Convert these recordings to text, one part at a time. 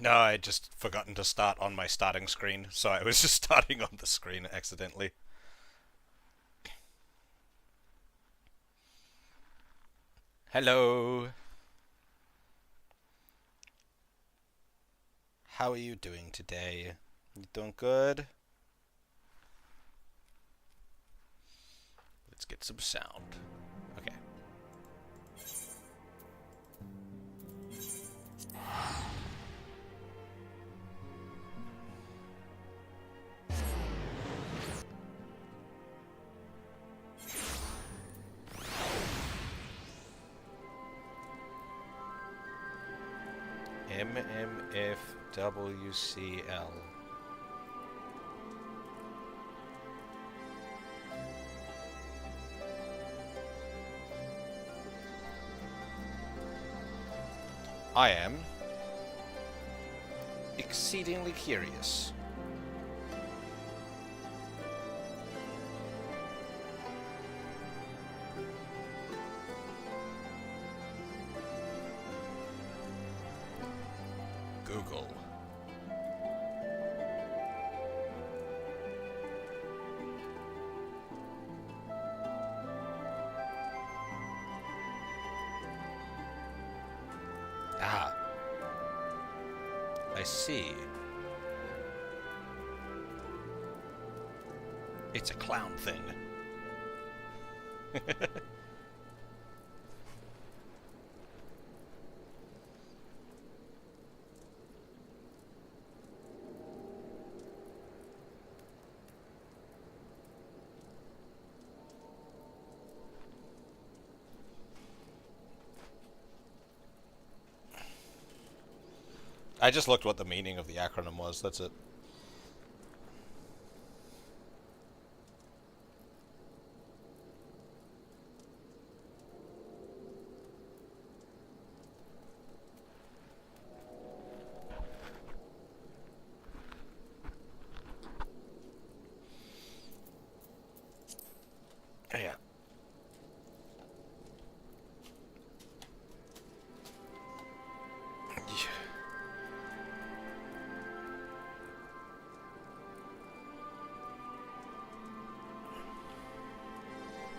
No, I would just forgotten to start on my starting screen, so I was just starting on the screen accidentally. Hello. How are you doing today? You doing good? Let's get some sound. Okay. MMFWCL. I am exceedingly curious. Google. Ah, I see. It's a clown thing. I just looked what the meaning of the acronym was, that's it. Yeah.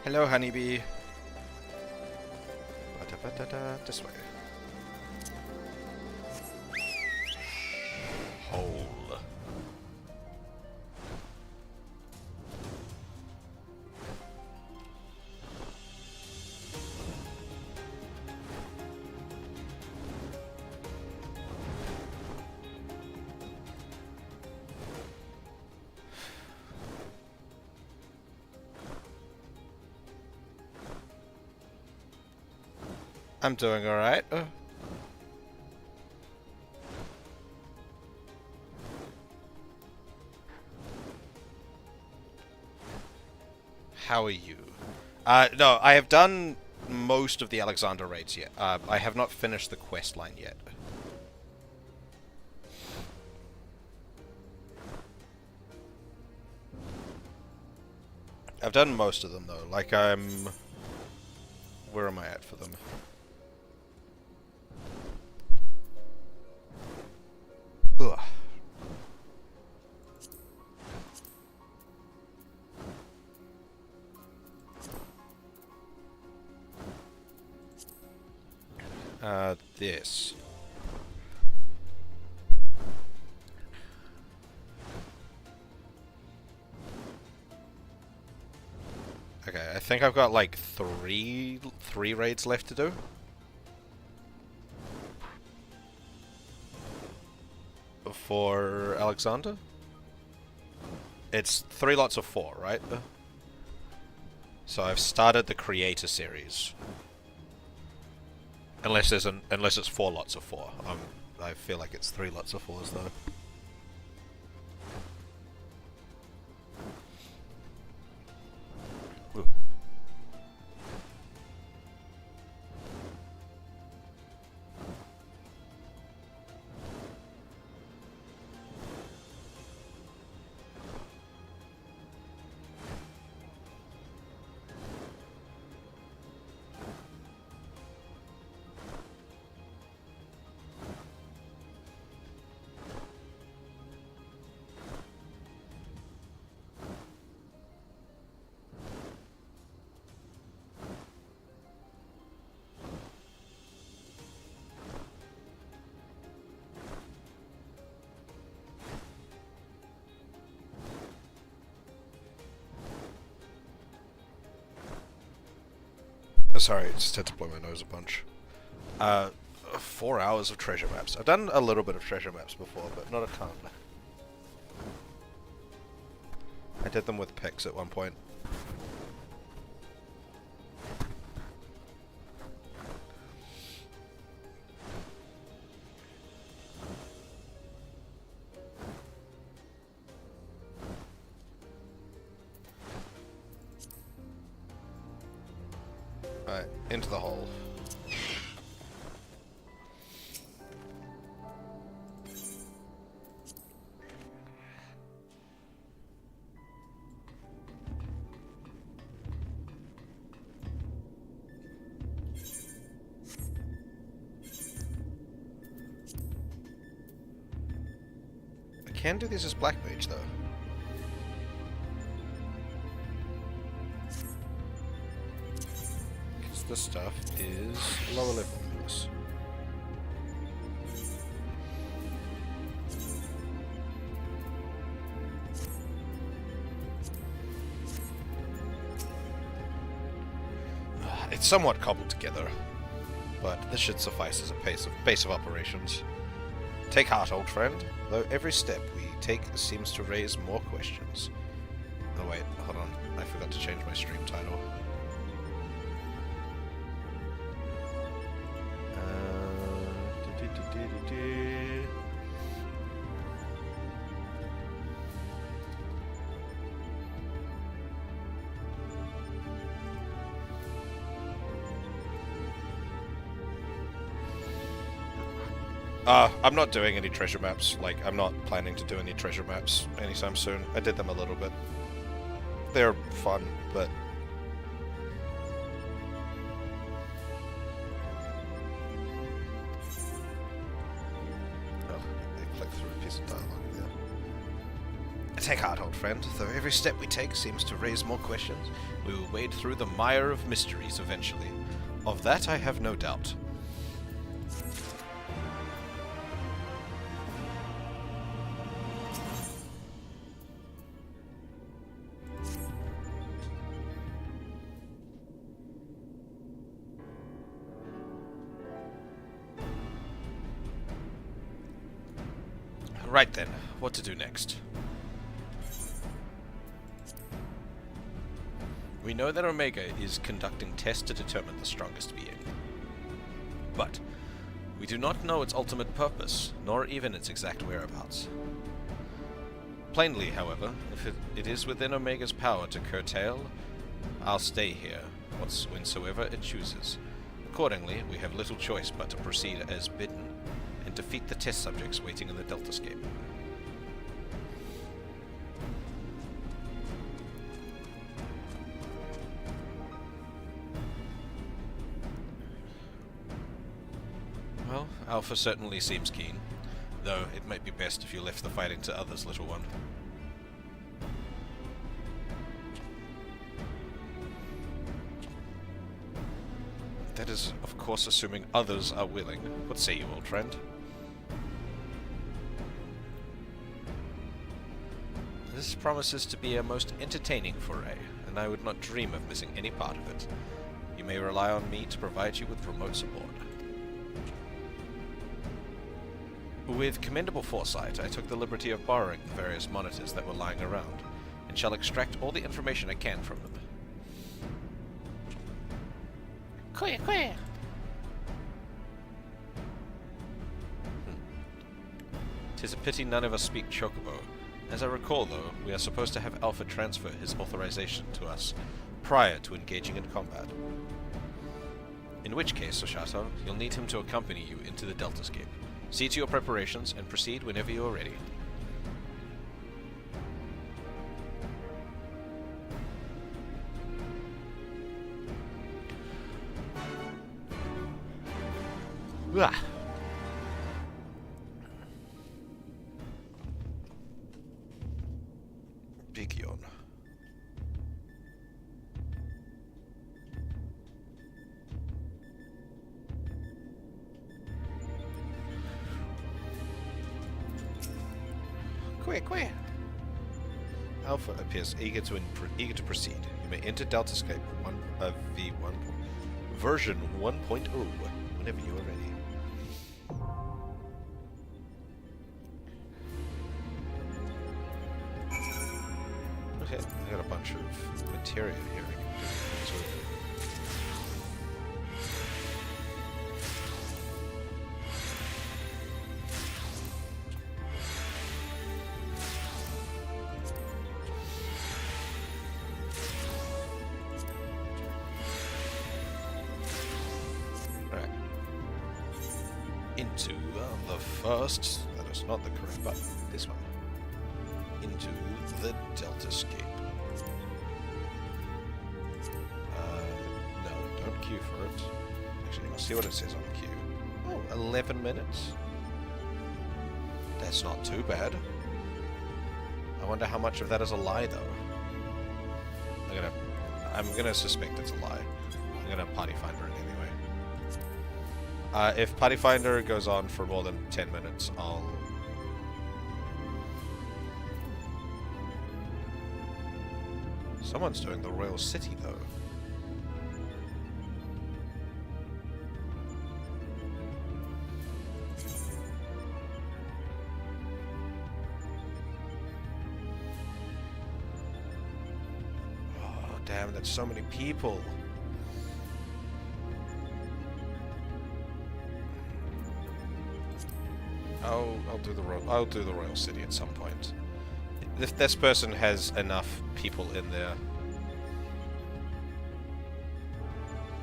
Hello, honeybee. This way. Hole. I'm doing alright. How are you? No, I have done most of the Alexander raids yet. I have not finished the quest line yet. I've done most of them though. Like where am I at for them? Ugh. This. Okay, I think I've got like three raids left to do. For Alexander? It's 3 lots of 4, right? So I've started the creator series. Unless it's 4 lots of 4. I feel like it's 3 lots of 4s though. Ooh. sorry, I just had to blow my nose a bunch. 4 hours of treasure maps. I've done a little bit of treasure maps before, but not a ton. I did them with picks at one point. Alright, into the hole. I can do these as Black Mage, though. This stuff is lower level than this. It's somewhat cobbled together, but this should suffice as a base of operations. Take heart, old friend, though every step we take seems to raise more questions. Oh wait, hold on, I forgot to change my stream title. I'm not doing any treasure maps. Like, I'm not planning to do any treasure maps anytime soon. I did them a little bit. They're fun, but... Oh, I clicked through a piece of dialogue there. Take heart, old friend. Though every step we take seems to raise more questions, we will wade through the mire of mysteries eventually. Of that I have no doubt. Right then, what to do next? We know that Omega is conducting tests to determine the strongest being. But we do not know its ultimate purpose, nor even its exact whereabouts. Plainly, however, if it is within Omega's power to curtail, I'll stay here, whensoever it chooses. Accordingly, we have little choice but to proceed as bidden, and defeat the test subjects waiting in the Deltascape. Well, Alpha certainly seems keen, though it might be best if you left the fighting to others, little one. That is, of course, assuming others are willing. What say you, old friend? This promises to be a most entertaining foray, and I would not dream of missing any part of it. You may rely on me to provide you with remote support. With commendable foresight, I took the liberty of borrowing the various monitors that were lying around, and shall extract all the information I can from them. Queer, queer! 'Tis a pity none of us speak Chocobo. As I recall, though, we are supposed to have Alpha transfer his authorization to us prior to engaging in combat. In which case, Oshato, you'll need him to accompany you into the Deltascape. See to your preparations and proceed whenever you are ready. Ah. Big yawn. Quick! Alpha appears eager to proceed. You may enter Deltascape V1 version 1.0, whenever you are ready. Okay, I got a bunch of materia here. I can do things with. Right. Into the first, that is not the correct button, this one. Into the Deltascape. No, don't queue for it. Actually, I'll see what it says on the queue. Oh, 11 minutes? That's not too bad. I wonder how much of that is a lie, though. I'm gonna suspect it's a lie. I'm gonna party finder it anyway. If party finder goes on for more than 10 minutes, I'll... Someone's doing the Royal City, though. Oh, damn, that's so many people. I'll do the Royal City at some point. If this person has enough people in there,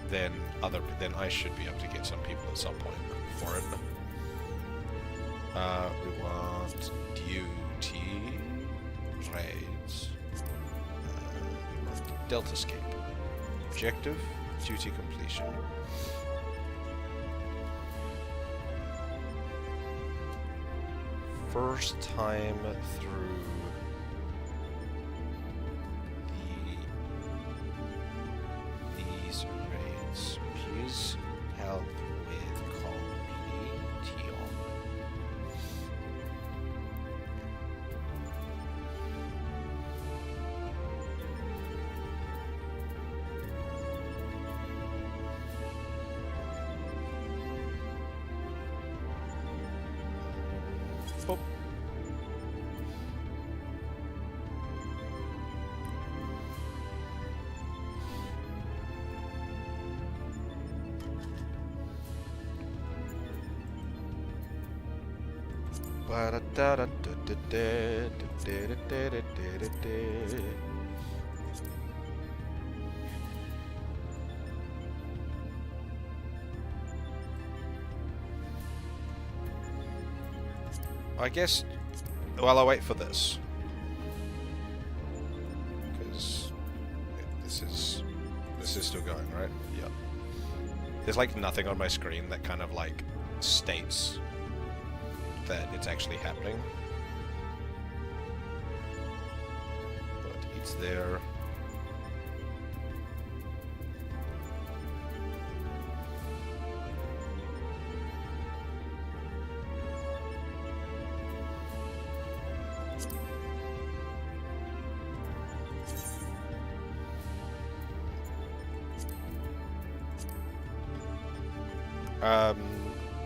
then I should be able to get some people at some point for it. We want duty raids. We want Deltascape. Objective, duty completion. First time through these raids. Please help with community. Oh. I guess while I wait for this, because this is still going, right? Yeah. There's like nothing on my screen that kind of like states that it's actually happening, but it's there.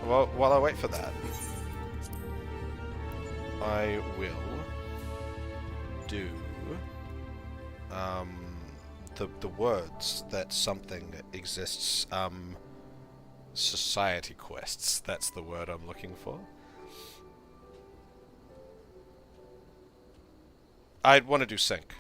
Well, while I wait for that, I will do the words that something exists. Society quests. That's the word I'm looking for. I'd want to do sync.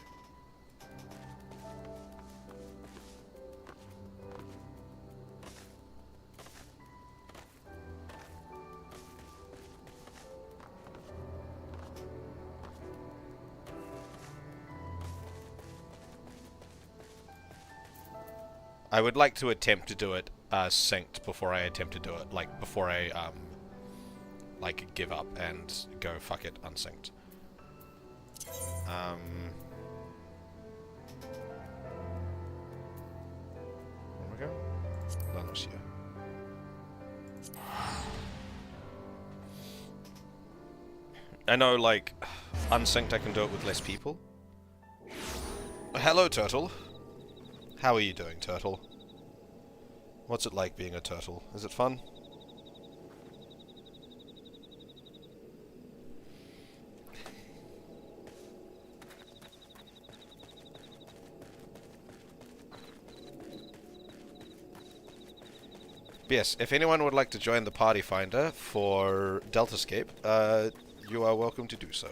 I would like to attempt to do it synced before I attempt to do it, like before I like give up and go fuck it unsynced. Where we go? Lanos here. I know, like, unsynced I can do it with less people. Hello, Turtle. How are you doing, Turtle? What's it like being a turtle? Is it fun? Yes, if anyone would like to join the Party Finder for Deltascape, you are welcome to do so.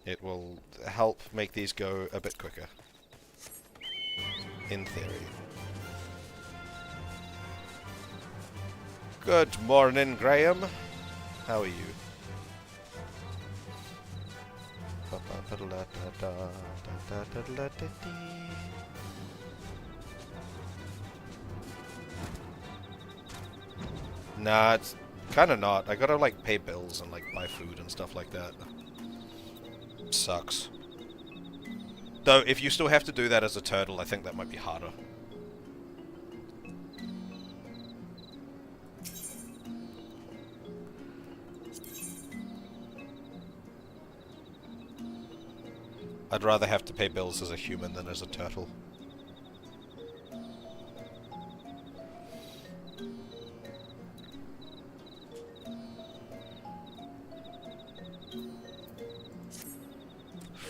It will help make these go a bit quicker. In theory. Good morning, Graham. How are you? Nah, it's kind of not. I gotta, like, pay bills and, like, buy food and stuff like that. Sucks. Though, if you still have to do that as a turtle, I think that might be harder. I'd rather have to pay bills as a human than as a turtle.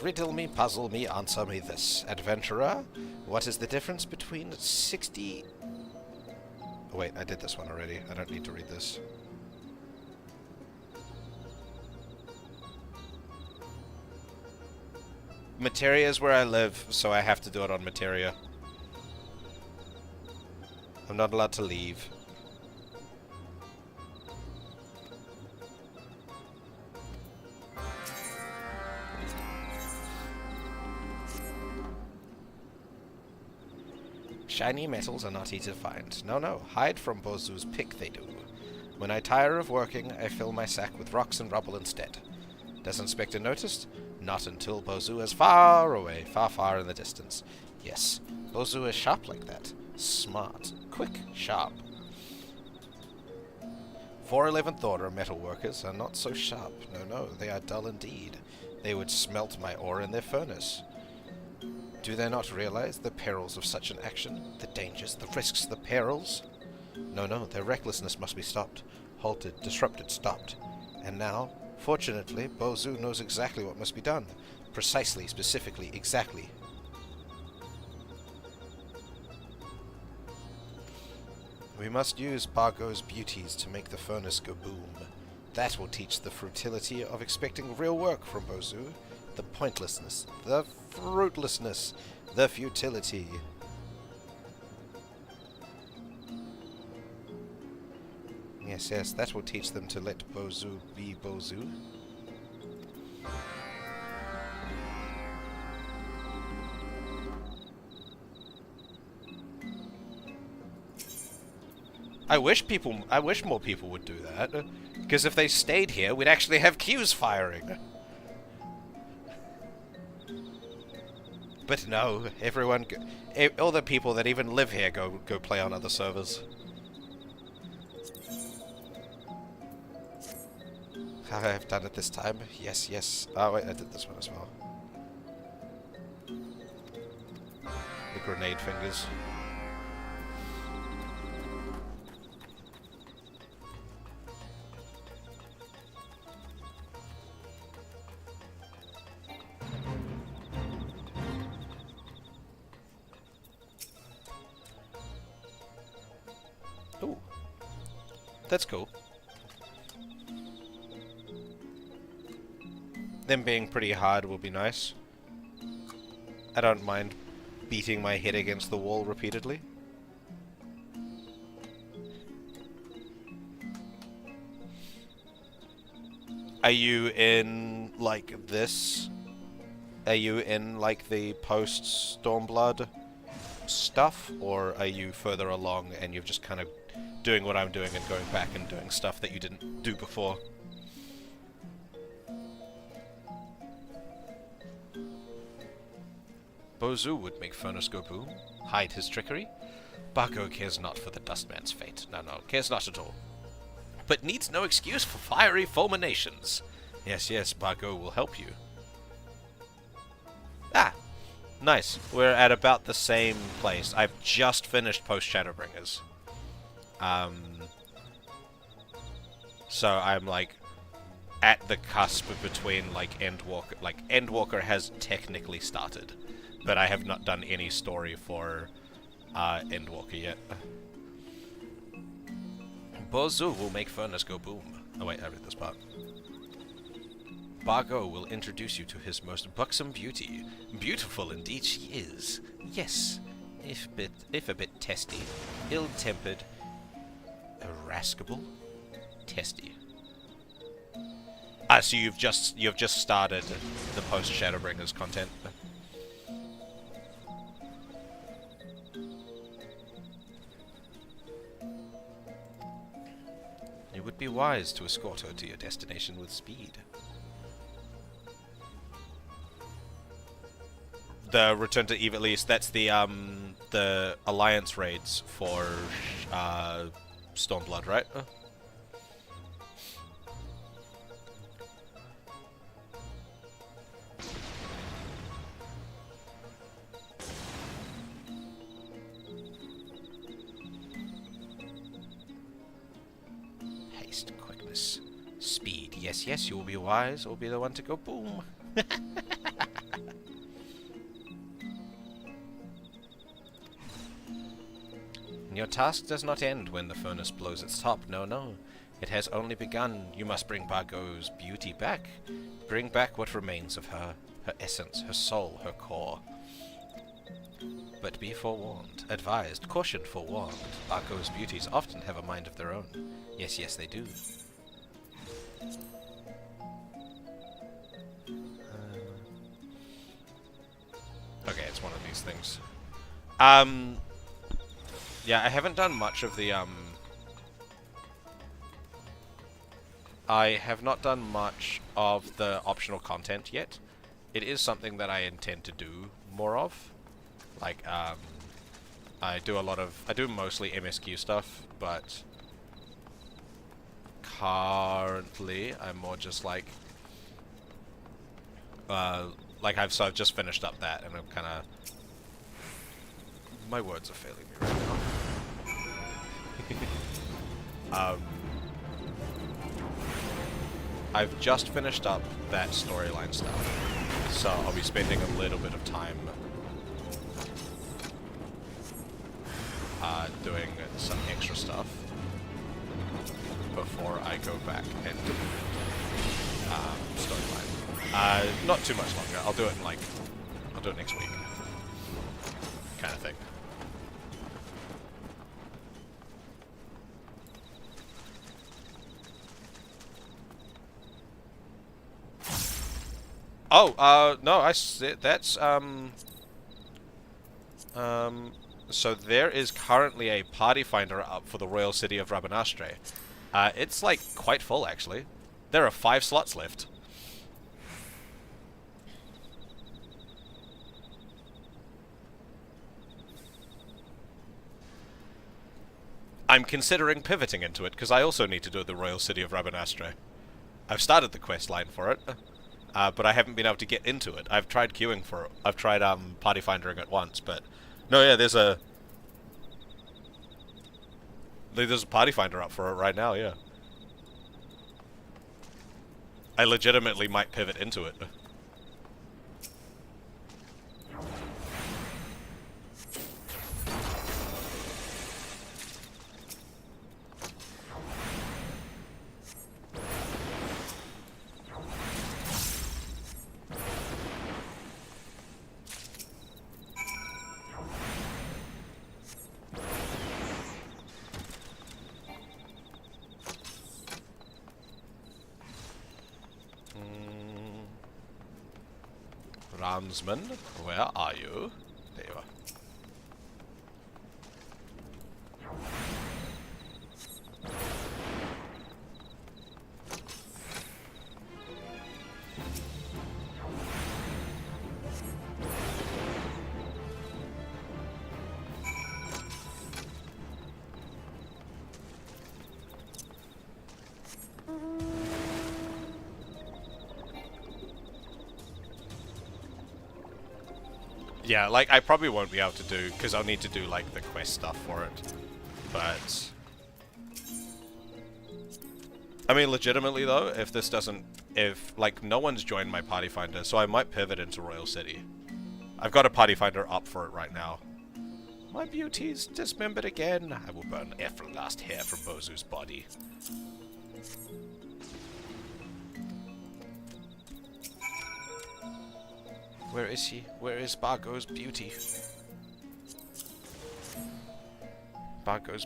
Riddle me, puzzle me, answer me this. Adventurer, what is the difference between 60... Oh, wait, I did this one already. I don't need to read this. Materia is where I live, so I have to do it on Materia. I'm not allowed to leave. Shiny metals are not easy to find. No, hide from Bozu's pick they do. When I tire of working, I fill my sack with rocks and rubble instead. Does Inspector notice? Not until Bozu is far away, far in the distance. Yes, Bozu is sharp like that. Smart, quick, sharp. 4 11th Order metal workers are not so sharp. No, they are dull indeed. They would smelt my ore in their furnace. Do they not realize the perils of such an action? The dangers, the risks, the perils? No, their recklessness must be stopped. Halted, disrupted, stopped. And now, fortunately, Bozu knows exactly what must be done. Precisely, specifically, exactly. We must use Bargo's beauties to make the furnace go boom. That will teach the futility of expecting real work from Bozu. The pointlessness, the fruitlessness, the futility. Yes, that will teach them to let Bozu be Bozu. I wish more people would do that, because if they stayed here, we'd actually have queues firing. But no, everyone, all the people that even live here go play on other servers. I have done it this time. Yes. Oh wait, I did this one as well. The grenade fingers. Ooh. That's cool. Them being pretty hard will be nice. I don't mind beating my head against the wall repeatedly. Are you in, like, this? Are you in, like, the post-Stormblood stuff? Or are you further along and you're just kind of doing what I'm doing and going back and doing stuff that you didn't do before? Bozu would make furnace go boom, hide his trickery. Bago cares not for the Dustman's fate. No, cares not at all. But needs no excuse for fiery fulminations. Yes, Bago will help you. Ah! Nice. We're at about the same place. I've just finished Post Shadowbringers. So I'm like at the cusp between like Endwalker. Like Endwalker has technically started, but I have not done any story for Endwalker yet. Bozu will make furnace go boom. Oh wait, I read this part. Bargo will introduce you to his most buxom beauty. Beautiful indeed she is. Yes, if a bit testy, ill-tempered, irascible, testy. Ah, so you've just started the Post Shadowbringers content. It would be wise to escort her to your destination with speed. The Return to Ivalice, that's the Alliance raids for Stormblood, right? Haste, quickness, speed. Yes, yes, you will be wise, or be the one to go boom. Your task does not end when the furnace blows its top. No, no. It has only begun. You must bring Bargo's beauty back. Bring back what remains of her. Her essence, her soul, her core. But be forewarned. Advised. Cautioned, forewarned. Bargo's beauties often have a mind of their own. Yes, yes, they do. Okay, it's one of these things. Yeah, I haven't done much of the, I have not done much of the optional content yet. It is something that I intend to do more of. Like, I do mostly MSQ stuff, but currently I'm more just like, so I've just finished up that, and I'm kind of, my words are failing me right now. I've just finished up that storyline stuff, so I'll be spending a little bit of time doing some extra stuff before I go back and do storyline. Not too much longer. I'll do it next week, kind of thing. Oh, no, that's, so there is currently a party finder up for the Royal City of Rabanastre. It's, like, quite full, actually. There are 5 slots left. I'm considering pivoting into it, because I also need to do the Royal City of Rabanastre. I've started the quest line for it. But I haven't been able to get into it. I've tried queuing for it. I've tried party findering it once, but no, yeah, there's a party finder up for it right now. Yeah, I legitimately might pivot into it. Ramsman, where are you? There you are. Yeah, like, I probably won't be able to do, because I'll need to do, like, the quest stuff for it. But... I mean, legitimately, though, if this doesn't... If, like, no one's joined my party finder, so I might pivot into Royal City. I've got a party finder up for it right now. My beauty's dismembered again. I will burn every last hair from Bozu's body. Where is he? Where is Bargo's beauty? Bargo's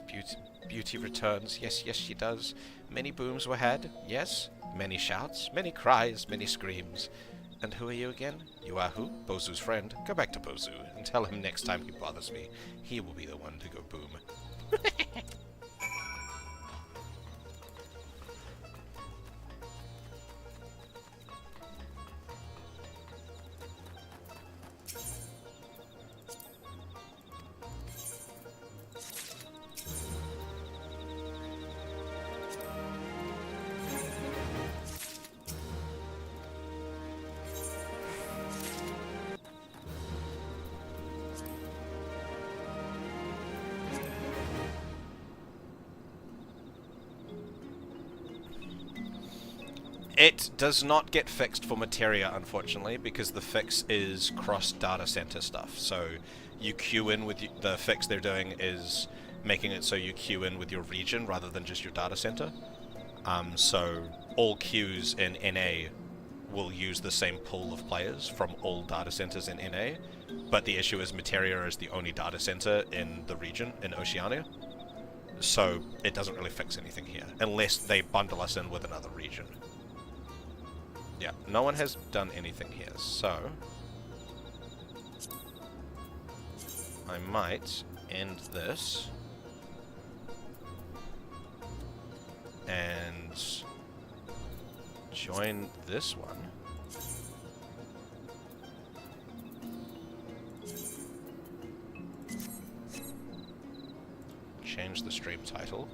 beauty returns. Yes, yes, she does. Many booms were had. Yes. Many shouts, many cries, many screams. And who are you again? You are who? Bozu's friend. Go back to Bozu and tell him next time he bothers me, he will be the one to go boom. It does not get fixed for Materia, unfortunately, because the fix is cross-data center stuff. So you queue in with the fix they're doing is making it so you queue in with your region rather than just your data center. So all queues in NA will use the same pool of players from all data centers in NA, but the issue is Materia is the only data center in the region, in Oceania. So it doesn't really fix anything here, unless they bundle us in with another region. Yeah, no one has done anything here, so I might end this and join this one. Change the stream title.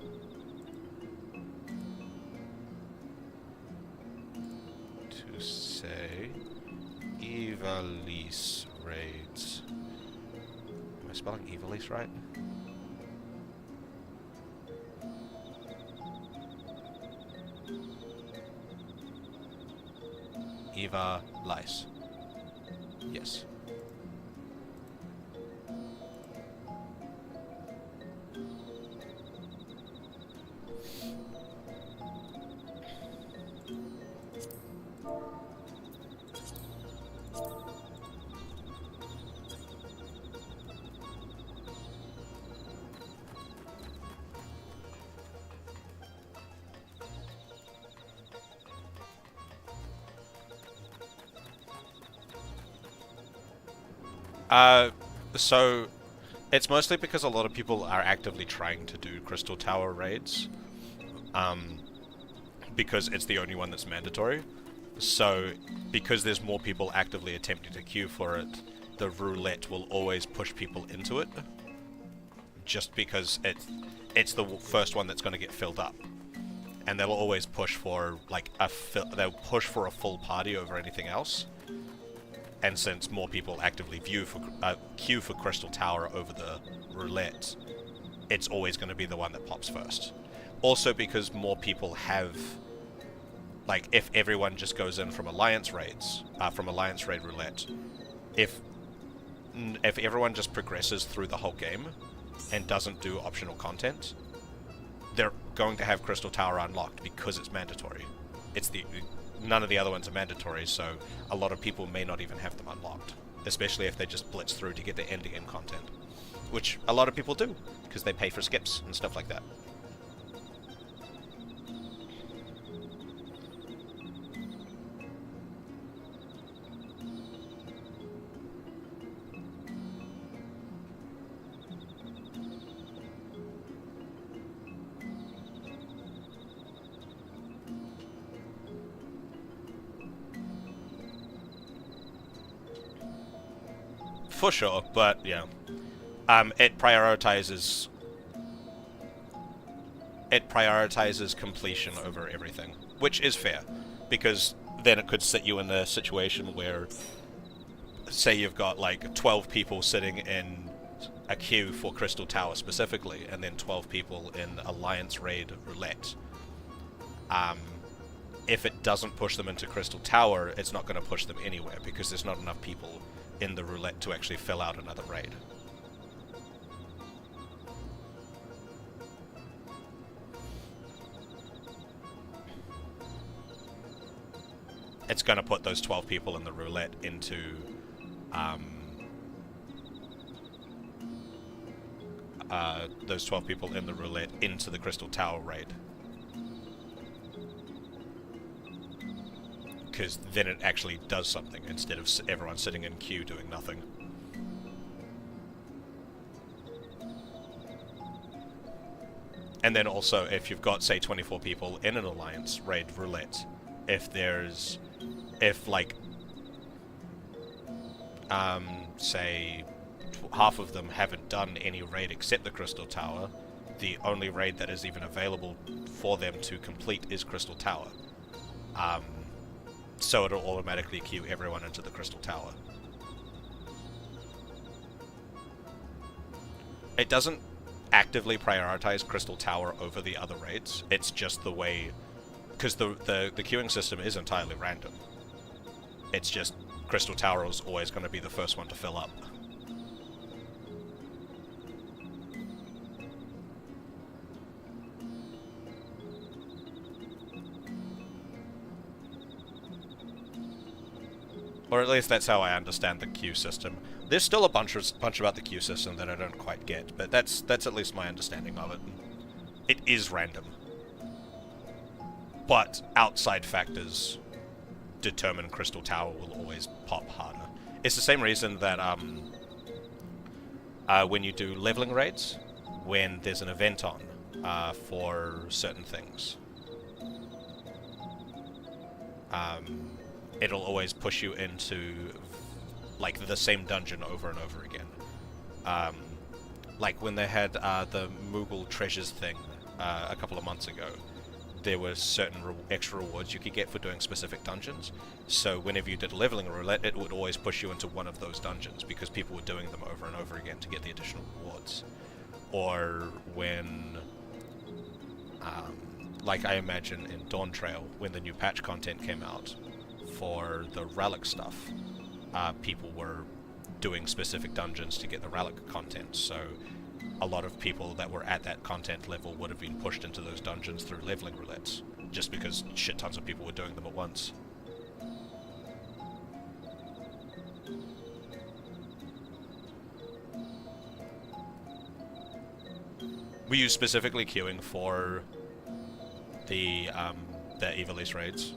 Say Ivalice raids. Am I spelling Ivalice right? Ivalice. Yes. So it's mostly because a lot of people are actively trying to do Crystal Tower raids, because it's the only one that's mandatory. So because there's more people actively attempting to queue for it, the roulette will always push people into it, just because it's the first one that's going to get filled up, and they'll always push for like they'll push for a full party over anything else. And since more people actively queue for Crystal Tower over the roulette, it's always going to be the one that pops first. Also because more people have, like, if everyone just goes in from Alliance raids, from Alliance raid roulette, if everyone just progresses through the whole game and doesn't do optional content, they're going to have Crystal Tower unlocked because it's mandatory. None of the other ones are mandatory, so a lot of people may not even have them unlocked, especially if they just blitz through to get the end-game content, which a lot of people do, because they pay for skips and stuff like that. For sure, but yeah, it prioritizes completion over everything, which is fair, because then it could sit you in a situation where say you've got like 12 people sitting in a queue for Crystal Tower specifically, and then 12 people in Alliance Raid Roulette. If it doesn't push them into Crystal Tower, it's not going to push them anywhere, because there's not enough people in the roulette to actually fill out another raid. It's going to put those 12 people in the roulette into those 12 people in the roulette into the Crystal Tower raid. Because then it actually does something, instead of everyone sitting in queue doing nothing. And then also, if you've got, say, 24 people in an Alliance raid roulette, if like, say, half of them haven't done any raid except the Crystal Tower, the only raid that is even available for them to complete is Crystal Tower. So it'll automatically queue everyone into the Crystal Tower. It doesn't actively prioritize Crystal Tower over the other raids. It's just the way, because the queuing system is entirely random. It's just Crystal Tower is always going to be the first one to fill up. Or at least that's how I understand the queue system. There's still a bunch about the queue system that I don't quite get, but that's at least my understanding of it. It is random. But outside factors determine Crystal Tower will always pop harder. It's the same reason that when you do leveling raids, when there's an event on for certain things, it'll always push you into like the same dungeon over and over again. Like when they had the Moogle treasures thing a couple of months ago, there were certain extra rewards you could get for doing specific dungeons. So whenever you did leveling roulette, it would always push you into one of those dungeons because people were doing them over and over again to get the additional rewards. Or when, like I imagine in Dawn Trail, when the new patch content came out for the relic stuff, people were doing specific dungeons to get the relic content. So a lot of people that were at that content level would have been pushed into those dungeons through leveling roulettes, just because shit tons of people were doing them at once. Were you specifically queuing for the Ivalice raids?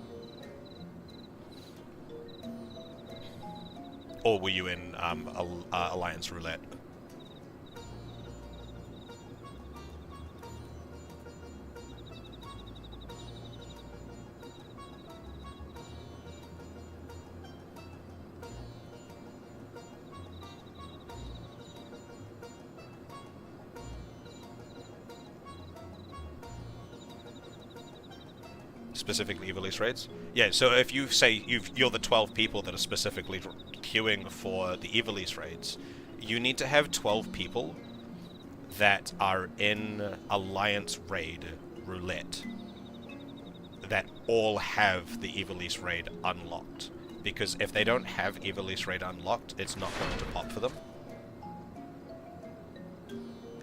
Or were you in Alliance Roulette? Specifically Ivalice raids? Yeah, so if you say you're the 12 people that are specifically queuing for the Ivalice raids, you need to have 12 people that are in Alliance Raid Roulette that all have the Ivalice raid unlocked. Because if they don't have Ivalice raid unlocked, it's not going to pop for them.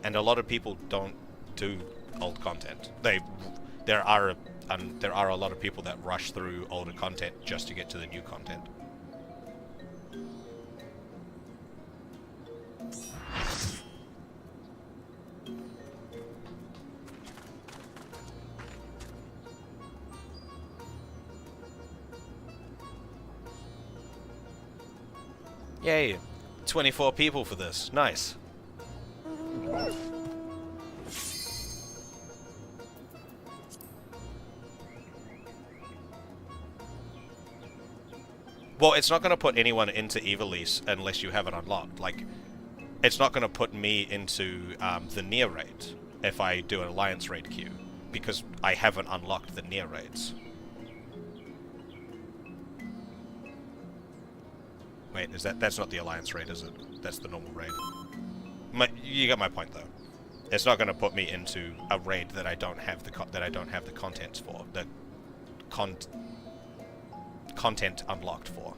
And a lot of people don't do old content. There are a lot of people that rush through older content just to get to the new content. Yay! 24 people for this. Nice. Well, it's not going to put anyone into Ivalice unless you have it unlocked. Like, it's not going to put me into the near raid if I do an Alliance raid queue, because I haven't unlocked the near raids. Wait, that's not the Alliance raid, is it? That's the normal raid. You get my point, though. It's not going to put me into a raid that I don't have the contents for, the content unlocked for.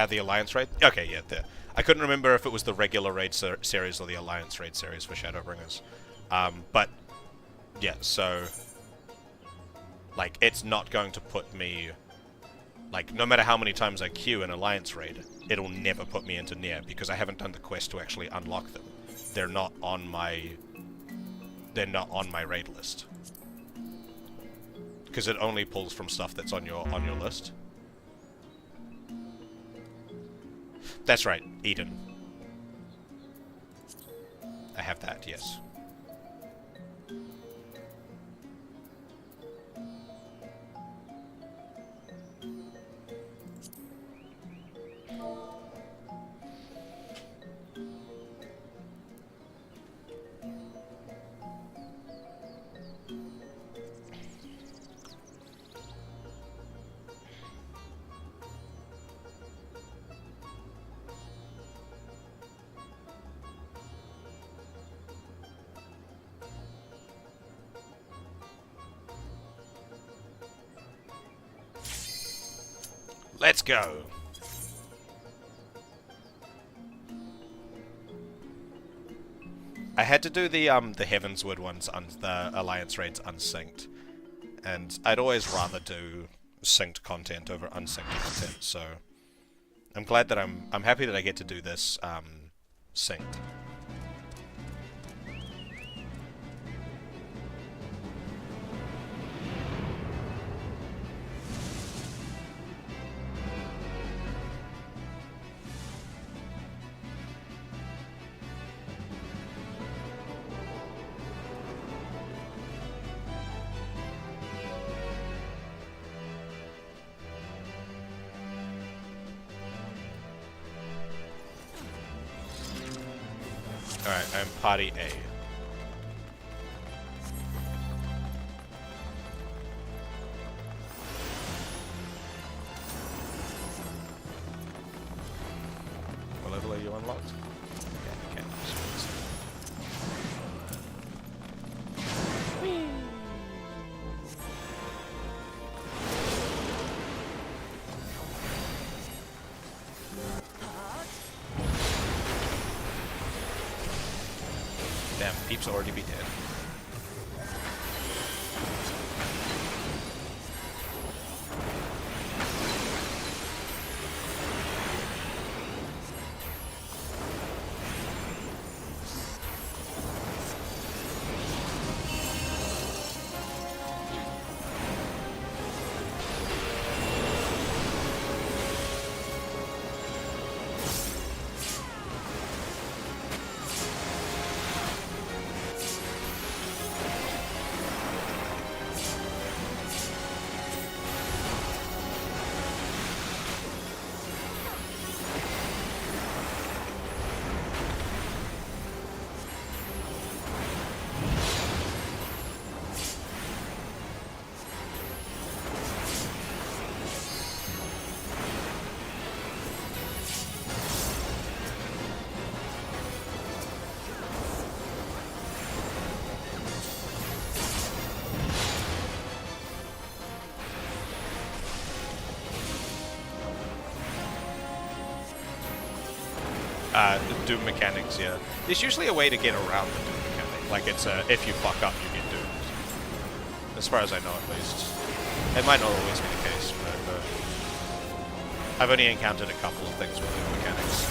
The Alliance raid? Okay, yeah, there. I couldn't remember if it was the regular raid series or the Alliance raid series for Shadowbringers. But, yeah, so... Like, it's not going to put me... Like, no matter how many times I queue an Alliance raid, it'll never put me into Nier, because I haven't done the quest to actually unlock them. They're not on my... They're not on my raid list. Because it only pulls from stuff that's on your list. That's right, Eden. I have that, yes. Let's go. I had to do the Heavensward ones, the Alliance raids unsynced, and I'd always rather do synced content over unsynced content. So I'm glad that I'm happy that I get to do this synced. Alright, I'm party A. What level are you unlocked? Yeah, okay. Damn, Peep's already be dead. The Doom mechanics, yeah. There's usually a way to get around the Doom mechanic. Like, it's if you fuck up, you get doomed. As far as I know, at least. It might not always be the case, but I've only encountered a couple of things with Doom mechanics.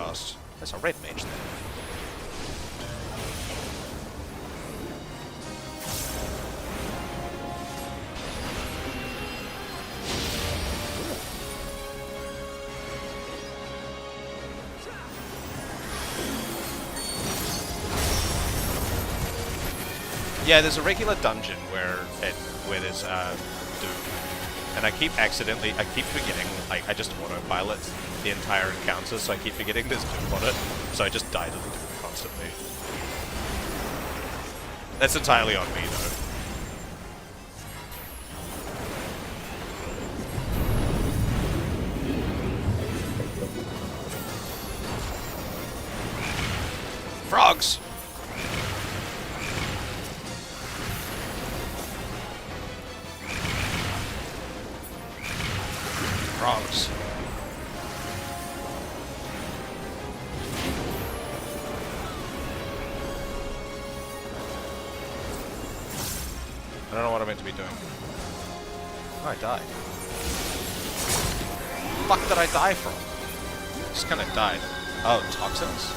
fast. There's a red mage there. Yeah, there's a regular dungeon where there's Doom, and I keep forgetting, like, I just autopilot the entire encounter, so I keep forgetting there's Doom on it, so I just die to the Doom constantly. That's entirely on me, though. Frogs! Frogs. I don't know what I'm meant to be doing. Oh, I died. What the fuck did I die from? Just kind of died. Oh, toxins?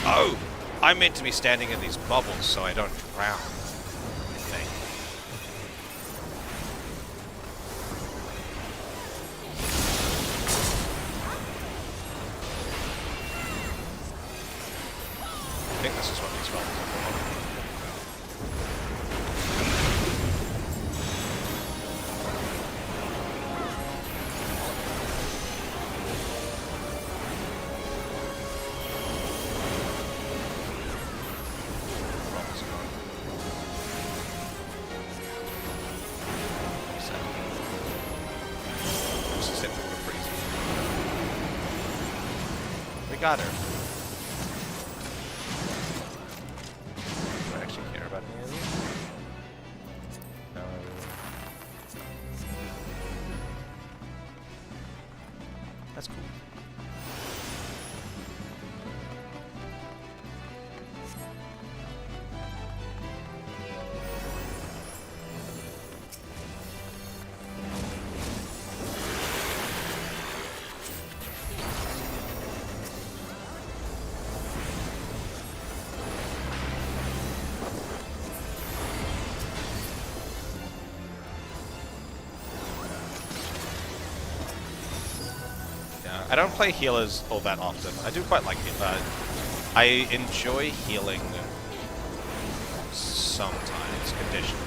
Oh! I'm meant to be standing in these bubbles so I don't drown. I think. I think this is what these bubbles are for. Got her. Do I actually care about any of these? No. That's cool. I don't play healers all that often. I do quite like it, but I enjoy healing sometimes, conditionally.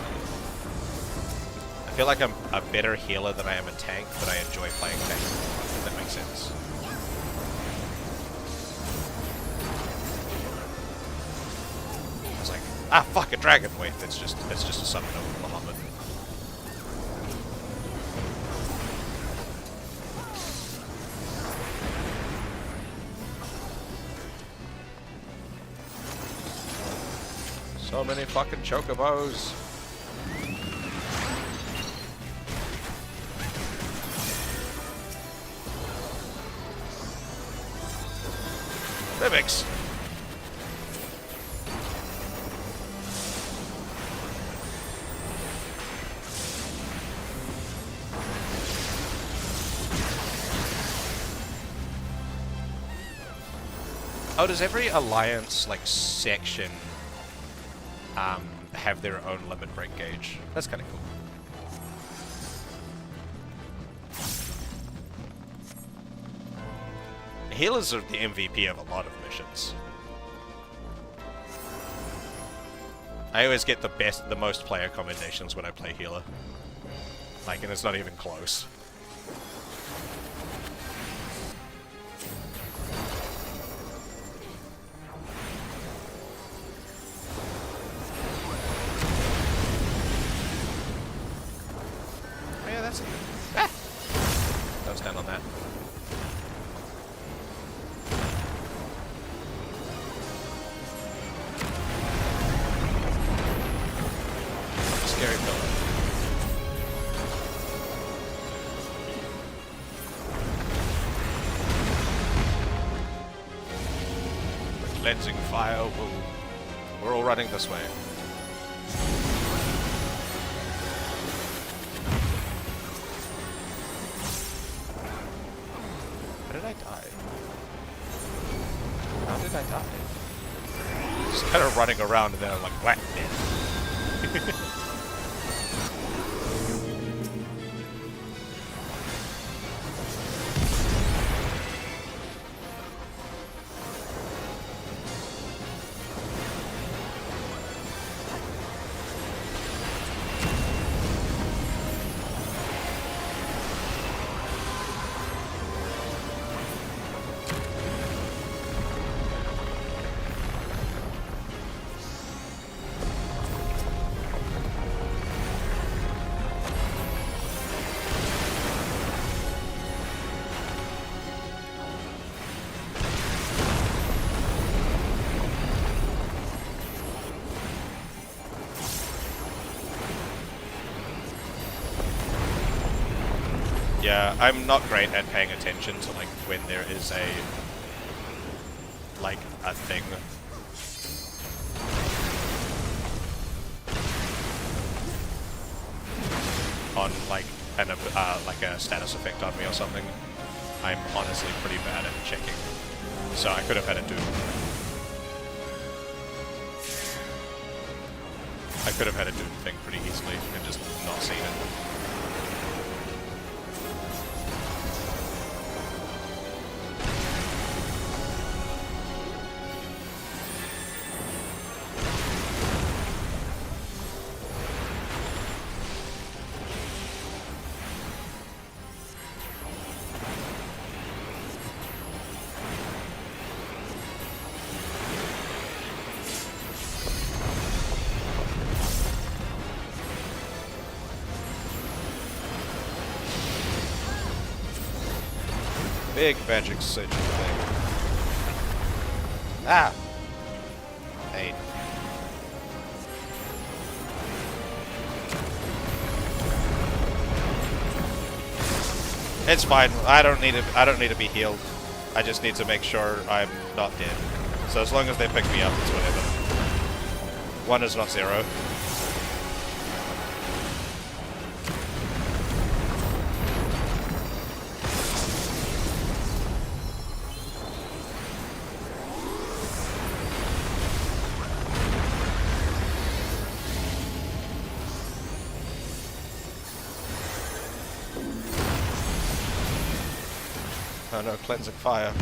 I feel like I'm a better healer than I am a tank, but I enjoy playing tank, if that makes sense. I was like, ah, fuck, a dragon! Wait, it's just a summon of Muhammad. So many fucking chocobos. Mimics. Oh, does every alliance, like, section have their own limit break gauge? That's kind of cool. Healers are the MVP of a lot of missions. I always get the most player commendations when I play healer. Like, and it's not even close. On that. Scary pillar. The cleansing fire. We're all running this way. How did I die? Just kind of running around and then I'm like, whack, dead. Yeah, I'm not great at paying attention to like when there is a thing. On like a status effect on me or something. I'm honestly pretty bad at checking. So I could have had it do the thing pretty easily and just not seen it. Big magic surgeon thing. Ah! Hey. It's fine. I don't need to be healed. I just need to make sure I'm not dead. So as long as they pick me up, it's whatever. 1 is not 0. Oh no, cleansing fire.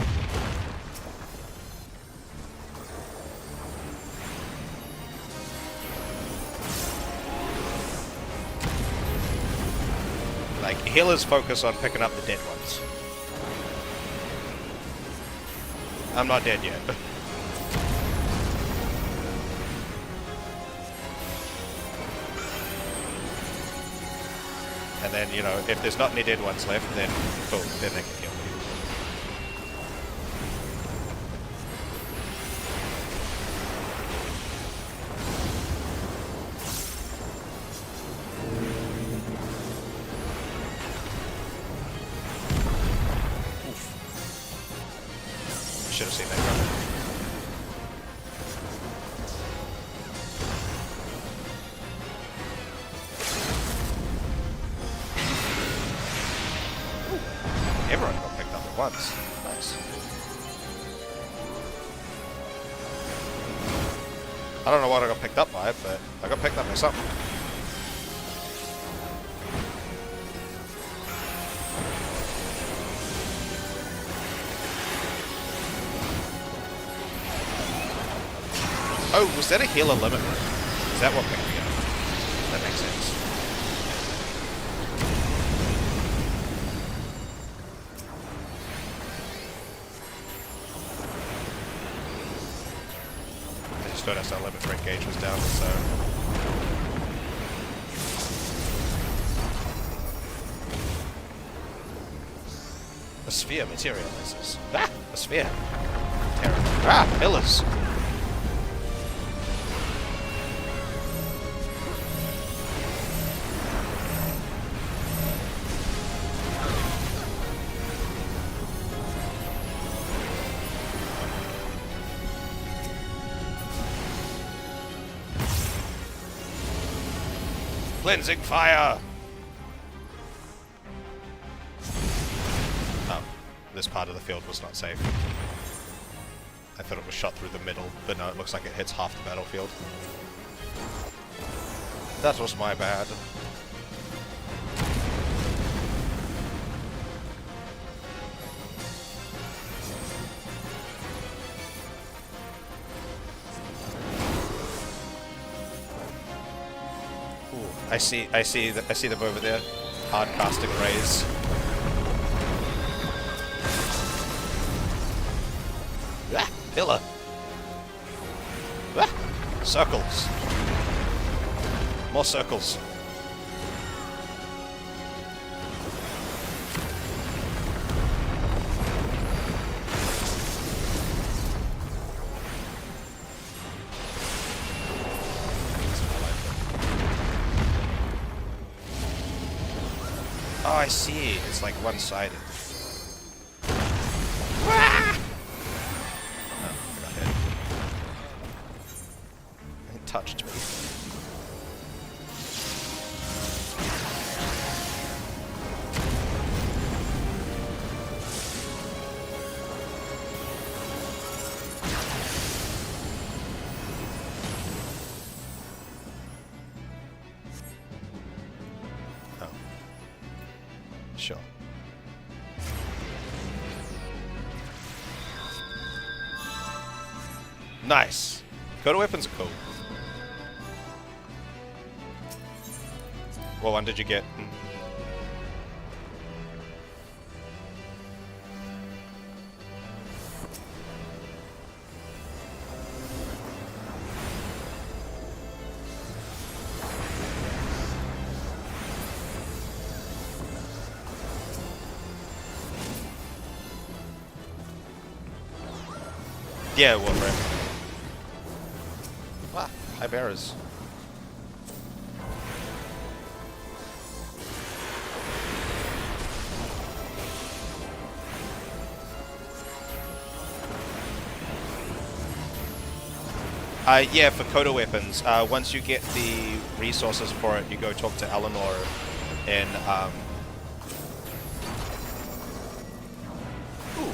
Like, healers focus on picking up the dead ones. I'm not dead yet. And then, you know, if there's not any dead ones left, then cool, then they can heal me. Should have seen that coming. Everyone got picked up at once. Nice. I don't know what I got picked up by, but I got picked up by something. Oh, was that a healer limit? Is that what picked me up? That makes sense. I just noticed our limit break gauge was down, so... A sphere materializes. Ah! A sphere. Terrible. Ah! Pillars! Cleansing fire! Oh, this part of the field was not safe. I thought it was shot through the middle, but no, it looks like it hits half the battlefield. That was my bad. Ooh, I see them over there, hard casting rays. Ah, pillar. Ah, circles. More circles. Oh, I see. It's like one-sided. Ah! Oh, I got hit. It touched me. Sure. Nice. Coda weapons are cool. What one did you get? Yeah, Warframe. Ah, high bearers. Yeah, for Coda weapons, once you get the resources for it, you go talk to Eleanor in, Ooh.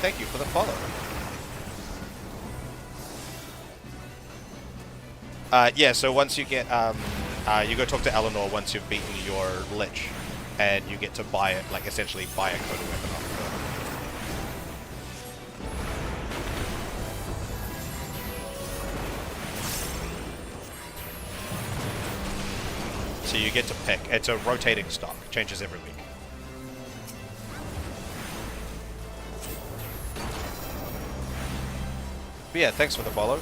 Thank you for the follow. Yeah, so once you get, you go talk to Eleanor once you've beaten your Lich, and you get to buy it, like, essentially buy a Coda weapon off of her. So you get to pick. It's a rotating stock. Changes every week. But yeah, thanks for the follow.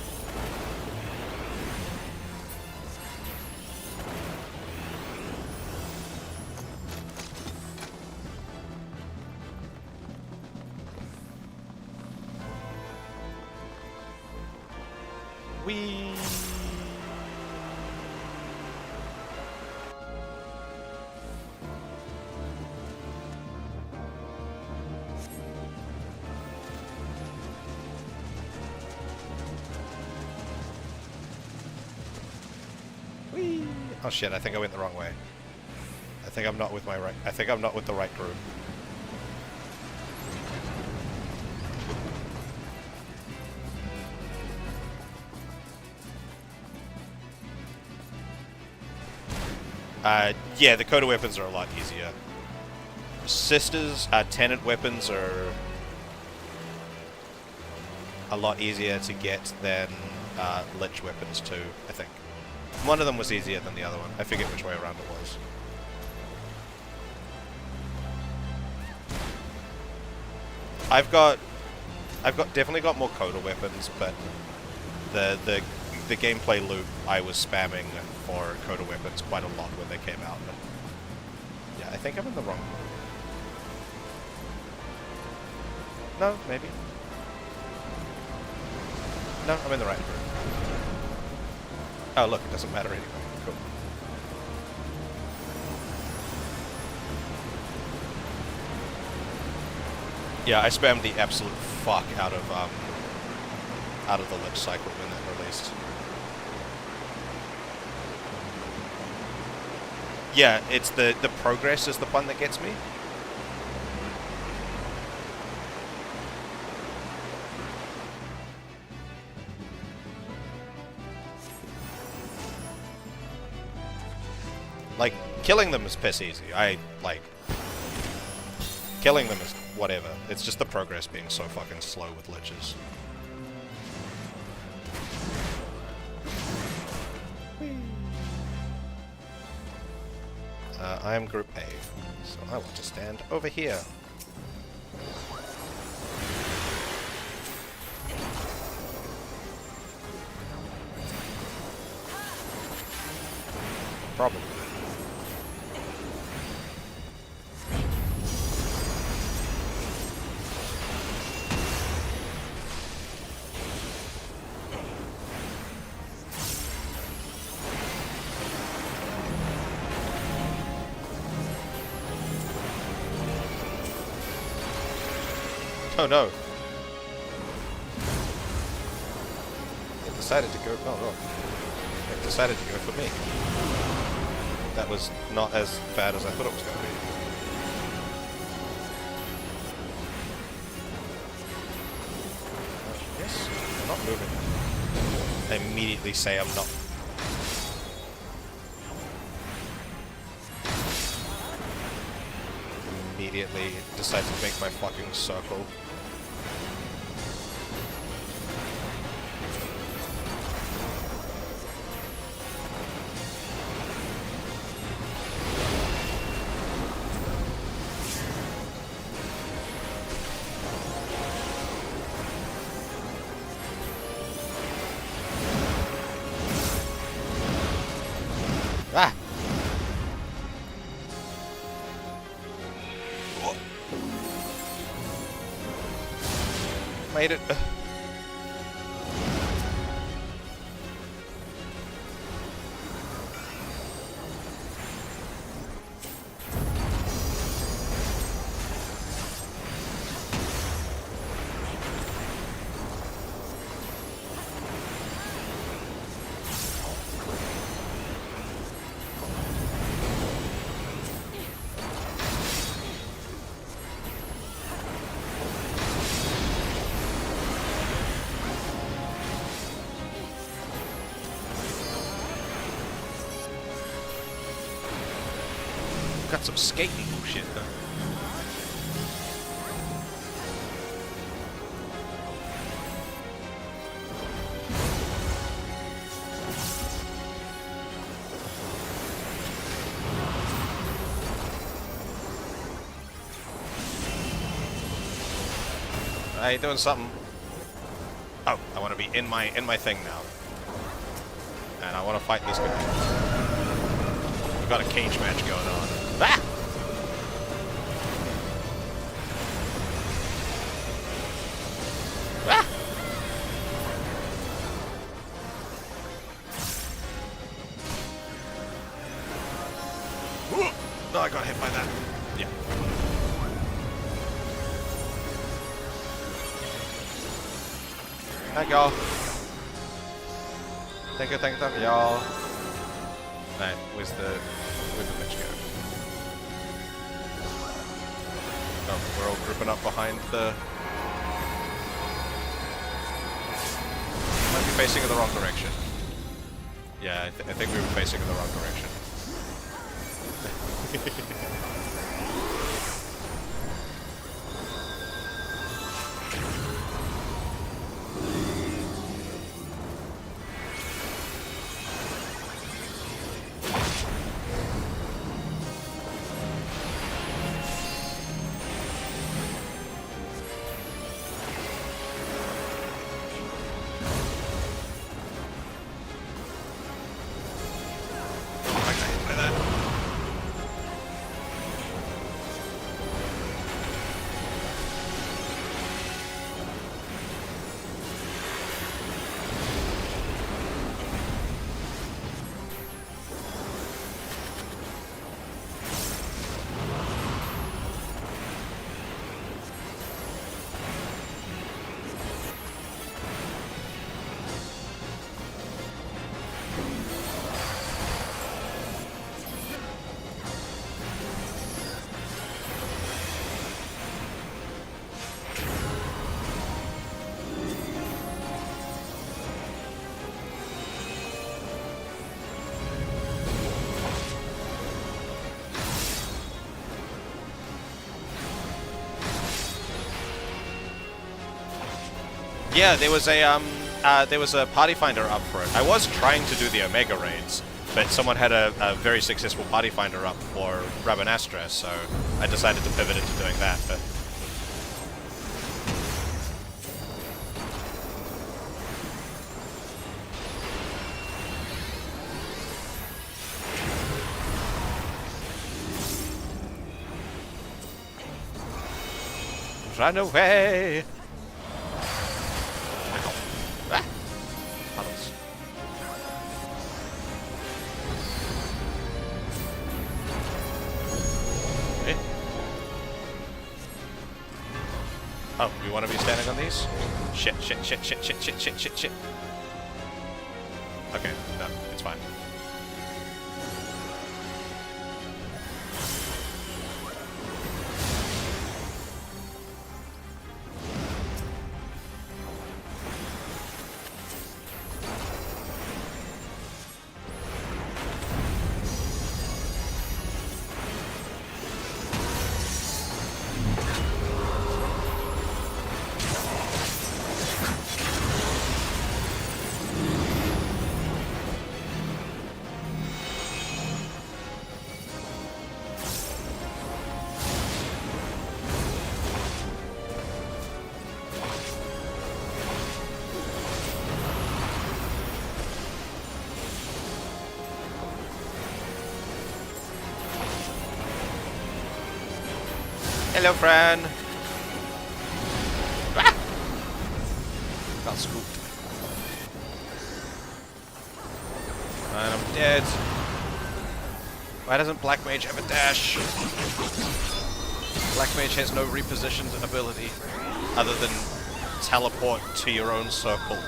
Whee! Oh shit, I think I went the wrong way. I think I'm not with my right... I think I'm not with the right group. Yeah, the Coda weapons are a lot easier. Sisters, tenant weapons are a lot easier to get than Lich weapons too, I think. One of them was easier than the other one. I forget which way around it was. I've definitely got more Coda weapons, but the gameplay loop I was spamming for Coda weapons quite a lot when they came out. And yeah, I think I'm in the wrong group. No, maybe. No, I'm in the right group. Oh, look, it doesn't matter anyway. Cool. Yeah, I spammed the absolute fuck out of the Lich cycle when that released. Yeah, it's the progress is the one that gets me. Like, killing them is piss easy. Killing them is whatever. It's just the progress being so fucking slow with liches. I am Group A, so I want to stand over here. Probably. Oh no. It decided to go. Oh no. It decided to go for me. That was not as bad as I thought it was going to be. Yes, I'm not moving. I immediately say I'm not. Immediately decide to make my fucking circle. Ah! Made it. Got some skating shit though. Hey, doing something. Oh, I want to be in my thing now, and I want to fight this guy. We've got a cage match going on. Ah! Ah! Ooh! No, I got hit by that. Yeah. Thank y'all. Thank you, y'all. Alright, where's the bitch go? Oh, we're all grouping up behind the... Might be facing in the wrong direction. Yeah, I think we were facing in the wrong direction. Yeah, there was a party finder up for it. I was trying to do the Omega raids, but someone had a very successful party finder up for Rabanastra, so I decided to pivot into doing that. But run away! Ah! Puddles. Eh? Oh, you want to be standing on these? Shit, shit, shit, shit, shit, shit, shit, shit, shit. Okay, no, it's fine. Hello, friend. Ah! Got scooped. And I'm dead. Why doesn't Black Mage have a dash? Black Mage has no reposition ability other than teleport to your own circle.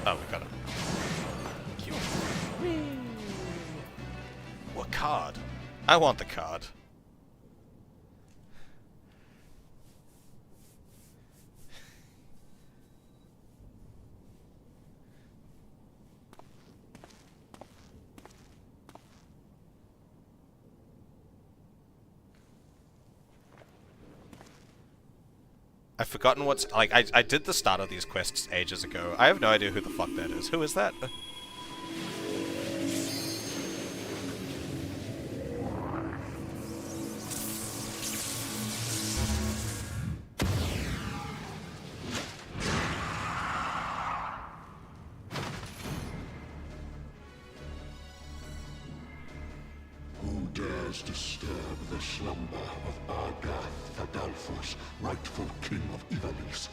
Oh, we got him. Cute. What card? I want the card. I've forgotten what's... Like, I did the start of these quests ages ago. I have no idea who the fuck that is. Who is that? Who dares disturb the slumber of Argath Fadalfos, rightful king of Ivalice?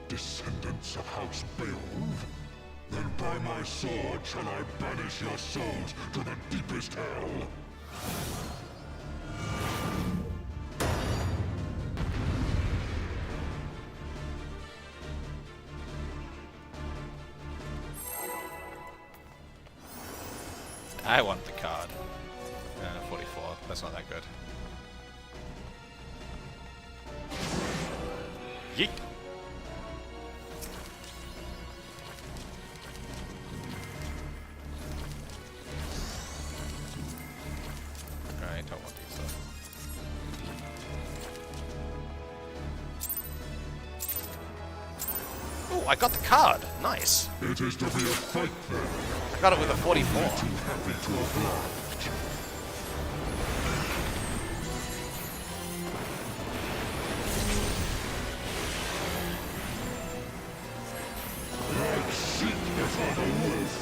Descendants of House Beowulf? Then by my sword shall I banish your souls to the deepest hell! I want the card. 44. That's not that good. Yeet! I don't want these though. Oh, I got the card! Nice! It is to be a fight then. I got it with a 44. Too happy to oblige. Like sheep before the wolf.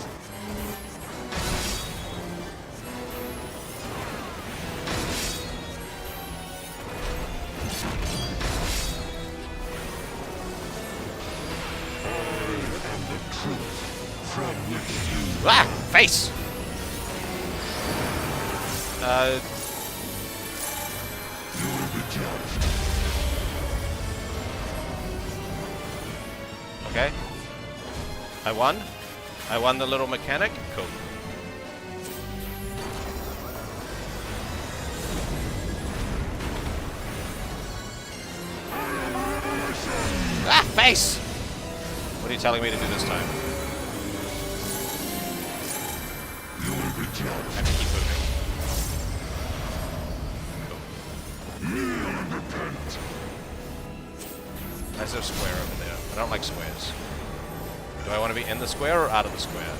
I am the truth from which you... Ah! Face! You will be judged. Okay. I won. I won the little mechanic. Cool. Ah! Face! What are you telling me to do this time? You will be I judged. have to keep moving. Kneel and repent. There's a square over there. I don't like squares. Do I want to be in the square or out of the square?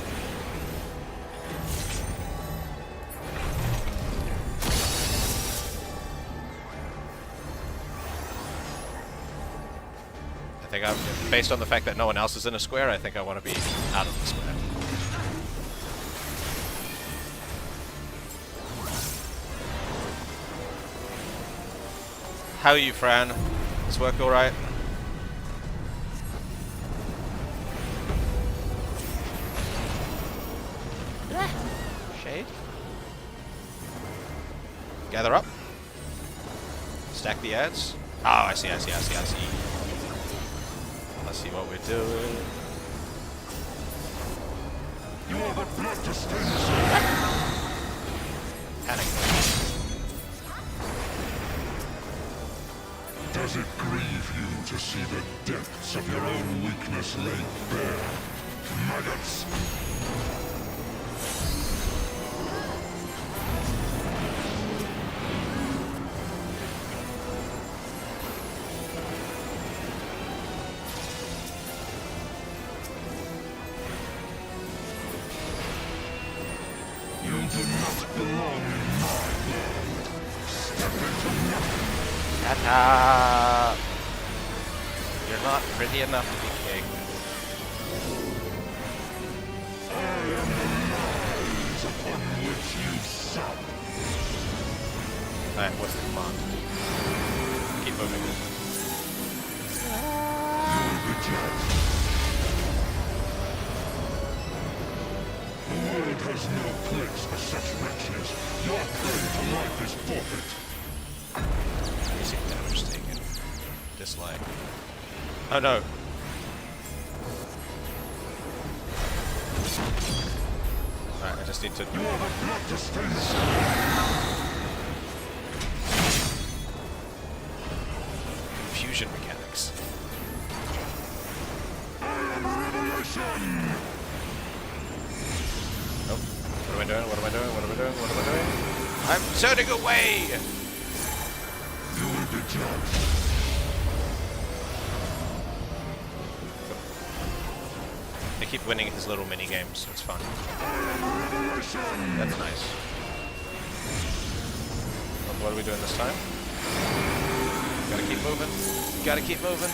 I think based on the fact that no one else is in a square, I think I want to be out of the square. How are you, Fran? Does work alright? Shade? Gather up. Stack the ads. Oh, I see. I see what we're doing. You are the blood to stain. Panic. Does it grieve you to see the depths of your own weakness laid bare? Maggots! You do not belong in my world. Step into nothing. Ta-ta! You're not pretty enough to be king. I am the lies upon which you sup. Alright, what's the command? Keep moving. You will be judged. The world has no place for such wretches. Your claim to life is forfeit. Basic damage taken. Dislike. Oh no. Alright, I just need to... You are the blood to stain the Fusion mechanics. revelation. Oh. What am I doing? What am I doing? What am I doing? What am I doing? I'm turning away! You will be judged. They keep winning his little mini games, so it's fun. Revelation. That's nice. What are we doing this time? Gotta keep moving. Gotta keep moving.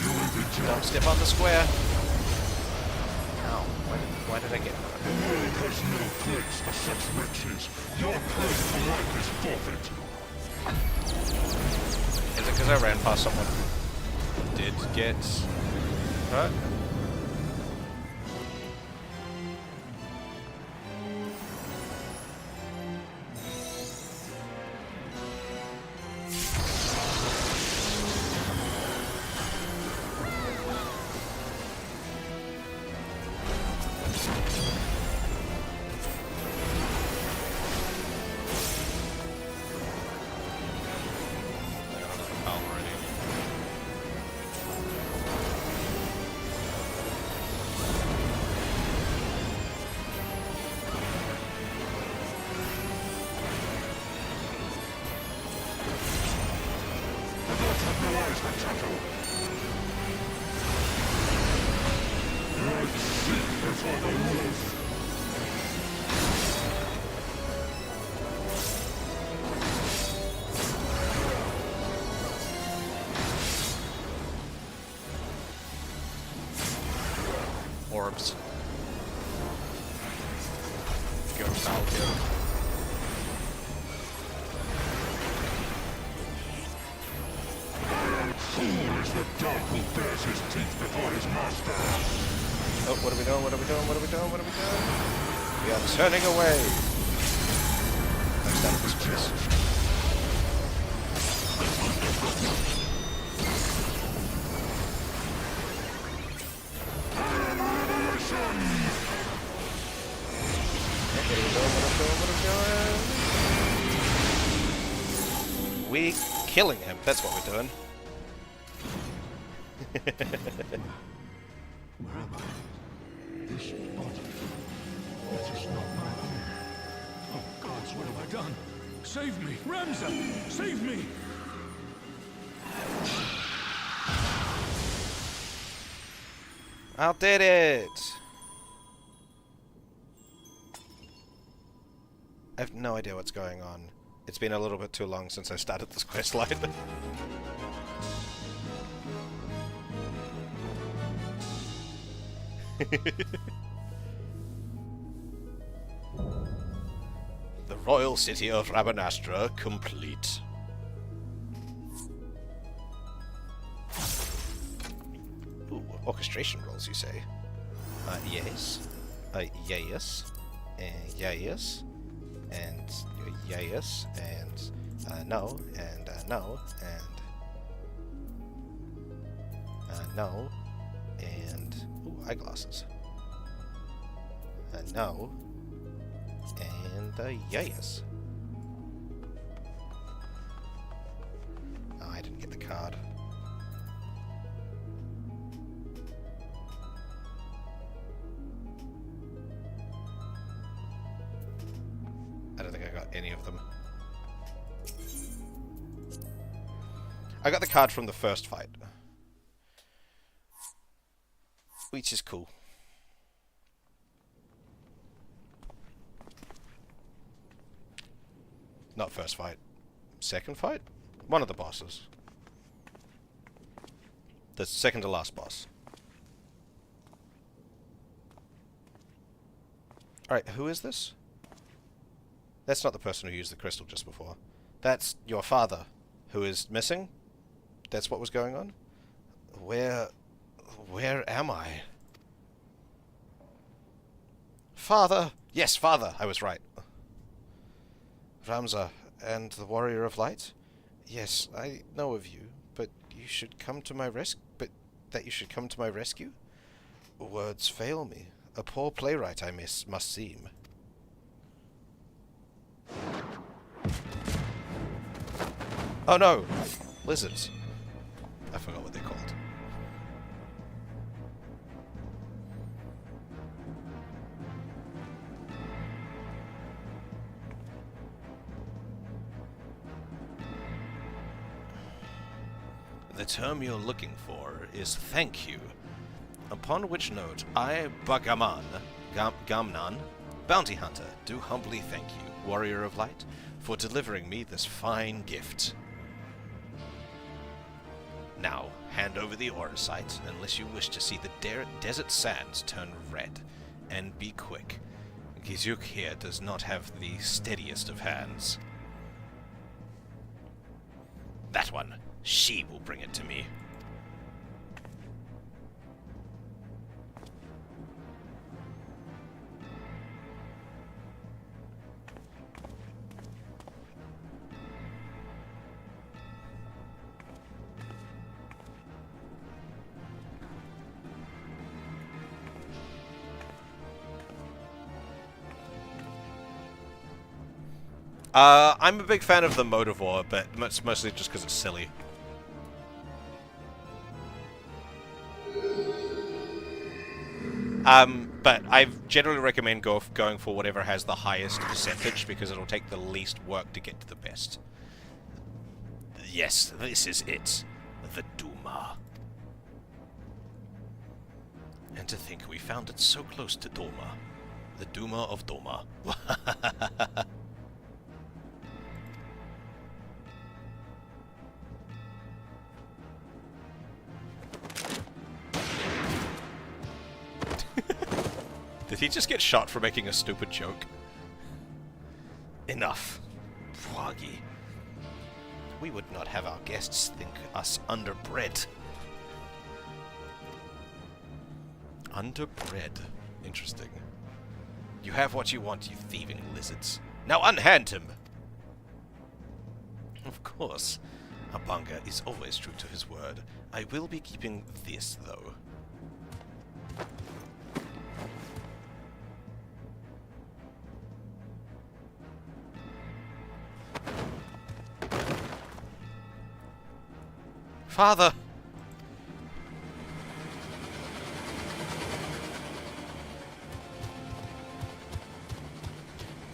You will be Don't judged. step on the square. Ow. Why did I get that? The world has no place for such wretches. Your claim to life is forfeit. Is it because I ran past someone who did get hurt? Orbs. Go foul here. Fool is the dog who bares his teeth before his master. Oh, what are we doing? What are we doing? What are we doing? What are we doing? We are turning away. I'm standing this place. We killing him. That's what we're doing. Where am I? This body. It is not my own. Oh, gods, what have I done? Save me! Ramza! Save me! I did it! I have no idea what's going on. It's been a little bit too long since I started this quest line. The royal city of Rabanastra complete. Ooh, orchestration rolls, you say? Yes. Yes. Yes. And yes. And no. And no. And no. And ooh, eyeglasses. No. And yes. Oh, I didn't get the card. I don't think I got any of them. I got the card from the first fight, which is cool. Not first fight. Second fight? One of the bosses. The second to last boss. Alright, who is this? That's not the person who used the crystal just before. That's your father, who is missing? That's what was going on? Where am I? Father! Yes, father! I was right. Ramza, and the Warrior of Light? Yes, I know of you, but you should come to my that you should come to my rescue? Words fail me. A poor playwright I must seem. Oh no! Lizards. I forgot what they're called. The term you're looking for is thank you. Upon which note, I, Gamnan, bounty hunter, do humbly thank you, Warrior of Light, for delivering me this fine gift. Now, hand over the Eorzea, unless you wish to see the desert sands turn red. And be quick. Gizuk here does not have the steadiest of hands. That one. She will bring it to me. I'm a big fan of the Motivore, but it's mostly just because it's silly. But I generally recommend going for whatever has the highest percentage, because it'll take the least work to get to the best. Yes, this is it. The Duma. And to think we found it so close to Doma. The Duma of Doma. Did he just get shot for making a stupid joke? Enough. Froggy. We would not have our guests think us underbred. Underbred. Interesting. You have what you want, you thieving lizards. Now unhand him! Of course. Abanga is always true to his word. I will be keeping this, though. Father!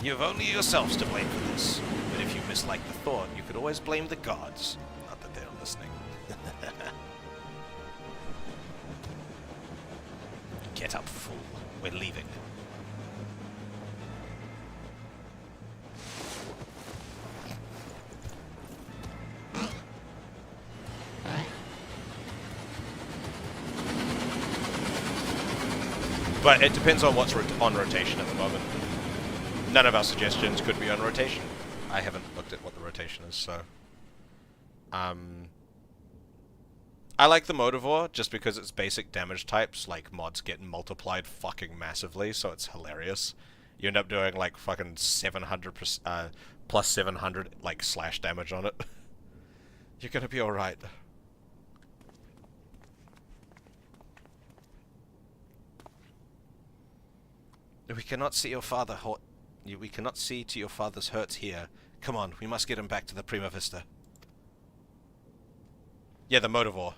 You've only yourselves to blame for this. But if you mislike the thought, you could always blame the gods. Not that they're listening. Get up, fool. We're leaving. But it depends on what's on rotation at the moment. None of our suggestions could be on rotation. I haven't looked at what the rotation is, so... I like the Motivore just because its basic damage types, like mods, get multiplied fucking massively, so it's hilarious. You end up doing like fucking 700%, plus 700 like slash damage on it. You're gonna be alright. We cannot see your father we cannot see to your father's hurts here. Come on, we must get him back to the Prima Vista. Yeah, the Motivore.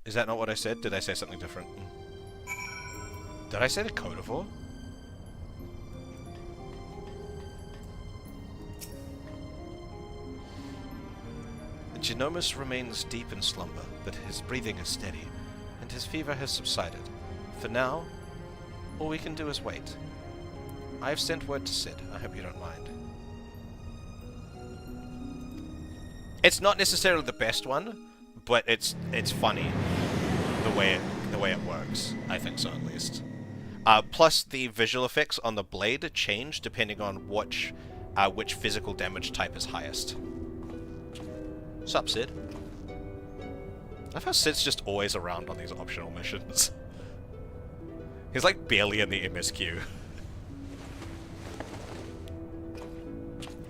Is that not what I said? Did I say something different? Did I say the Codivore? Geonomus remains deep in slumber, but his breathing is steady, and his fever has subsided. For now, all we can do is wait. I have sent word to Sid. I hope you don't mind. It's not necessarily the best one, but it's funny the way it works. I think so, at least. Plus, the visual effects on the blade change depending on which physical damage type is highest. Sup, Sid? I love how Sid's just always around on these optional missions. He's like barely in the MSQ.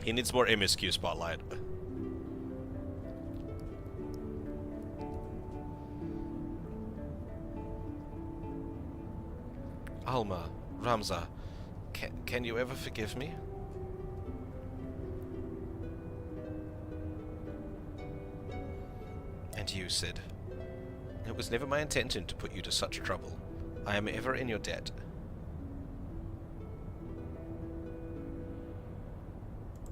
He needs more MSQ spotlight. Alma, Ramza, can you ever forgive me? And you, Sid. It was never my intention to put you to such trouble. I am ever in your debt.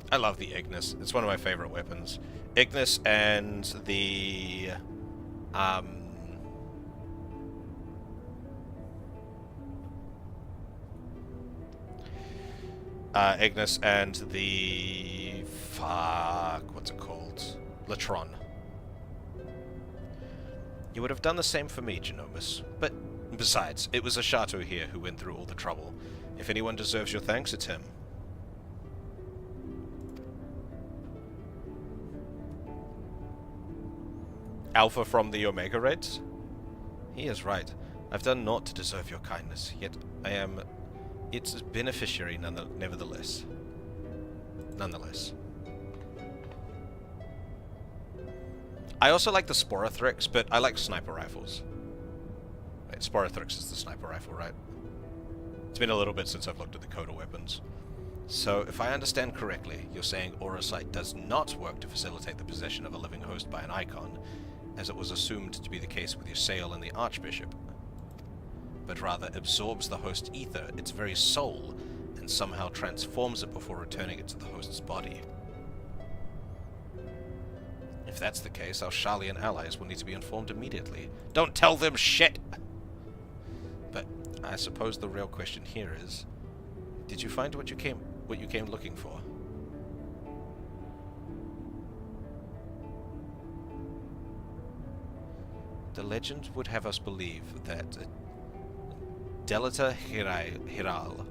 I love the Ignis. It's one of my favorite weapons. Ignis and the... Ignis and the... Fuck, what's it called? Latron. You would have done the same for me, Geonomus. But besides, it was Ashato here who went through all the trouble. If anyone deserves your thanks, it's him. Alpha from the Omega Raids? He is right. I've done naught to deserve your kindness, yet I am its beneficiary nevertheless. Nonetheless. I also like the Sporothrix, but I like sniper rifles. Wait, Sporothrix is the sniper rifle, right? It's been a little bit since I've looked at the Coda weapons. So, if I understand correctly, you're saying Aurosite does not work to facilitate the possession of a living host by an icon, as it was assumed to be the case with Ysayle and the Archbishop, but rather absorbs the host ether, its very soul, and somehow transforms it before returning it to the host's body. If that's the case, our Sharlayan allies will need to be informed immediately. Don't tell them shit! But I suppose the real question here is, did you find what you came looking for? The legend would have us believe that Delita Heiral,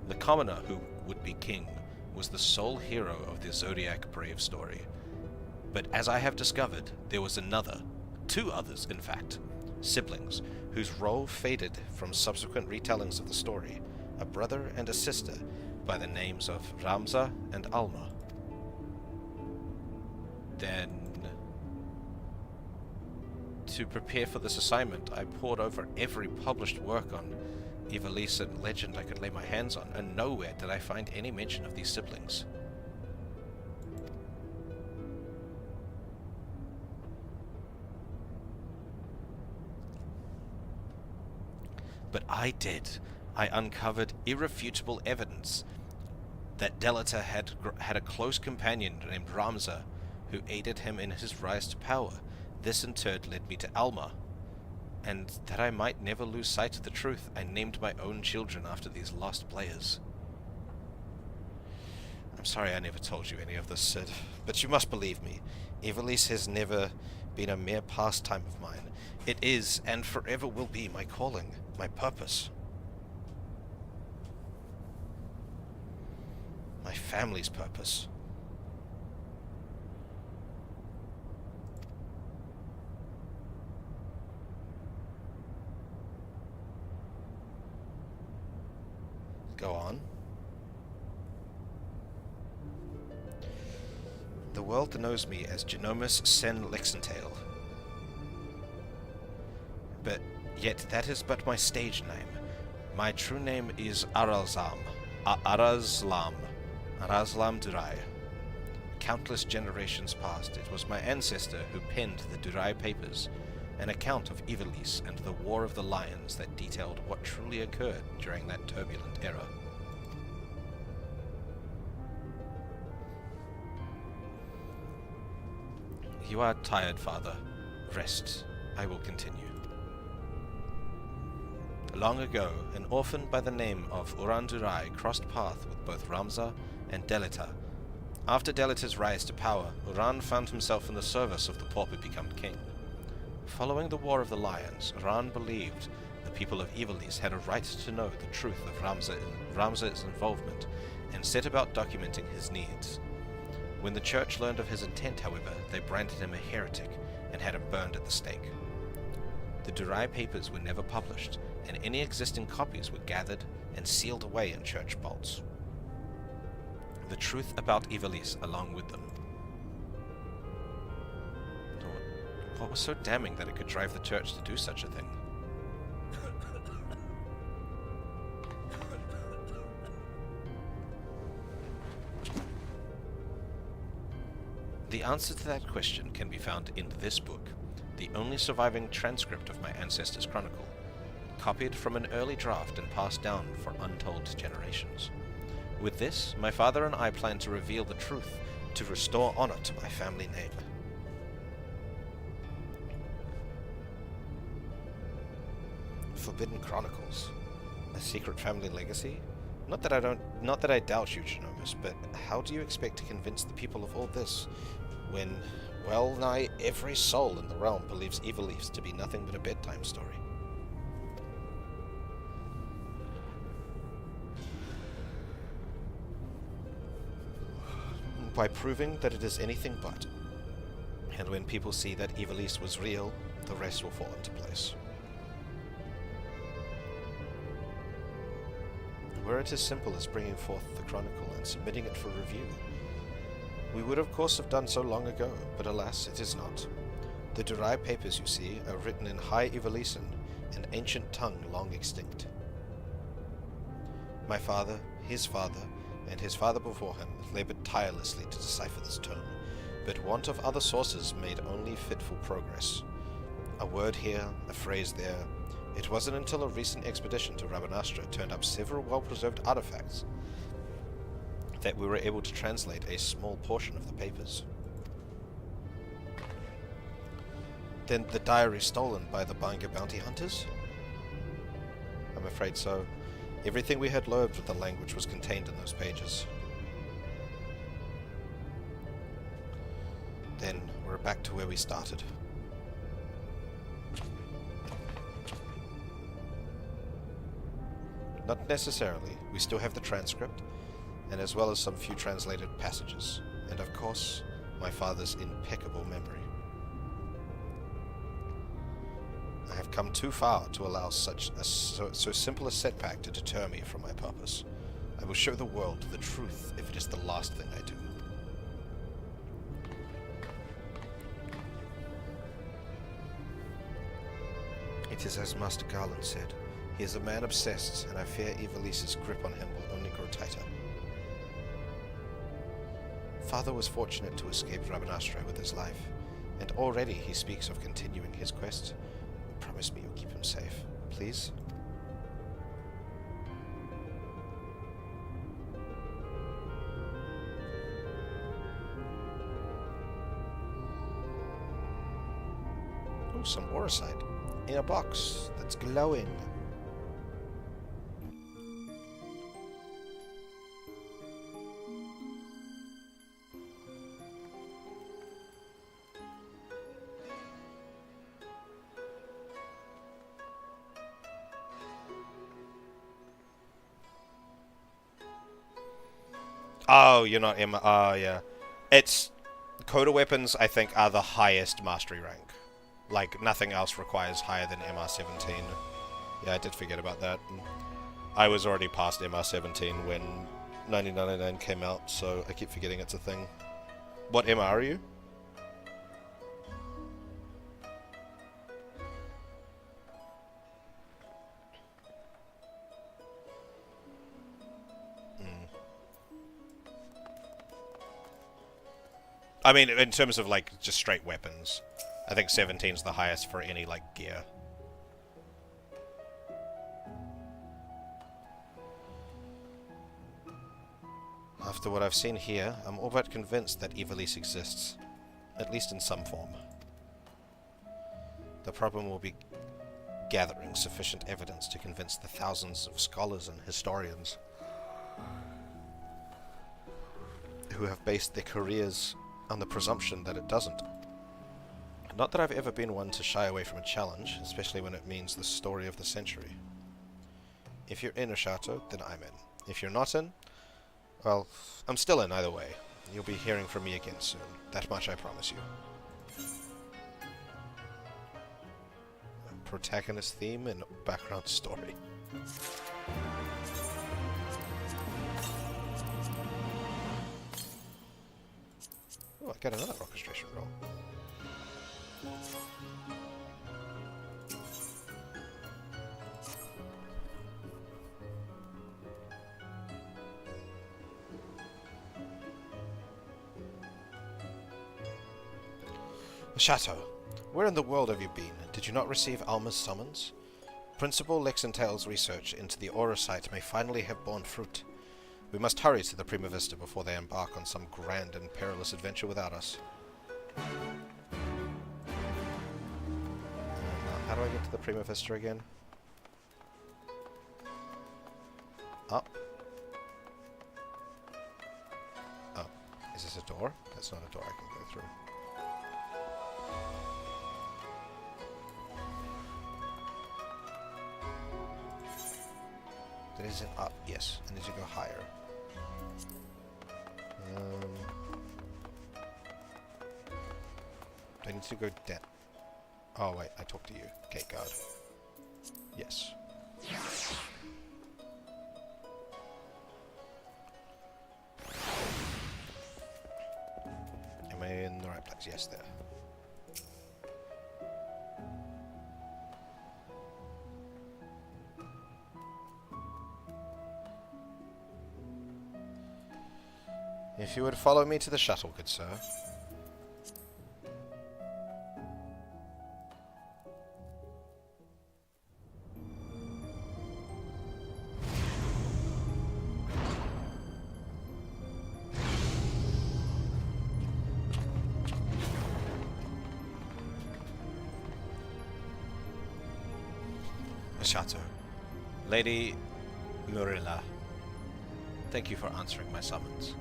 the commoner who would be king, was the sole hero of the Zodiac Brave story. But as I have discovered, there was another, two others in fact, siblings, whose role faded from subsequent retellings of the story, a brother and a sister by the names of Ramza and Alma. Then, to prepare for this assignment, I pored over every published work on Ivalice and legend I could lay my hands on, and nowhere did I find any mention of these siblings. But I did. I uncovered irrefutable evidence that Delita had a close companion named Ramza, who aided him in his rise to power. This in turn led me to Alma, and that I might never lose sight of the truth, I named my own children after these lost players. I'm sorry I never told you any of this, Sid, but you must believe me. Ivalice has never been a mere pastime of mine. It is, and forever will be, my calling, my purpose. My family's purpose. Go on. The world knows me as Genomus Sen Lexentail. But yet that is but my stage name. My true name is Arazlam. Arazlam Durai. Countless generations past, it was my ancestor who penned the Durai Papers, an account of Ivalice and the War of the Lions that detailed what truly occurred during that turbulent era. You are tired, Father. Rest. I will continue. Long ago, an orphan by the name of Uran-Durai crossed path with both Ramza and Delita. After Delita's rise to power, Uran found himself in the service of the pauper-become king. Following the War of the Lions, Uran believed the people of Ivalice had a right to know the truth of Ramza's involvement, and set about documenting his needs. When the church learned of his intent, however, they branded him a heretic and had him burned at the stake. The Durai Papers were never published, and any existing copies were gathered and sealed away in church vaults. The truth about Ivalice along with them. What was so damning that it could drive the church to do such a thing? The answer to that question can be found in this book, the only surviving transcript of my ancestors' chronicle, copied from an early draft and passed down for untold generations. With this, my father and I plan to reveal the truth to restore honor to my family name. Forbidden Chronicles, a secret family legacy? Not that I doubt you, Genomus, but how do you expect to convince the people of all this when well nigh every soul in the realm believes Ivalice to be nothing but a bedtime story? By proving that it is anything but. And when people see that Ivalice was real, the rest will fall into place. Were it as simple as bringing forth the chronicle and submitting it for review, we would of course have done so long ago, but alas, it is not. The Durai Papers, you see, are written in High Ivalicen, an ancient tongue long extinct. My father, his father, and his father before him labored tirelessly to decipher this tome, but want of other sources made only fitful progress. A word here, a phrase there. It wasn't until a recent expedition to Rabanastra turned up several well-preserved artifacts that we were able to translate a small portion of the papers. Then the diary stolen by the Banga bounty hunters? I'm afraid so. Everything we had learned with the language was contained in those pages. Then we're back to where we started. Not necessarily. We still have the transcript, and as well as some few translated passages, and of course, my father's impeccable memory. I have come too far to allow so simple a setback to deter me from my purpose. I will show the world the truth if it is the last thing I do. It is as Master Garland said. He is a man obsessed, and I fear Ivalice's grip on him will only grow tighter. Father was fortunate to escape Rabanastra with his life, and already he speaks of continuing his quest. Promise me you'll keep him safe, please? Ooh, some Eorzea in a box that's glowing. Oh, you're not Emma. Oh, yeah. It's... Coda weapons, I think, are the highest mastery rank. Like, nothing else requires higher than MR17. Yeah, I did forget about that. I was already past MR17 when 1999 came out, so I keep forgetting it's a thing. What MR are you? I mean, in terms of, like, just straight weapons, I think 17's the highest for any, like, gear. After what I've seen here, I'm all but convinced that Ivalice exists. At least in some form. The problem will be gathering sufficient evidence to convince the thousands of scholars and historians who have based their careers on the presumption that it doesn't. Not that I've ever been one to shy away from a challenge, especially when it means the story of the century. If you're in Oshato, then I'm in. If you're not in, well, I'm still in either way. You'll be hearing from me again soon. That much I promise you. A protagonist theme and background story. Oh, I got another orchestration roll. Shato, where in the world have you been? Did you not receive Alma's summons? Principal Lexentale's research into the Eorzea may finally have borne fruit. We must hurry to the Prima Vista before they embark on some grand and perilous adventure without us. How do I get to the Prima Vista again? Up. Oh, is this a door? That's not a door I can go through. That is an up, yes. I need to go higher. Do I need to go down? Oh wait, I talked to you. Gate guard. Yes. Am I in the right place? Yes, there. If you would follow me to the shuttle, good sir. Shato. Lady Murilla, thank you for answering my summons.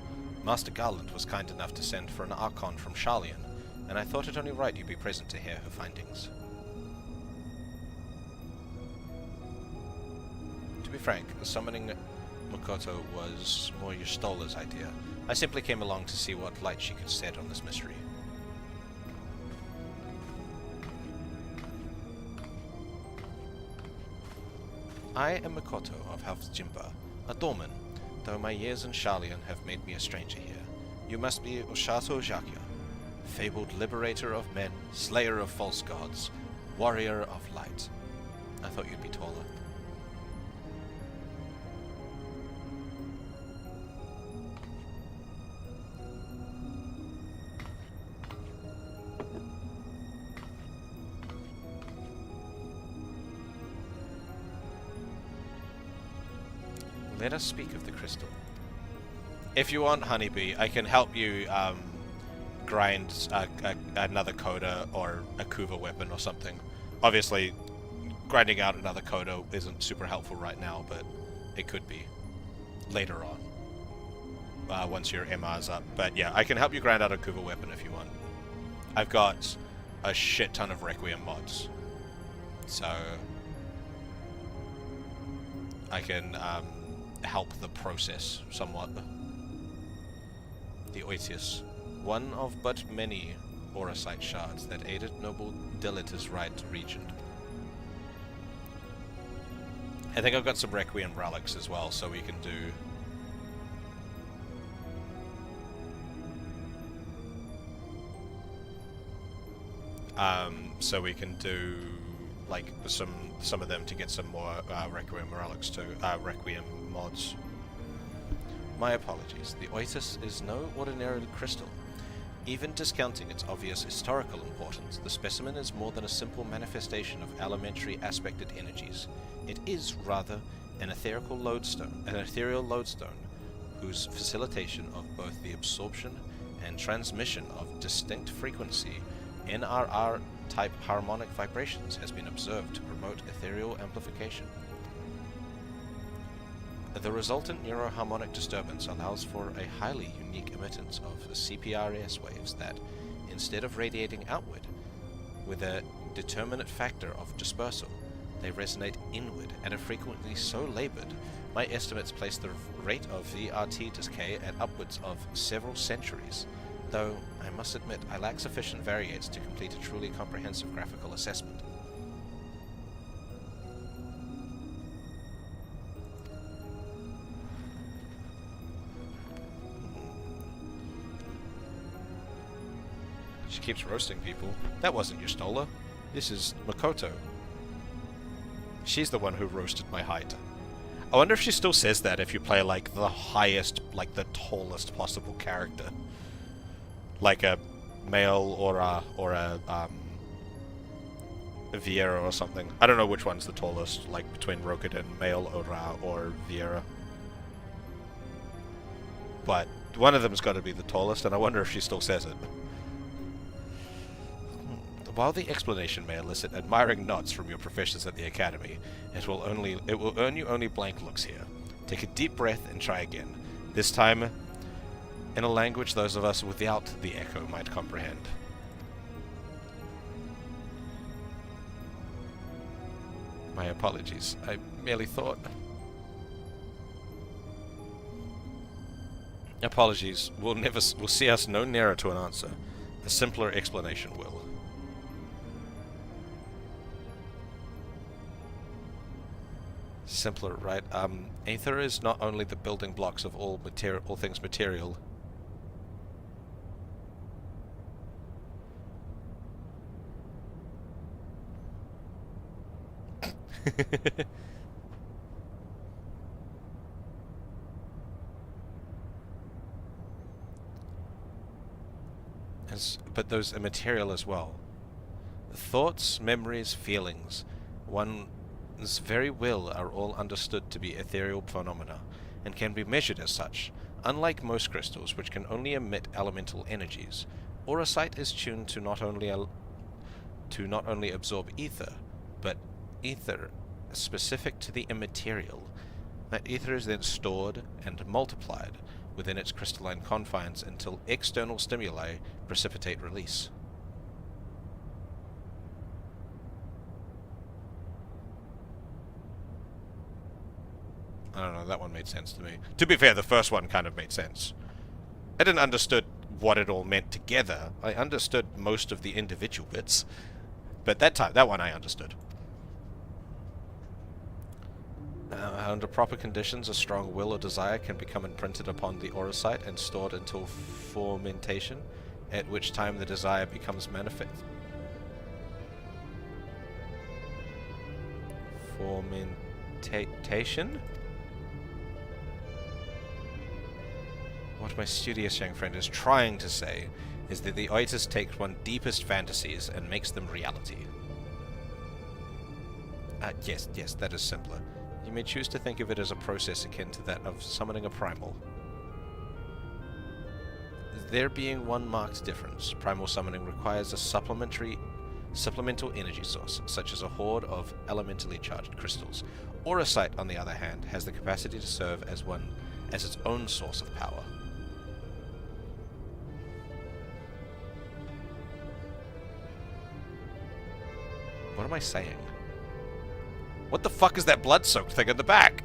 Master Garland was kind enough to send for an Archon from Sharlayan, and I thought it only right you be present to hear her findings. To be frank, summoning Makoto was more Y'shtola's idea. I simply came along to see what light she could shed on this mystery. I am Makoto of House Jimba, a doorman, though my years in Sharlayan have made me a stranger here. You must be Oshato Jakya, fabled liberator of men, slayer of false gods, warrior of light. I thought you'd be taller. Let us speak of the crystal. If you want, Honeybee, I can help you grind another coda or a Kuva weapon or something. Obviously, grinding out another coda isn't super helpful right now, but it could be later on, once your MR's up. But yeah, I can help you grind out a Kuva weapon if you want. I've got a shit ton of Requiem mods, so I can help the process somewhat. The Oitius, one of but many Aurosite shards that aided noble Dilita's right regent. I think I've got some Requiem relics as well, so we can do like some of them to get some more Requiem relics too, Requiem mods. My apologies. The Oitis is no ordinary crystal. Even discounting its obvious historical importance, the specimen is more than a simple manifestation of elementary aspected energies. It is, rather, an ethereal lodestone, whose facilitation of both the absorption and transmission of distinct frequency NRR-type harmonic vibrations has been observed to promote ethereal amplification. The resultant neuroharmonic disturbance allows for a highly unique emittance of CPRS waves that, instead of radiating outward with a determinate factor of dispersal, they resonate inward at a frequency so labored, my estimates place the rate of VRT decay at upwards of several centuries, though I must admit I lack sufficient variates to complete a truly comprehensive graphical assessment. She keeps roasting people. That wasn't Yustola. This is Makoto. She's the one who roasted my height. I wonder if she still says that if you play, like, the highest, like, the tallest possible character. Like a male or a Vieira or something. I don't know which one's the tallest, like, between Rokuden, male or Vieira. But one of them's got to be the tallest, and I wonder if she still says it. While the explanation may elicit admiring nods from your professors at the Academy, it will earn you only blank looks here. Take a deep breath and try again. This time, in a language those of us without the echo might comprehend. My apologies. I merely thought... Apologies will see us no nearer to an answer. A simpler explanation will. Simpler, right? Aether is not only the building blocks of all things material. But those are material as well. Thoughts, memories, feelings, one's very will are all understood to be ethereal phenomena, and can be measured as such. Unlike most crystals, which can only emit elemental energies, Aurosite is tuned to not only absorb ether, but ether specific to the immaterial. That ether is then stored and multiplied within its crystalline confines until external stimuli precipitate release. I don't know, that one made sense to me. To be fair, the first one kind of made sense. I didn't understood what it all meant together. I understood most of the individual bits. But that one I understood. Under proper conditions, a strong will or desire can become imprinted upon the Aurosite and stored until fermentation, at which time the desire becomes manifest. Fermentation? What my studious young friend is trying to say is that the Oitis takes one's deepest fantasies and makes them reality. Yes, that is simpler. You may choose to think of it as a process akin to that of summoning a primal. there being one marked difference. Primal summoning requires a supplemental energy source, such as a horde of elementally charged crystals. Auracite, on the other hand, has the capacity to serve as its own source of power. What am I saying? What the fuck is that blood-soaked thing in the back?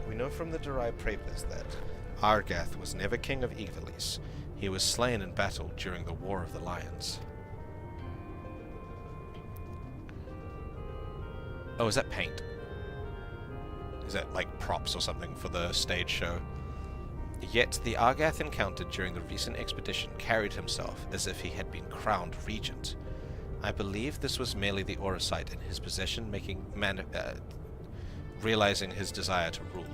We know from the derived papers that Argath was never king of Ivalice. He was slain in battle during the War of the Lions. Oh, is that paint? Is that like props or something for the stage show? Yet the Argath encountered during the recent expedition carried himself as if he had been crowned regent. I believe this was merely the Auracite in his possession realizing his desire to rule.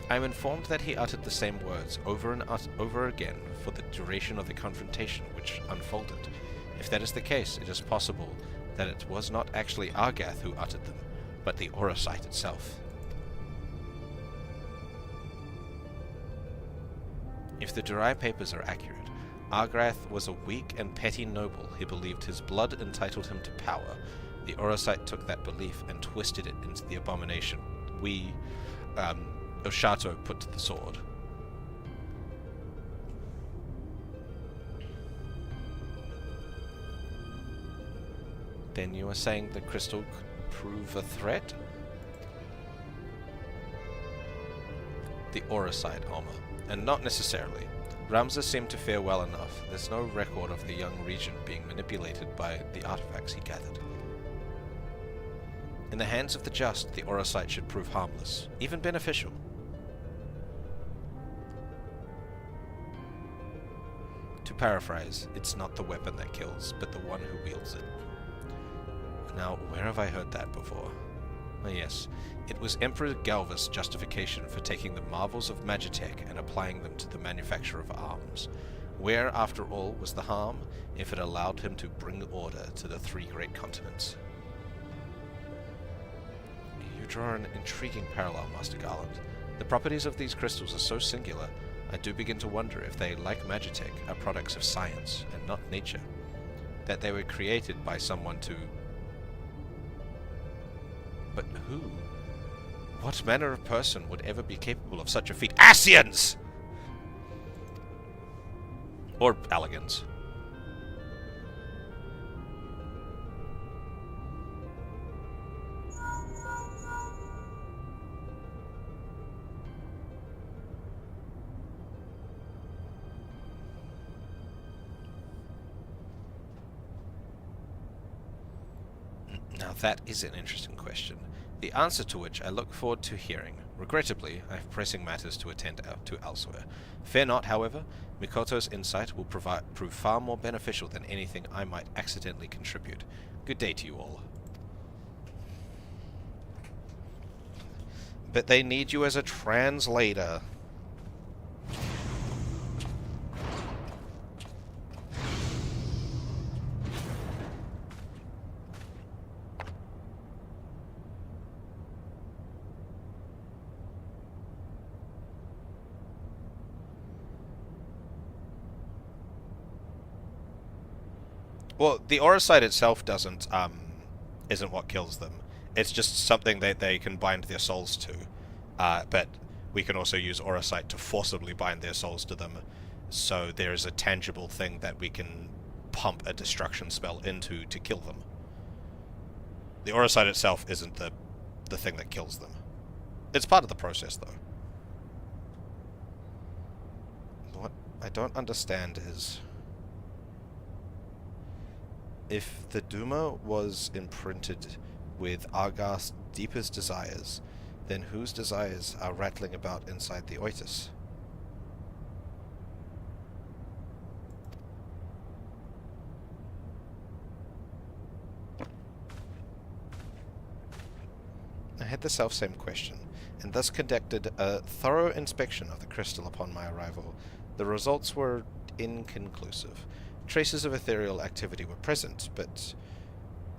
I am informed that he uttered the same words over and over again for the duration of the confrontation which unfolded. If that is the case, it is possible that it was not actually Argath who uttered them, but the Auracite itself. If the Durai papers are accurate, Argath was a weak and petty noble who believed his blood entitled him to power. The Auracite took that belief and twisted it into the abomination Oshato put to the sword. Then you are saying the crystal could prove a threat? The Auracite armor. And not necessarily. Ramza seemed to fare well enough. There's no record of the young regent being manipulated by the artifacts he gathered. In the hands of the just, the Auracite should prove harmless, even beneficial. To paraphrase, it's not the weapon that kills, but the one who wields it. Now, where have I heard that before? Oh yes, it was Emperor Galva's justification for taking the marvels of Magitech and applying them to the manufacture of arms. Where, after all, was the harm, if it allowed him to bring order to the three great continents? You draw an intriguing parallel, Master Garland. The properties of these crystals are so singular, I do begin to wonder if they, like Magitech, are products of science and not nature. That they were created by someone to... But who? What manner of person would ever be capable of such a feat? Asians! Or Alligans. Now that is an interesting question, the answer to which I look forward to hearing. Regrettably, I have pressing matters to attend to elsewhere. Fear not, however, Mikoto's insight will prove far more beneficial than anything I might accidentally contribute. Good day to you all. But they need you as a translator. Well, the Auracite itself isn't what kills them. It's just something that they can bind their souls to. But we can also use Auracite to forcibly bind their souls to them. So there is a tangible thing that we can pump a destruction spell into to kill them. The Auracite itself isn't the thing that kills them. It's part of the process, though. What I don't understand is... if the Duma was imprinted with Argath's deepest desires, then whose desires are rattling about inside the Oitis? I had the self-same question, and thus conducted a thorough inspection of the crystal upon my arrival. The results were inconclusive. Traces of ethereal activity were present, but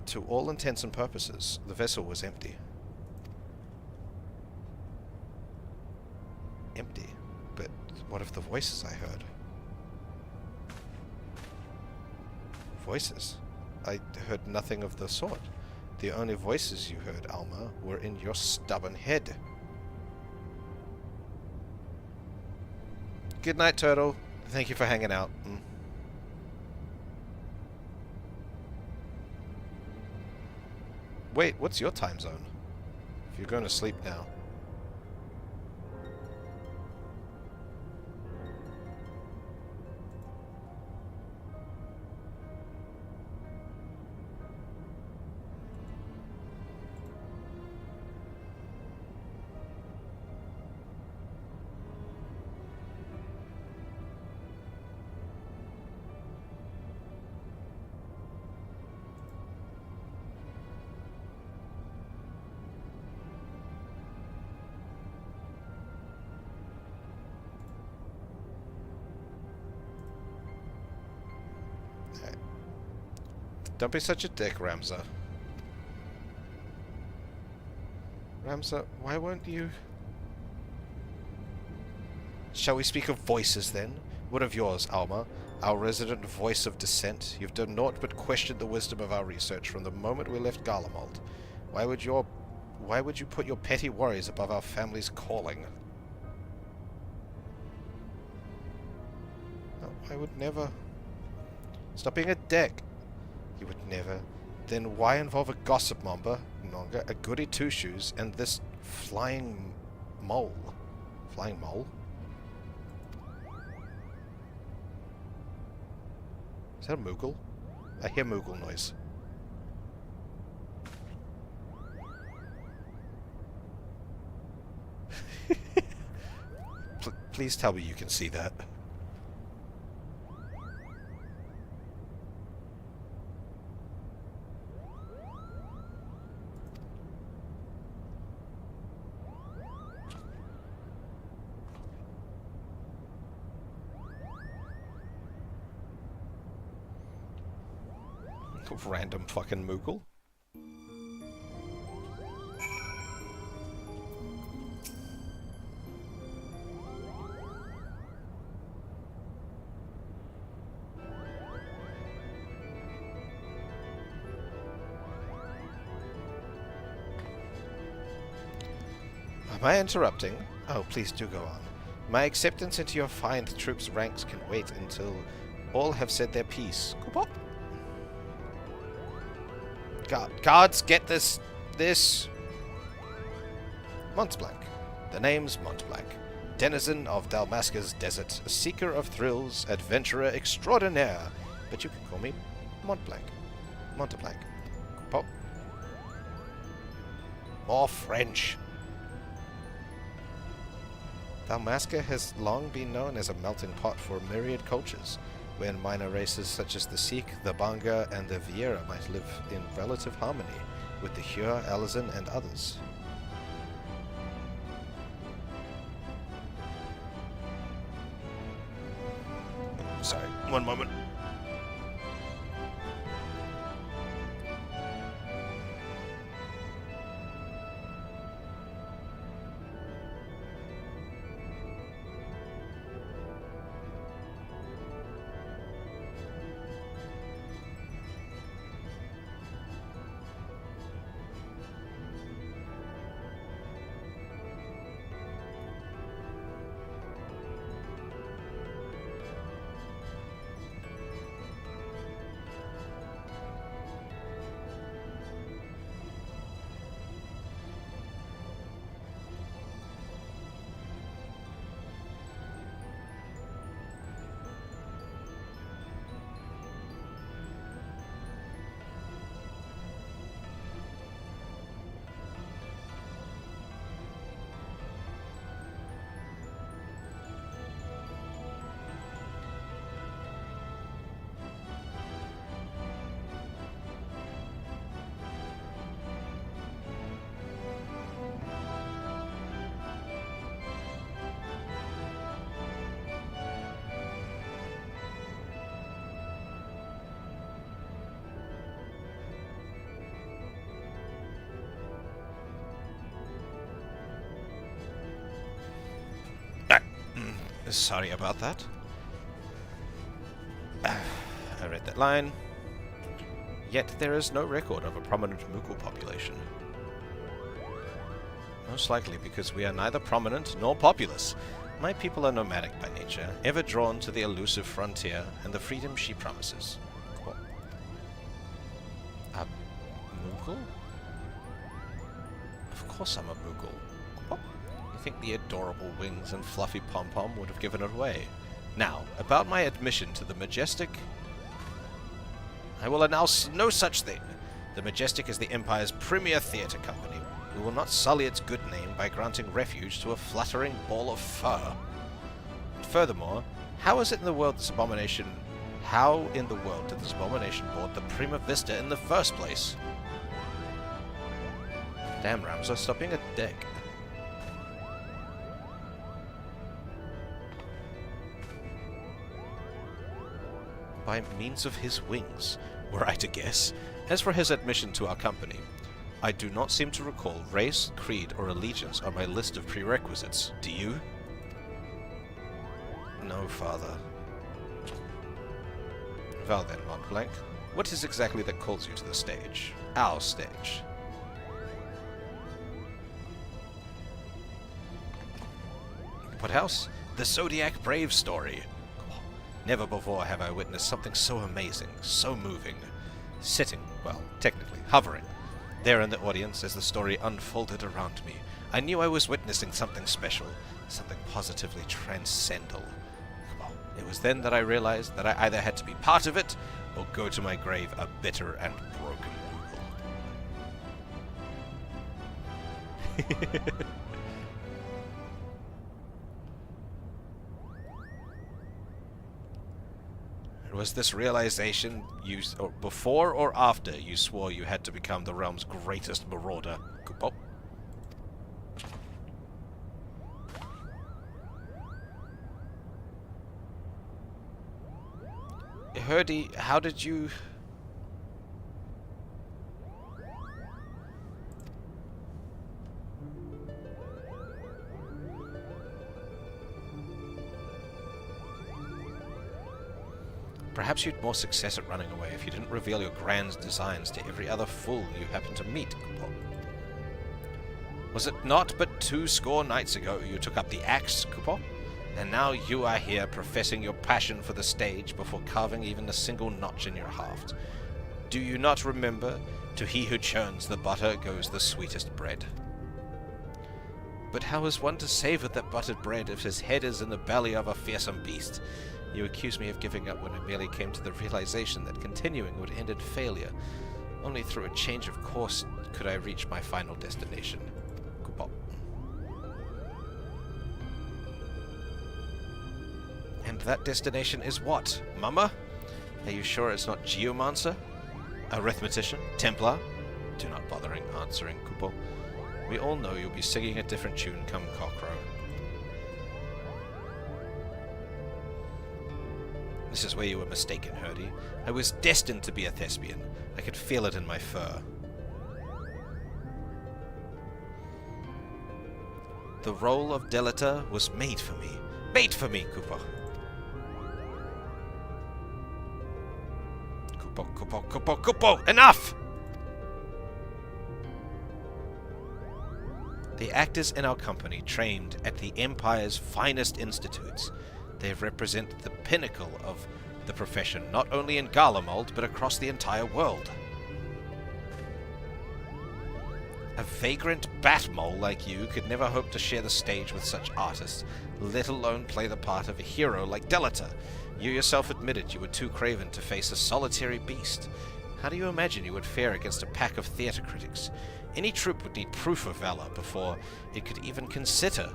To all intents and purposes, the vessel was empty. Empty? But what of the voices I heard? Voices? I heard nothing of the sort. The only voices you heard, Alma, were in your stubborn head. Good night, Turtle. Thank you for hanging out. Wait, what's your time zone? If you're going to sleep now. Don't be such a dick, Ramza. Ramza, why won't you... Shall we speak of voices, then? What of yours, Alma? Our resident voice of dissent? You've done naught but question the wisdom of our research from the moment we left Garlemald. Why would you put your petty worries above our family's calling? No, I would never... Stop being a dick. You would never. Then why involve a gossip mamba, Nonga, a goody two-shoes, and this flying mole? Flying mole? Is that a Moogle? I hear Moogle noise. Please tell me you can see that. Random fucking Moogle. Am I interrupting? Oh, please do go on. My acceptance into your fine troops' ranks can wait until all have said their piece. Kupop. Guards, get this. Montblanc. The name's Montblanc. Denizen of Dalmasca's desert, a seeker of thrills, adventurer extraordinaire. But you can call me Montblanc. Monteblanc. Pop. More French. Dalmasca has long been known as a melting pot for myriad cultures, when minor races such as the Sikh, the Banga, and the Vieira might live in relative harmony with the Hur, Alizan, and others. Sorry, one moment. Sorry about that. I read that line. Yet there is no record of a prominent Moogle population. Most likely because we are neither prominent nor populous. My people are nomadic by nature, ever drawn to the elusive frontier and the freedom she promises. Cool. A Moogle? Of course I'm a Moogle. Cool. You think the adorable wings and fluffy pom-pom would have given it away? Now, about my admission to the Majestic... I will announce no such thing. The Majestic is the Empire's premier theatre company. We will not sully its good name by granting refuge to a fluttering ball of fur. And furthermore, how in the world did this abomination board the Prima Vista in the first place? Damn, Ramza, stop being a dick. By means of his wings, were I to guess. As for his admission to our company, I do not seem to recall race, creed, or allegiance on my list of prerequisites. Do you? No, Father. Well then, Montblanc, what is exactly that calls you to the stage? Our stage. What else? The Zodiac Brave story. Never before have I witnessed something so amazing, so moving. Sitting, well, technically, hovering, there in the audience as the story unfolded around me, I knew I was witnessing something special, something positively transcendental. It was then that I realized that I either had to be part of it, or go to my grave a bitter and broken Moogle. Was this realization before or after you swore you had to become the realm's greatest marauder? Kupo? Herdy, how did you... Perhaps you'd more success at running away if you didn't reveal your grand designs to every other fool you happened to meet, Kupo. Was it not but 20 nights ago you took up the axe, Kupo? And now you are here professing your passion for the stage before carving even a single notch in your haft. Do you not remember, to he who churns the butter goes the sweetest bread? But how is one to savour that buttered bread if his head is in the belly of a fearsome beast? You accuse me of giving up when I merely came to the realization that continuing would end in failure. Only through a change of course could I reach my final destination. Kupo. And that destination is what? Mama? Are you sure it's not Geomancer? Arithmetician? Templar? Do not bother answering, Kupo. We all know you'll be singing a different tune come cockcrow. This is where you were mistaken, Herdy. I was destined to be a thespian. I could feel it in my fur. The role of Delator was made for me. Made for me, Kupo. Kupo! Enough! The actors in our company trained at the Empire's finest institutes. They represent the pinnacle of the profession, not only in Garlemald, but across the entire world. A vagrant bat mole like you could never hope to share the stage with such artists, let alone play the part of a hero like Delator. You yourself admitted you were too craven to face a solitary beast. How do you imagine you would fare against a pack of theatre critics? Any troupe would need proof of valor before it could even consider.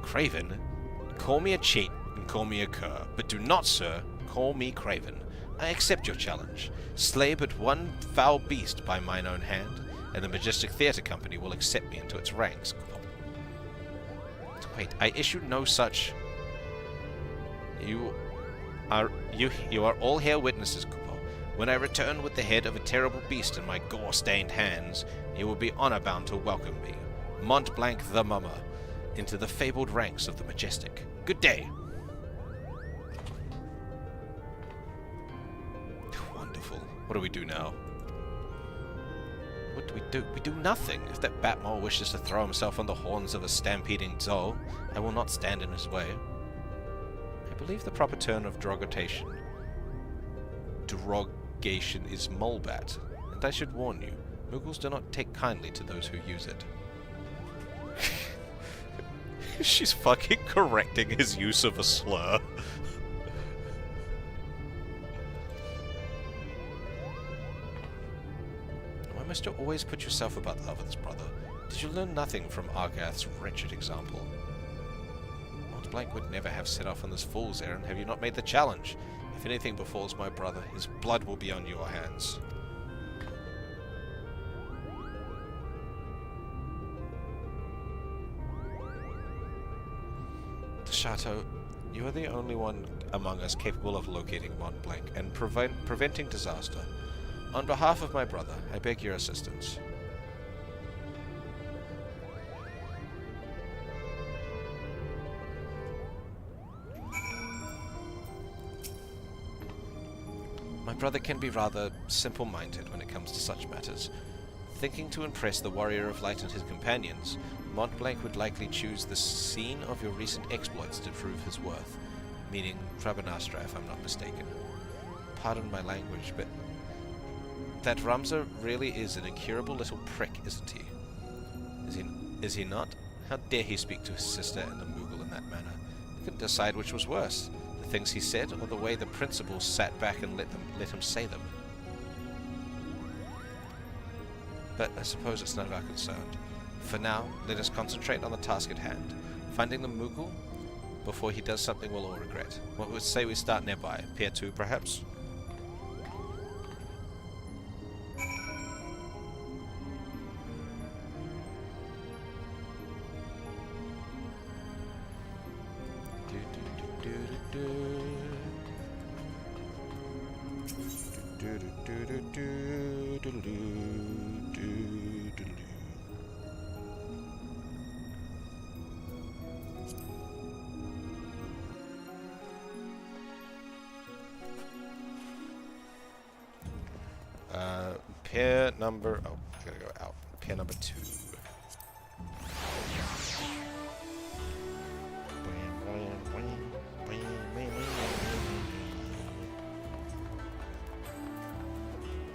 Craven? Call me a cheat and call me a cur, but do not, sir, call me Craven. I accept your challenge. Slay but one foul beast by mine own hand, and the Majestic Theatre Company will accept me into its ranks. Wait, I issued no such... You are all here witnesses, Kupo. When I return with the head of a terrible beast in my gore-stained hands, he will be honor-bound to welcome me, Mont Blanc the Mummer, into the fabled ranks of the Majestic. Good day! Wonderful. What do we do now? What do we do? We do nothing. If that Batmole wishes to throw himself on the horns of a stampeding Zol, I will not stand in his way. I believe the proper term of derogation is Molebat, and I should warn you, Muggles do not take kindly to those who use it. She's fucking correcting his use of a slur. Why must you always put yourself above others, brother? Did you learn nothing from Argath's wretched example? Mont Blanc would never have set off on this fool's errand have you not made the challenge. If anything befalls my brother, his blood will be on your hands. Chateau, you are the only one among us capable of locating Mont Blanc and preventing disaster. On behalf of my brother, I beg your assistance. My brother can be rather simple-minded when it comes to such matters. Thinking to impress the Warrior of Light and his companions, Mont Blanc would likely choose the scene of your recent exploits to prove his worth, meaning Rabanastra, if I'm not mistaken. Pardon my language, but that Ramza really is an incurable little prick, isn't he? Is he not? How dare he speak to his sister and the Moogle in that manner? He couldn't decide which was worse, the things he said, or the way the principals sat back and let him say them. But I suppose it's none of our concern. For now, let us concentrate on the task at hand, finding the Moogle before he does something we'll all regret. What would say we start nearby? Pier 2, perhaps? Pair number... Oh, I gotta go out. Pair number 2.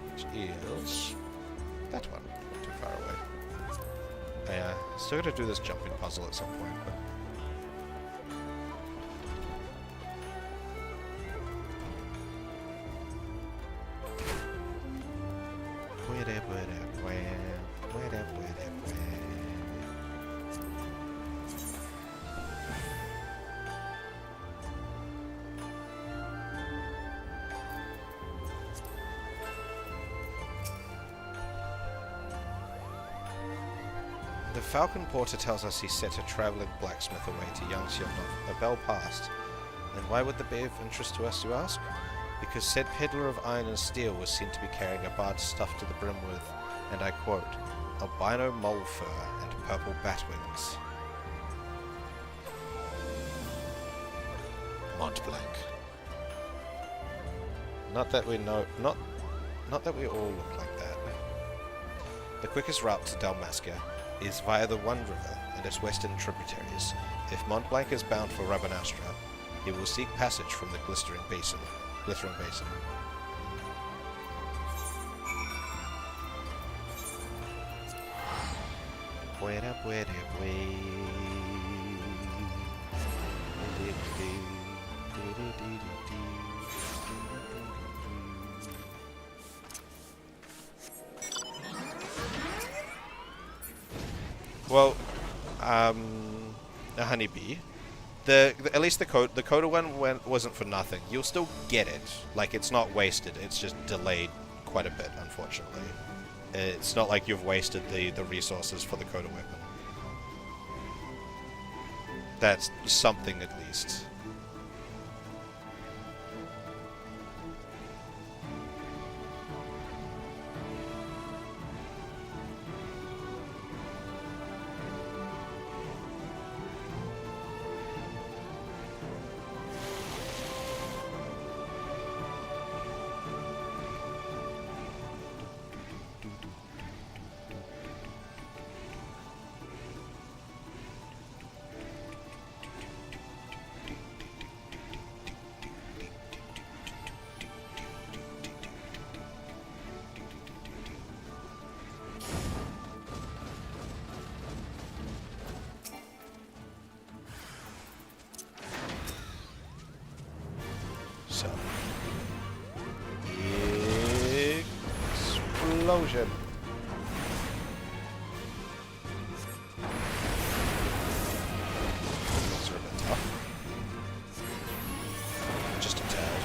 Which is... that one. Not too far away. Yeah, still gotta do this jumping puzzle at some point, but... The Falcon Porter tells us he set a traveling blacksmith away to young Sionov, a bell passed. And why would that be of interest to us, you ask? Because said peddler of iron and steel was seen to be carrying a barge stuffed to the brim with, and I quote, albino mole fur and purple bat wings. Mont Blanc. Not that we know, not that we all look like that. The quickest route to Dalmasca is via the One River and its western tributaries. If Mont Blanc is bound for Rabanastra, he will seek passage from the Glittering Basin. Well, a honeybee. At least the Coda one wasn't for nothing. You'll still get it. Like, it's not wasted. It's just delayed quite a bit, unfortunately. It's not like you've wasted the resources for the Coda weapon. That's something, at least. explosion. Those are a bit tough. Just a tad.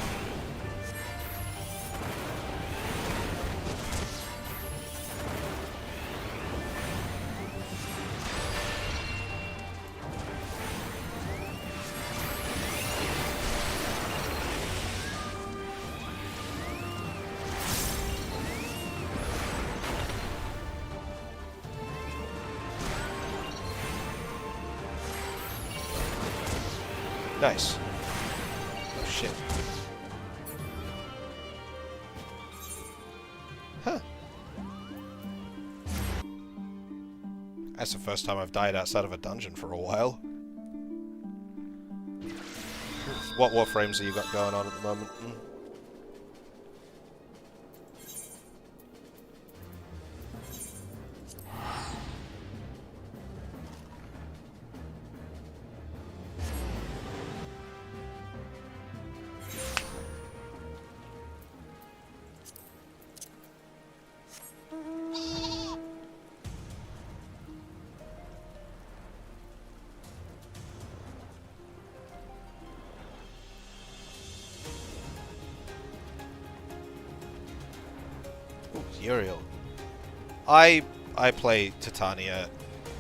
Nice. Oh shit. Huh. That's the first time I've died outside of a dungeon for a while. What warframes have you got going on at the moment? Uriel. I play Titania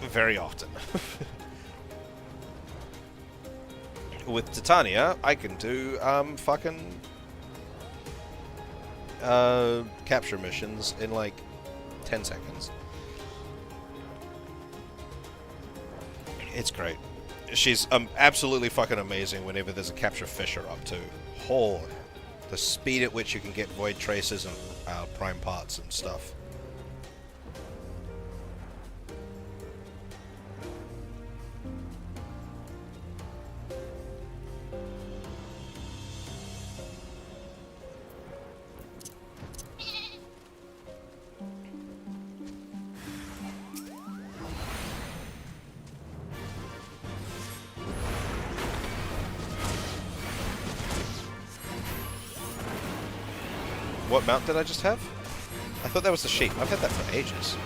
very often. With Titania, I can do fucking capture missions in like 10 seconds. It's great. She's absolutely fucking amazing whenever there's a capture fisher up too. Oh, the speed at which you can get void traces and prime parts and stuff. What mount did I just have? I thought that was the sheep. I've had that for ages.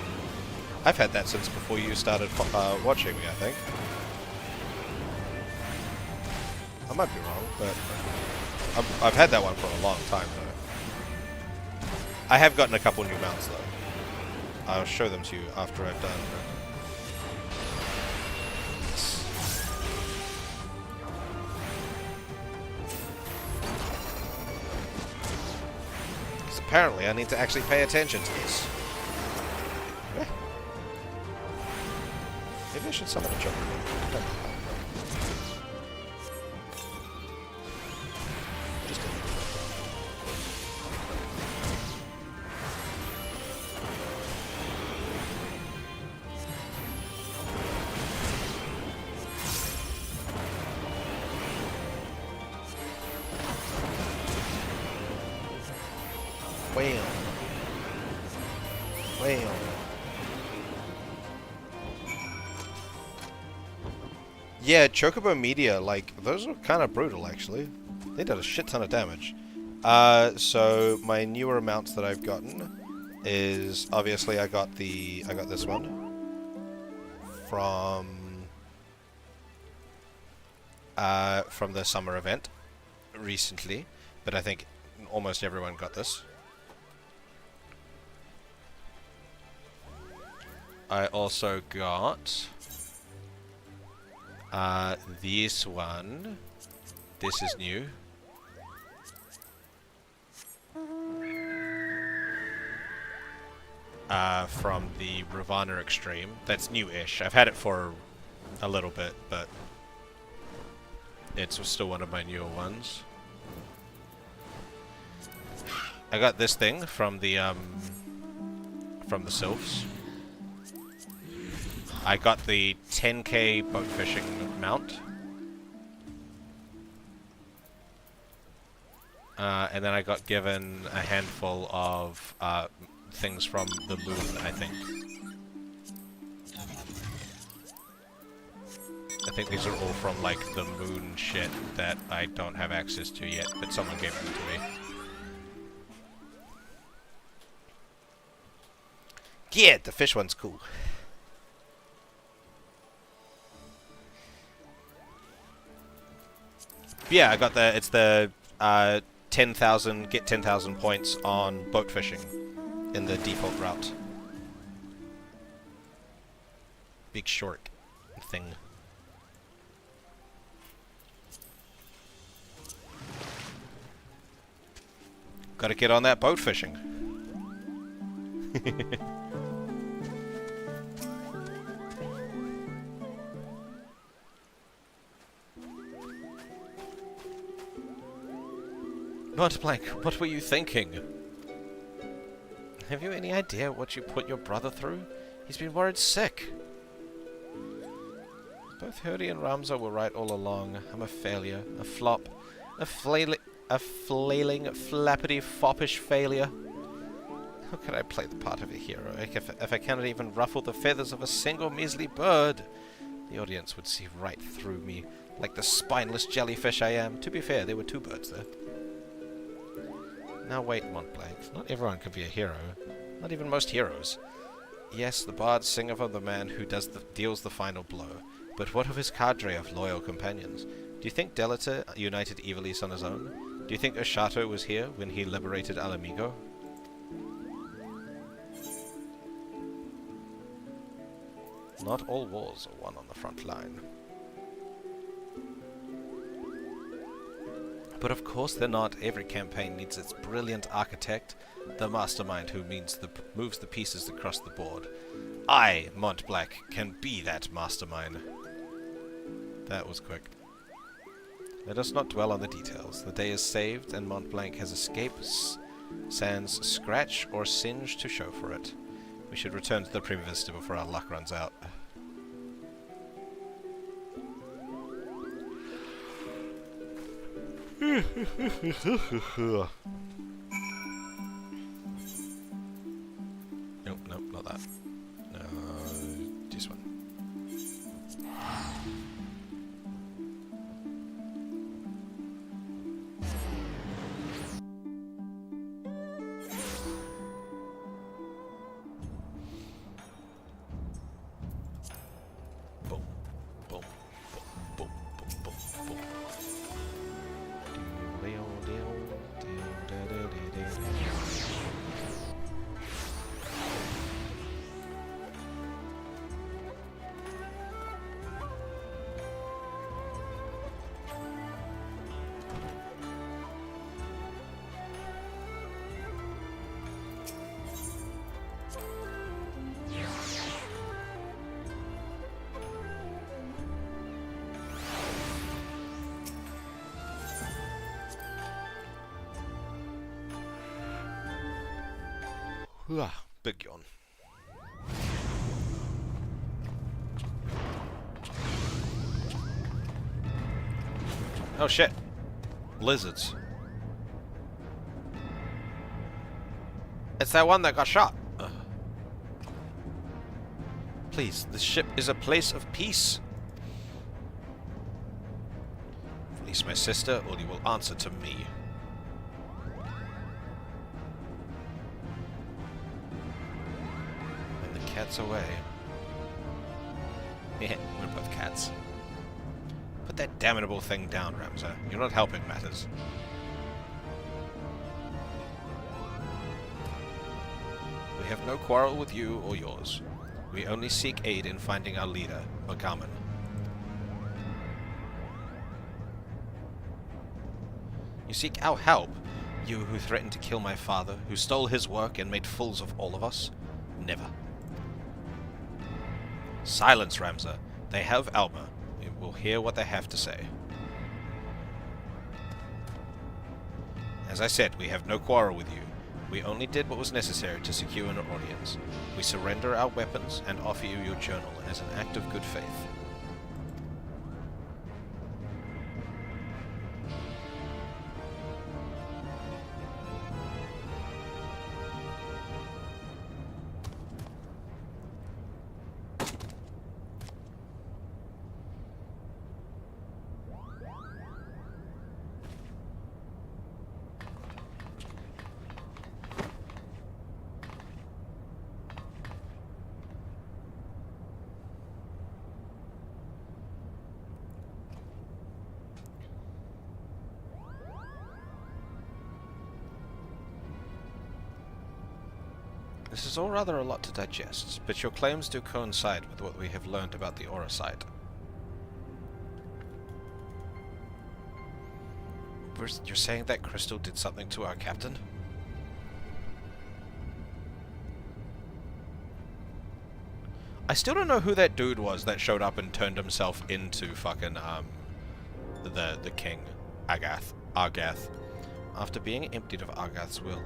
I've had that since before you started watching me, I think. I might be wrong, but I've had that one for a long time, though. I have gotten a couple new mounts, though. I'll show them to you after I've done... Apparently, I need to actually pay attention to this. Maybe I should summon a choker. Just a whale. Whale. Yeah, Chocobo Media, like, those are kind of brutal, actually. They did a shit ton of damage. So, my newer mounts that I've gotten is, obviously, I got this one. From the summer event. Recently. But I think almost everyone got this. I also got this one. This is new. From the Ravana Extreme. That's new-ish. I've had it for a little bit, but it's still one of my newer ones. I got this thing from the Sylphs. I got the 10k boat fishing mount. And then I got given a handful of things from the moon, I think. I think these are all from, like, the moon shit that I don't have access to yet, but someone gave them to me. Yeah, the fish one's cool. Yeah, I got the... It's the 10,000... Get 10,000 points on boat fishing in the default route. Big short thing. Gotta get on that boat fishing. Blank, what were you thinking? Have you any idea what you put your brother through? He's been worried sick. Both Hurdy and Ramza were right all along. I'm a failure, a flop, a flailing, flappity, foppish failure. How could I play the part of a hero if I cannot even ruffle the feathers of a single measly bird? The audience would see right through me, like the spineless jellyfish I am. To be fair, there were two birds there. Now wait, Montblanc. Not everyone can be a hero. Not even most heroes. Yes, the bards sing of the man who deals the final blow. But what of his cadre of loyal companions? Do you think Delator united Ivalice on his own? Do you think Oshato was here when he liberated Alamigo? Not all wars are won on the front line. But of course they're not. Every campaign needs its brilliant architect, the mastermind who moves the pieces across the board. I, Montblanc, can be that mastermind. That was quick. Let us not dwell on the details. The day is saved, and Montblanc has escaped sans scratch or singe to show for it. We should return to the Prima Vista before our luck runs out. Nope, not that. This one. Boom, boom, boom, boom, boom, boom, boom. Big yawn. Oh shit. Lizards. It's that one that got shot. Please, this ship is a place of peace. Release my sister, or you will answer to me. Cat's away. Yeah, we're both cats. Put that damnable thing down, Ramza. You're not helping matters. We have no quarrel with you or yours. We only seek aid in finding our leader, Bagaman. You seek our help? You who threatened to kill my father, who stole his work and made fools of all of us? Never. Silence, Ramza. They have Alma. We will hear what they have to say. As I said, we have no quarrel with you. We only did what was necessary to secure an audience. We surrender our weapons and offer you your journal as an act of good faith. This is all rather a lot to digest, but your claims do coincide with what we have learned about the Eorzea. You're saying that crystal did something to our captain? I still don't know who that dude was that showed up and turned himself into fucking, the king, Argath. After being emptied of Argath's will,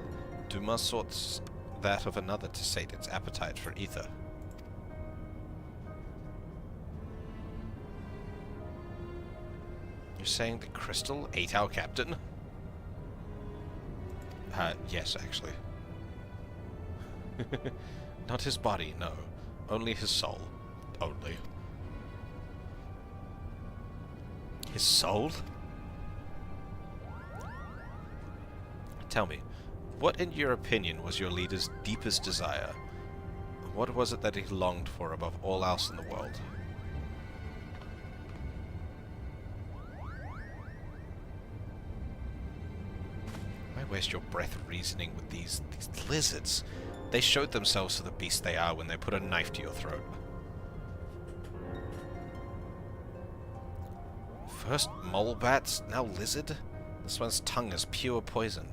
Duma sought that of another to sate its appetite for ether. You're saying the crystal ate our captain? Yes, actually. Not his body, no. Only his soul. Only. His soul? Tell me, what in your opinion was your leader's deepest desire? What was it that he longed for above all else in the world? Why waste your breath reasoning with these lizards? They showed themselves to the beast they are when they put a knife to your throat. First mole bats, now lizard? This one's tongue is pure poison.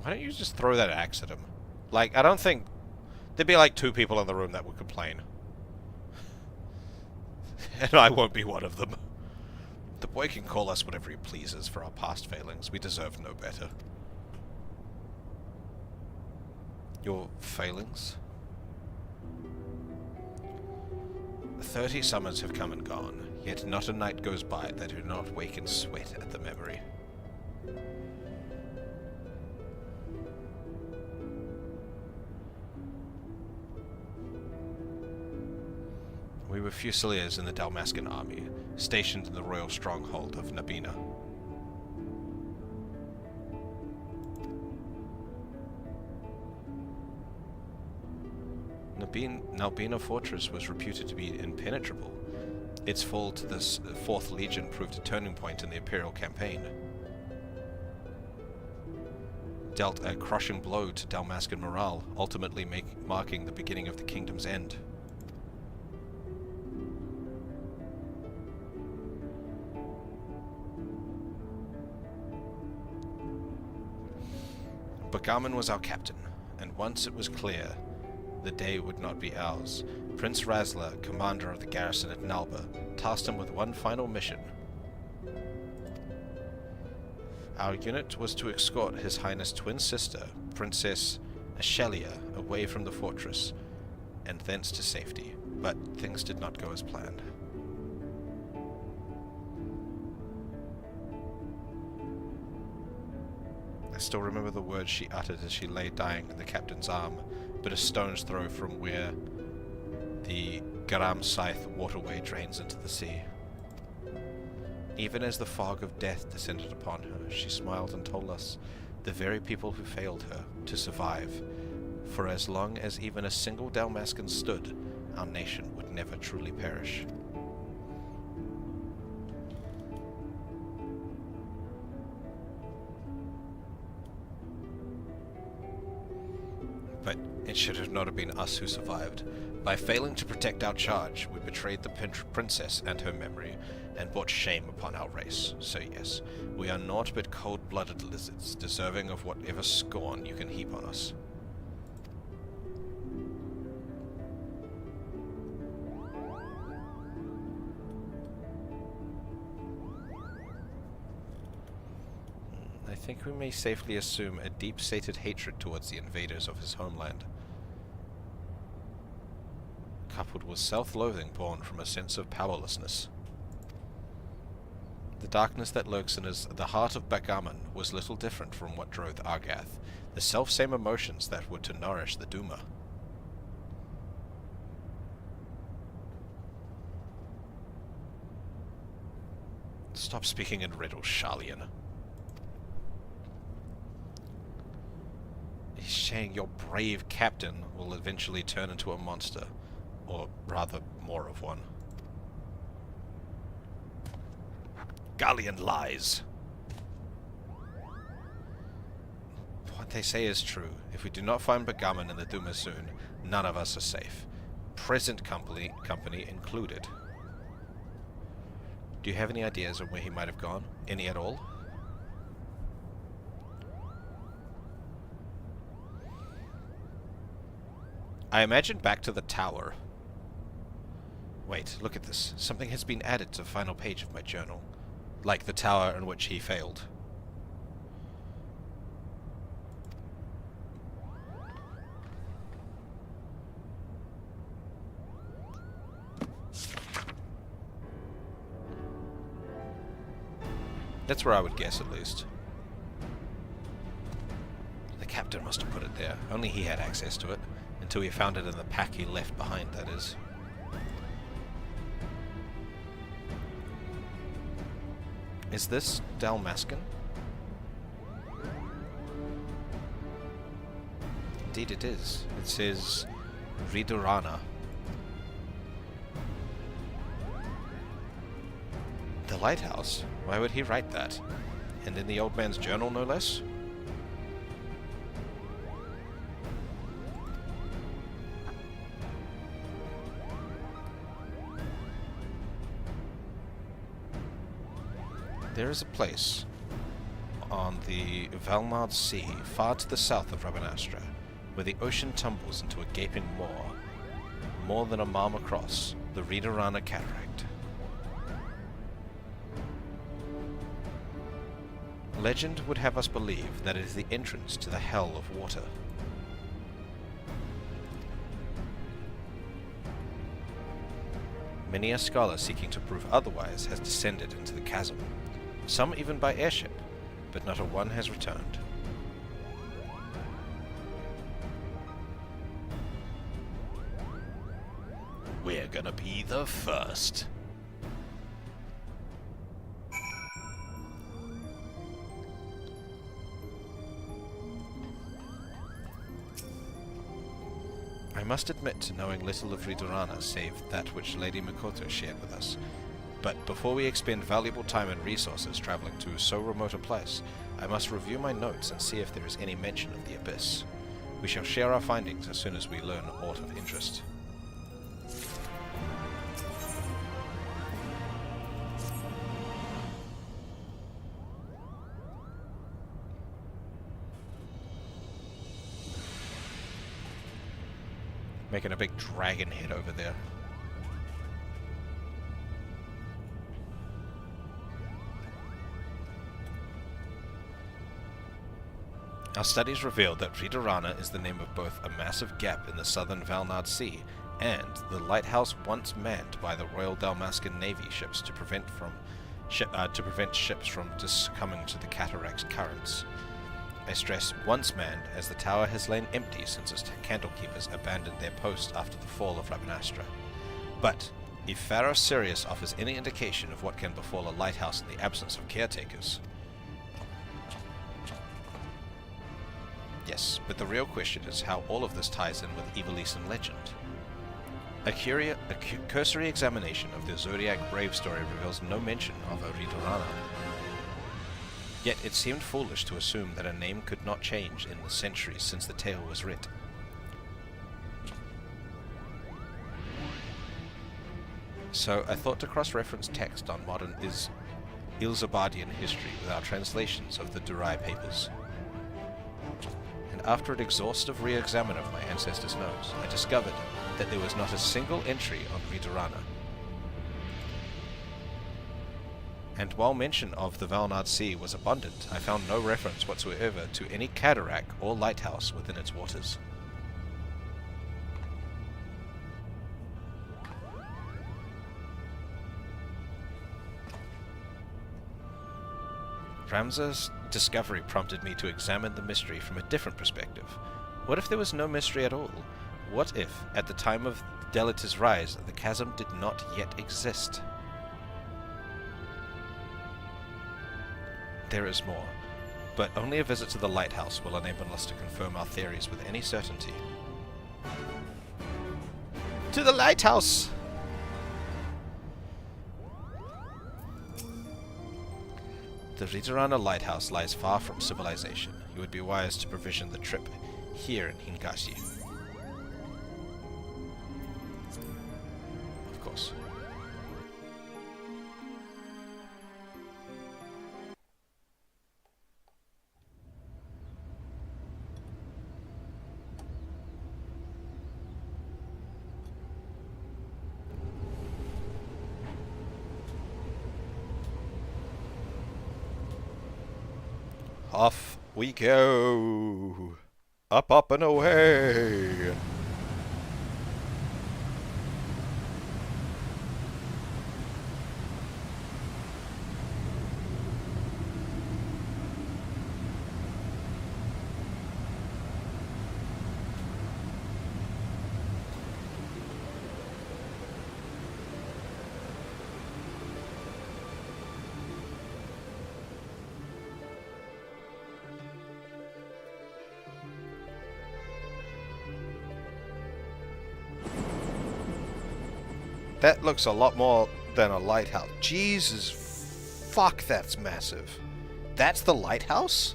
Why don't you just throw that axe at him? Like, I don't think... There'd be like 2 people in the room that would complain. And I won't be one of them. The boy can call us whatever he pleases for our past failings. We deserve no better. Your failings? 30 summers have come and gone, yet not a night goes by that do not wake in sweat at the memory. We were Fusiliers in the Dalmascan army, stationed in the royal stronghold of Nabina. Nabina Fortress was reputed to be impenetrable. Its fall to the 4th Legion proved a turning point in the Imperial campaign. Dealt a crushing blow to Dalmascan morale, ultimately marking the beginning of the kingdom's end. Bagarman was our captain, and once it was clear the day would not be ours, Prince Razla, commander of the garrison at Nalba, tasked him with one final mission. Our unit was to escort His Highness' twin sister, Princess Ashelia, away from the fortress, and thence to safety, but things did not go as planned. I still remember the words she uttered as she lay dying in the captain's arm, but a stone's throw from where the Garam Scythe waterway drains into the sea. Even as the fog of death descended upon her, she smiled and told us, the very people who failed her, to survive. For as long as even a single Dalmascan stood, our nation would never truly perish. But it should have not have been us who survived. By failing to protect our charge, we betrayed the princess and her memory, and brought shame upon our race. So yes, we are naught but cold-blooded lizards, deserving of whatever scorn you can heap on us. I think we may safely assume a deep-seated hatred towards the invaders of his homeland, coupled with self-loathing born from a sense of powerlessness. The darkness that lurks in the heart of Bagarman was little different from what drove Argath, the self-same emotions that were to nourish the Duma. Stop speaking in riddles, Sharlian. He's saying your brave captain will eventually turn into a monster, or rather, more of one. Garlean lies. What they say is true. If we do not find Bergaman in the Duma soon, none of us are safe. Present company included. Do you have any ideas on where he might have gone? Any at all? I imagine back to the tower. Wait, look at this. Something has been added to the final page of my journal. Like the tower in which he failed. That's where I would guess, at least. The captain must have put it there. Only he had access to it. Until he found it in the pack he left behind, that is. Is this Dalmascan? Indeed it is. It says Ridurana. The lighthouse? Why would he write that? And in the old man's journal, no less? There is a place on the Valmard Sea, far to the south of Rabanastra, where the ocean tumbles into a gaping maw, more than a mile across, the Ridurana Cataract. Legend would have us believe that it is the entrance to the hell of water. Many a scholar seeking to prove otherwise has descended into the chasm, some even by airship, but not a one has returned. We're gonna be the first. I must admit to knowing little of Ridurana save that which Lady Mikoto shared with us. But before we expend valuable time and resources traveling to so remote a place, I must review my notes and see if there is any mention of the Abyss. We shall share our findings as soon as we learn aught of interest. Making a big dragon head over there. Our studies revealed that Ridurana is the name of both a massive gap in the southern Valnard Sea and the lighthouse once manned by the Royal Dalmascan Navy ships to prevent ships from succumbing to the cataract's currents. I stress once manned, as the tower has lain empty since its candlekeepers abandoned their post after the fall of Rabanastra. But if Pharaoh Sirius offers any indication of what can befall a lighthouse in the absence of caretakers... Yes, but the real question is how all of this ties in with Ivalice and legend. A cursory examination of the Zodiac Brave story reveals no mention of a Ridurana. Yet it seemed foolish to assume that a name could not change in the centuries since the tale was writ. So I thought to cross-reference text on modern Ilzabardian history with our translations of the Durai papers. And after an exhaustive re-examine of my ancestors' notes, I discovered that there was not a single entry on Ridurana. And while mention of the Valnard Sea was abundant, I found no reference whatsoever to any cataract or lighthouse within its waters. Ramza's discovery prompted me to examine the mystery from a different perspective. What if there was no mystery at all? What if, at the time of Delita's rise, the chasm did not yet exist? There is more, but only a visit to the lighthouse will enable us to confirm our theories with any certainty. To the lighthouse! The Ritorana lighthouse lies far from civilization. You would be wise to provision the trip here in Hinkashi. Of course. Off we go! Up, up, and away! That looks a lot more than a lighthouse. Jesus fuck, that's massive. That's the lighthouse?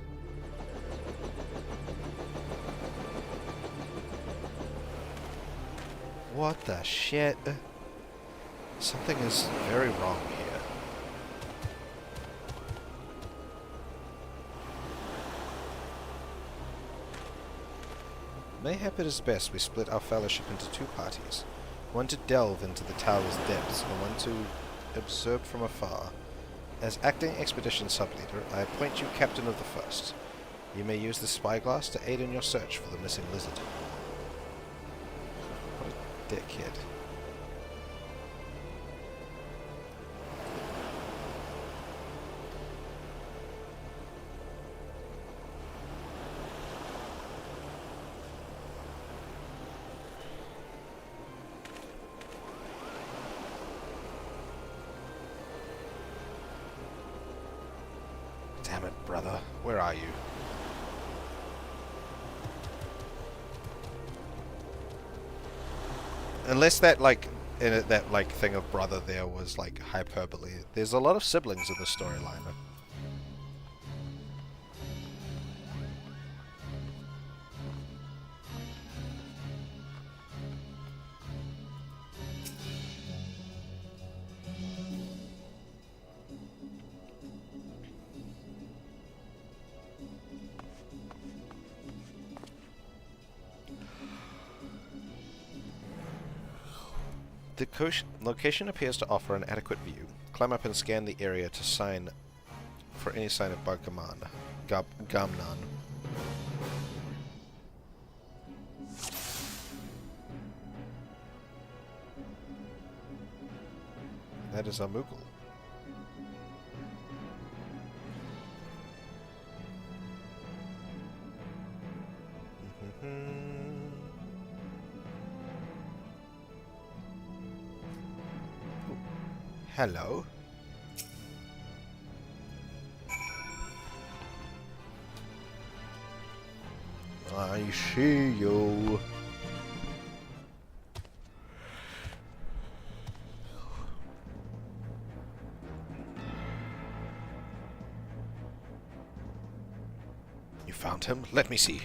What the shit? Something is very wrong here. Mayhap it is best we split our fellowship into two parties. One to delve into the tower's depths, and one to observe from afar. As acting expedition subleader, I appoint you captain of the first. You may use the spyglass to aid in your search for the missing lizard. What a dickhead. Damn it, brother. Where are you? Unless that, like, that, like, thing of brother there was, like, hyperbole. There's a lot of siblings in the storyline. The location appears to offer an adequate view. Climb up and scan the area to sign for any sign of Gamnan. That is a Moogle. Hello. I see you. You found him? Let me see.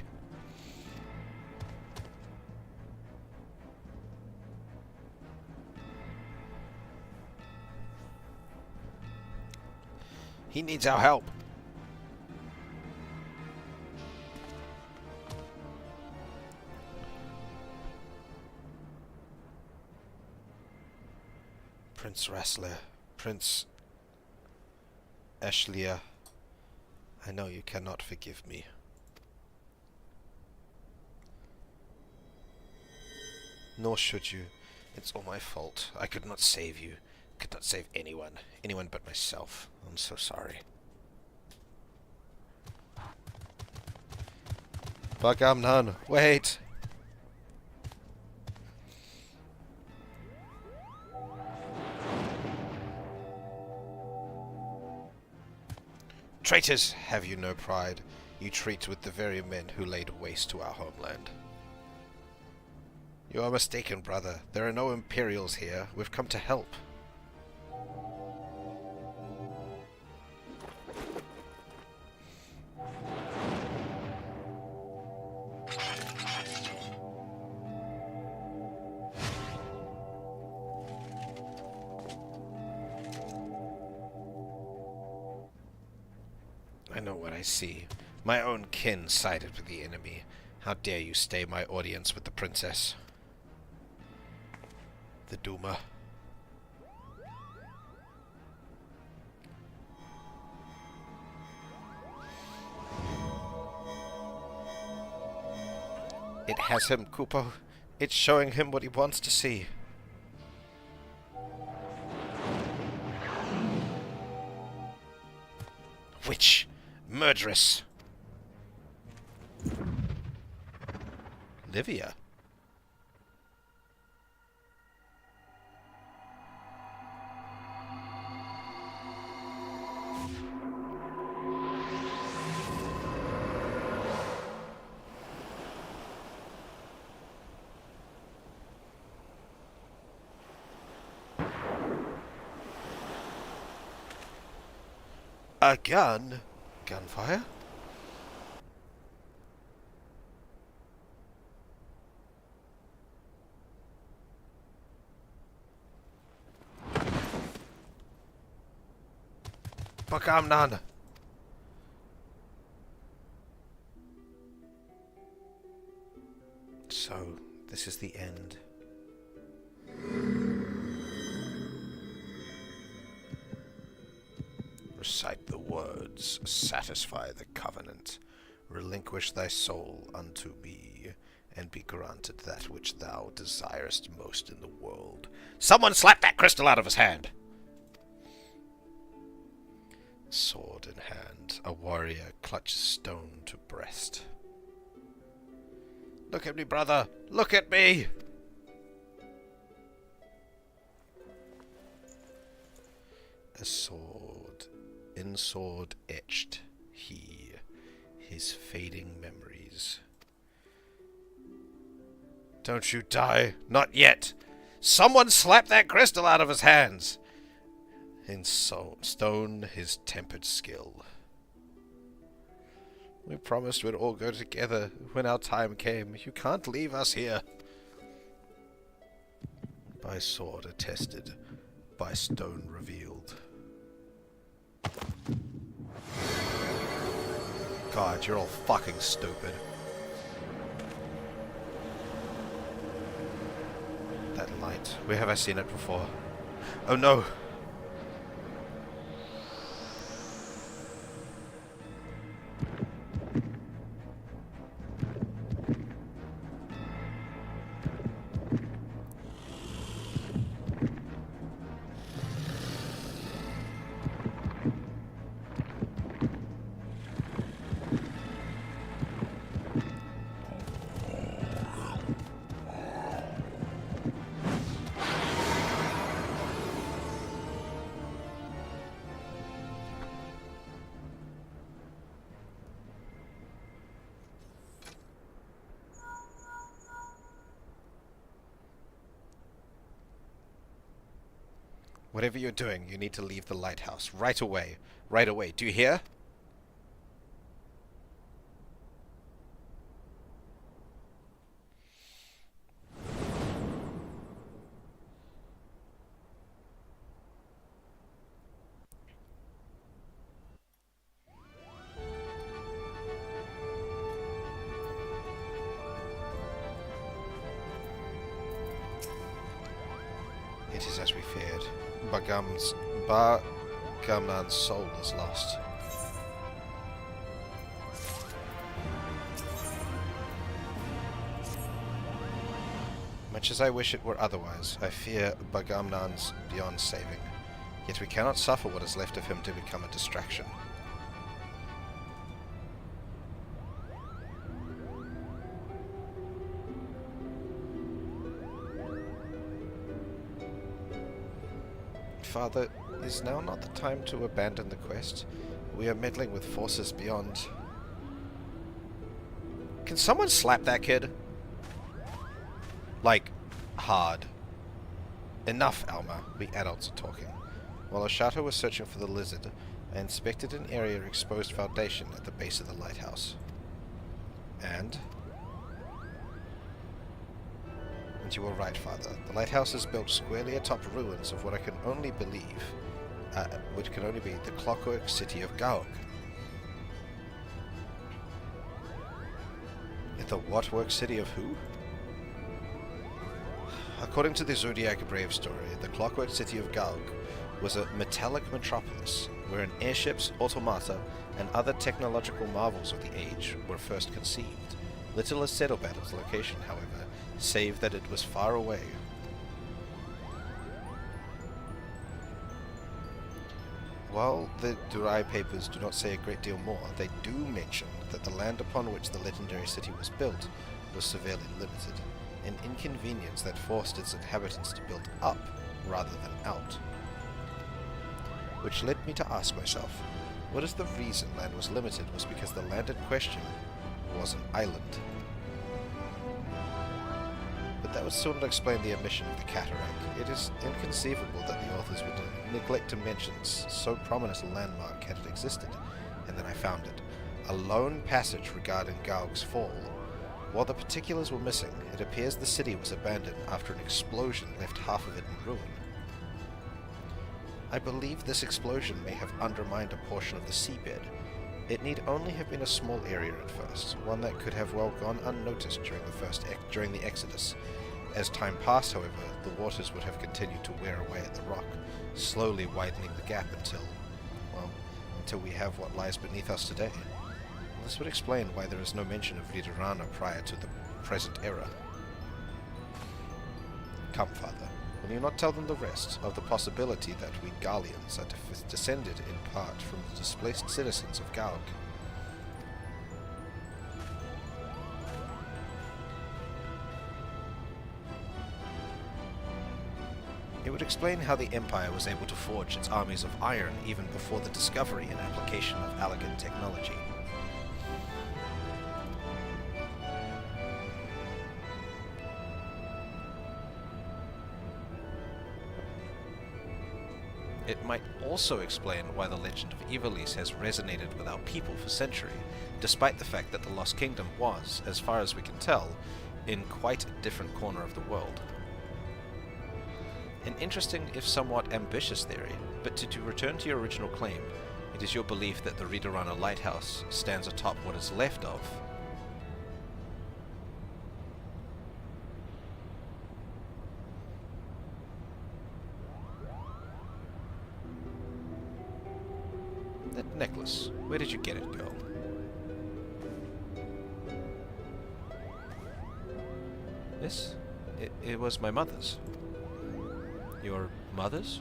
He needs our help. Prince Wrestler, Prince Ashlia, I know you cannot forgive me. Nor should you. It's all my fault. I could not save you. Could not save anyone. Anyone but myself. I'm so sorry. Bagamnan, wait! Traitors, have you no pride? You treat with the very men who laid waste to our homeland. You are mistaken, brother. There are no Imperials here. We've come to help. I know what I see. My own kin sided with the enemy. How dare you stay my audience with the princess? The Duma. It has him, Kupo. It's showing him what he wants to see. Witch! Murderess! Livia? A gun? Gunfire? Bagamnan! So, this is the end. Recite the words, satisfy the covenant, relinquish thy soul unto me, and be granted that which thou desirest most in the world. Someone slap that crystal out of his hand! Sword in hand, a warrior clutches stone to breast. Look at me, brother! Look at me! A sword, in sword etched, he, his fading memories. Don't you die, not yet! Someone slap that crystal out of his hands! In stone his tempered skill. We promised we'd all go together when our time came. You can't leave us here. By sword attested, by stone revealed. God, you're all fucking stupid. That light. Where have I seen it before? Oh no! Whatever you're doing, you need to leave the lighthouse. Right away. Right away. Do you hear? It is as we feared. Bagamnan's soul is lost. Much as I wish it were otherwise, I fear Bagamnan's beyond saving. Yet we cannot suffer what is left of him to become a distraction. Father, is now not the time to abandon the quest? We are meddling with forces beyond... Can someone slap that kid? Like, hard. Enough, Alma. We adults are talking. While Oshato was searching for the lizard, I inspected an area of exposed foundation at the base of the lighthouse. And you were right, Father. The lighthouse is built squarely atop ruins of what I can only believe, which can only be the clockwork city of Gaok. The what-work city of who? According to the Zodiac Brave story, the clockwork city of Gaug was a metallic metropolis, wherein airships, automata, and other technological marvels of the age were first conceived. Little is said about its location, however, save that it was far away. While the Durai papers do not say a great deal more, they do mention that the land upon which the legendary city was built was severely limited, an inconvenience that forced its inhabitants to build up rather than out. Which led me to ask myself, what if the reason land was limited was because the land in question was an island? But that would still not explain the omission of the cataract. It is inconceivable that the authors would neglect to mention so prominent a landmark had it existed, and then I found it. A lone passage regarding Gaug's fall. While the particulars were missing, it appears the city was abandoned after an explosion left half of it in ruin. I believe this explosion may have undermined a portion of the seabed. It need only have been a small area at first, one that could have well gone unnoticed during the Exodus. As time passed, however, the waters would have continued to wear away at the rock, slowly widening the gap until we have what lies beneath us today. This would explain why there is no mention of Ridorana prior to the present era. Come, Father, will you not tell them the rest of the possibility that we Garleans are descended in part from the displaced citizens of Gaug? It would explain how the Empire was able to forge its armies of iron even before the discovery and application of elegant technology. It might also explain why the legend of Ivalice has resonated with our people for centuries, despite the fact that the Lost Kingdom was, as far as we can tell, in quite a different corner of the world. An interesting, if somewhat ambitious theory, but to return to your original claim, it is your belief that the Ridorana Lighthouse stands atop what is left of that necklace. Where did you get it, girl? This? It was my mother's. Your mother's?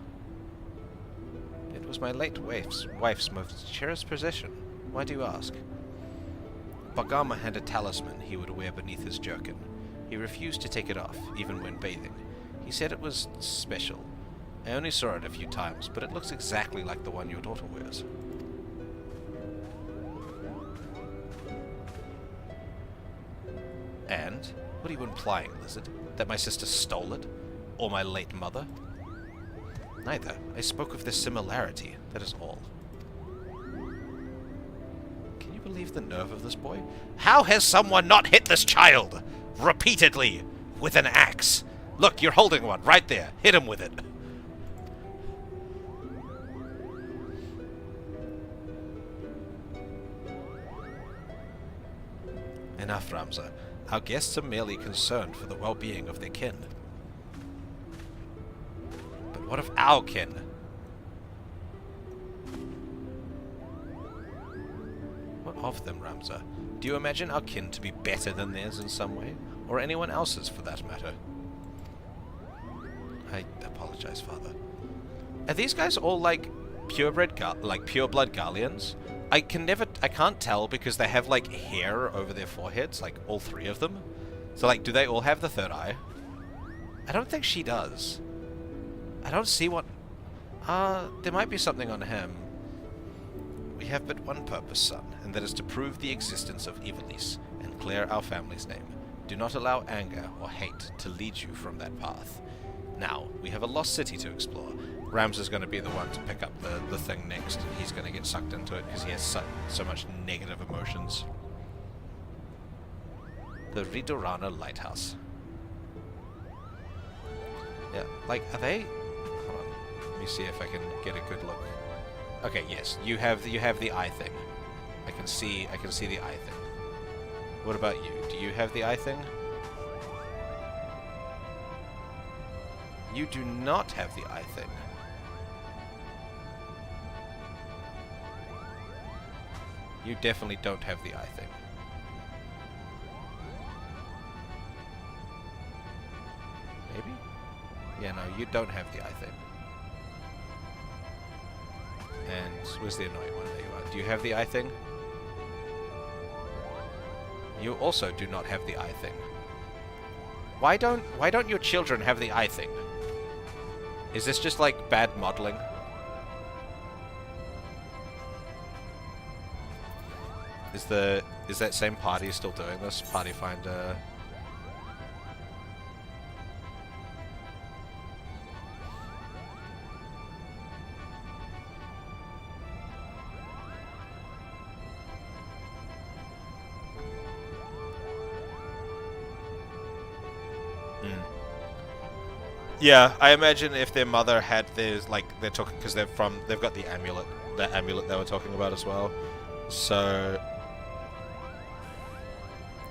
It was my late wife's most cherished possession. Why do you ask? Bagama had a talisman he would wear beneath his jerkin. He refused to take it off, even when bathing. He said it was special. I only saw it a few times, but it looks exactly like the one your daughter wears. And? What are you implying, Lizard? That my sister stole it? Or my late mother? Neither. I spoke of this similarity, that is all. Can you believe the nerve of this boy? How has someone not hit this child? Repeatedly! With an axe! Look, you're holding one, right there. Hit him with it. Enough, Ramza. Our guests are merely concerned for the well-being of their kin. But what of our kin? What of them, Ramza? Do you imagine our kin to be better than theirs in some way? Or anyone else's, for that matter? I apologize, Father. Are these guys all like pureblood Garleans? I can't tell because they have like hair over their foreheads, like all three of them. So like, do they all have the third eye? I don't think she does. I don't see what... there might be something on him. We have but one purpose, son, and that is to prove the existence of Ivalice and clear our family's name. Do not allow anger or hate to lead you from that path. Now, we have a lost city to explore. Rams is going to be the one to pick up the thing next, and he's going to get sucked into it because he has so much negative emotions. The Ridorana Lighthouse. Yeah, like, are they... Hold on, let me see if I can get a good look. Okay, yes, you have the eye thing. I can see the eye thing. What about you? Do you have the eye thing? You do not have the eye thing. You definitely don't have the eye thing. Maybe? Yeah, no, you don't have the eye thing. And where's the annoying one? There you are. Do you have the eye thing? You also do not have the eye thing. Why don't your children have the eye thing? Is this just like bad modeling? Is that same party still doing this? Party Finder. Yeah, I imagine if their mother had theirs, like they're talking because they've got the amulet they were talking about as well. So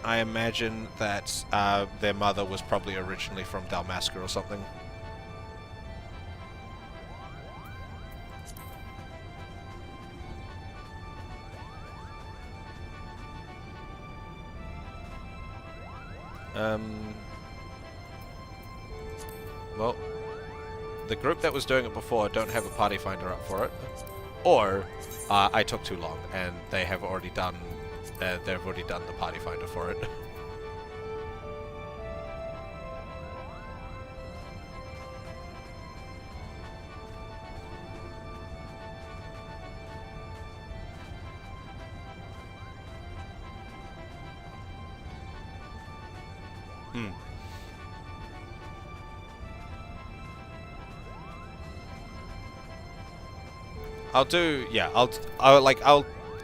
I imagine that their mother was probably originally from Dalmasca or something. Well, the group that was doing it before don't have a party finder up for it, or I took too long and they have already done. They've already done the party finder for it.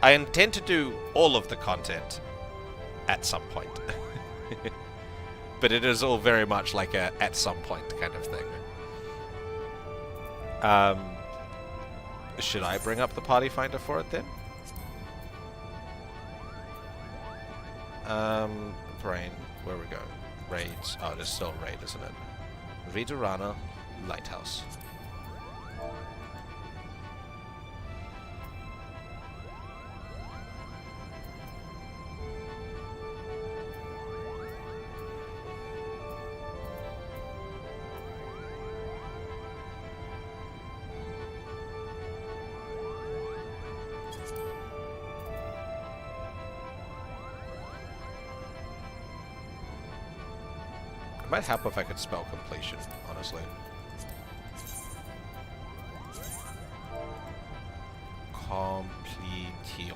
I intend to do all of the content at some point. But it is all very much like a at some point kind of thing. Should I bring up the party finder for it then? Brain, where are we going? Raids. Oh, it is still raid, isn't it? Vidurana Lighthouse. It might help if I could spell completion, honestly. Completion.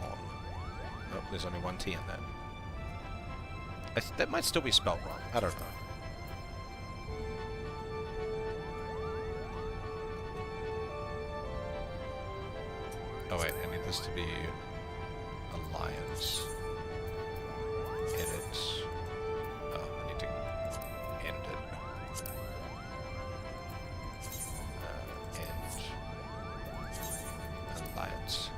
Nope, there's only one T in that. That might still be spelled wrong. I don't know. Oh wait, I need this to be Alliance. Edit. Oh, I need to end it. End. Alliance.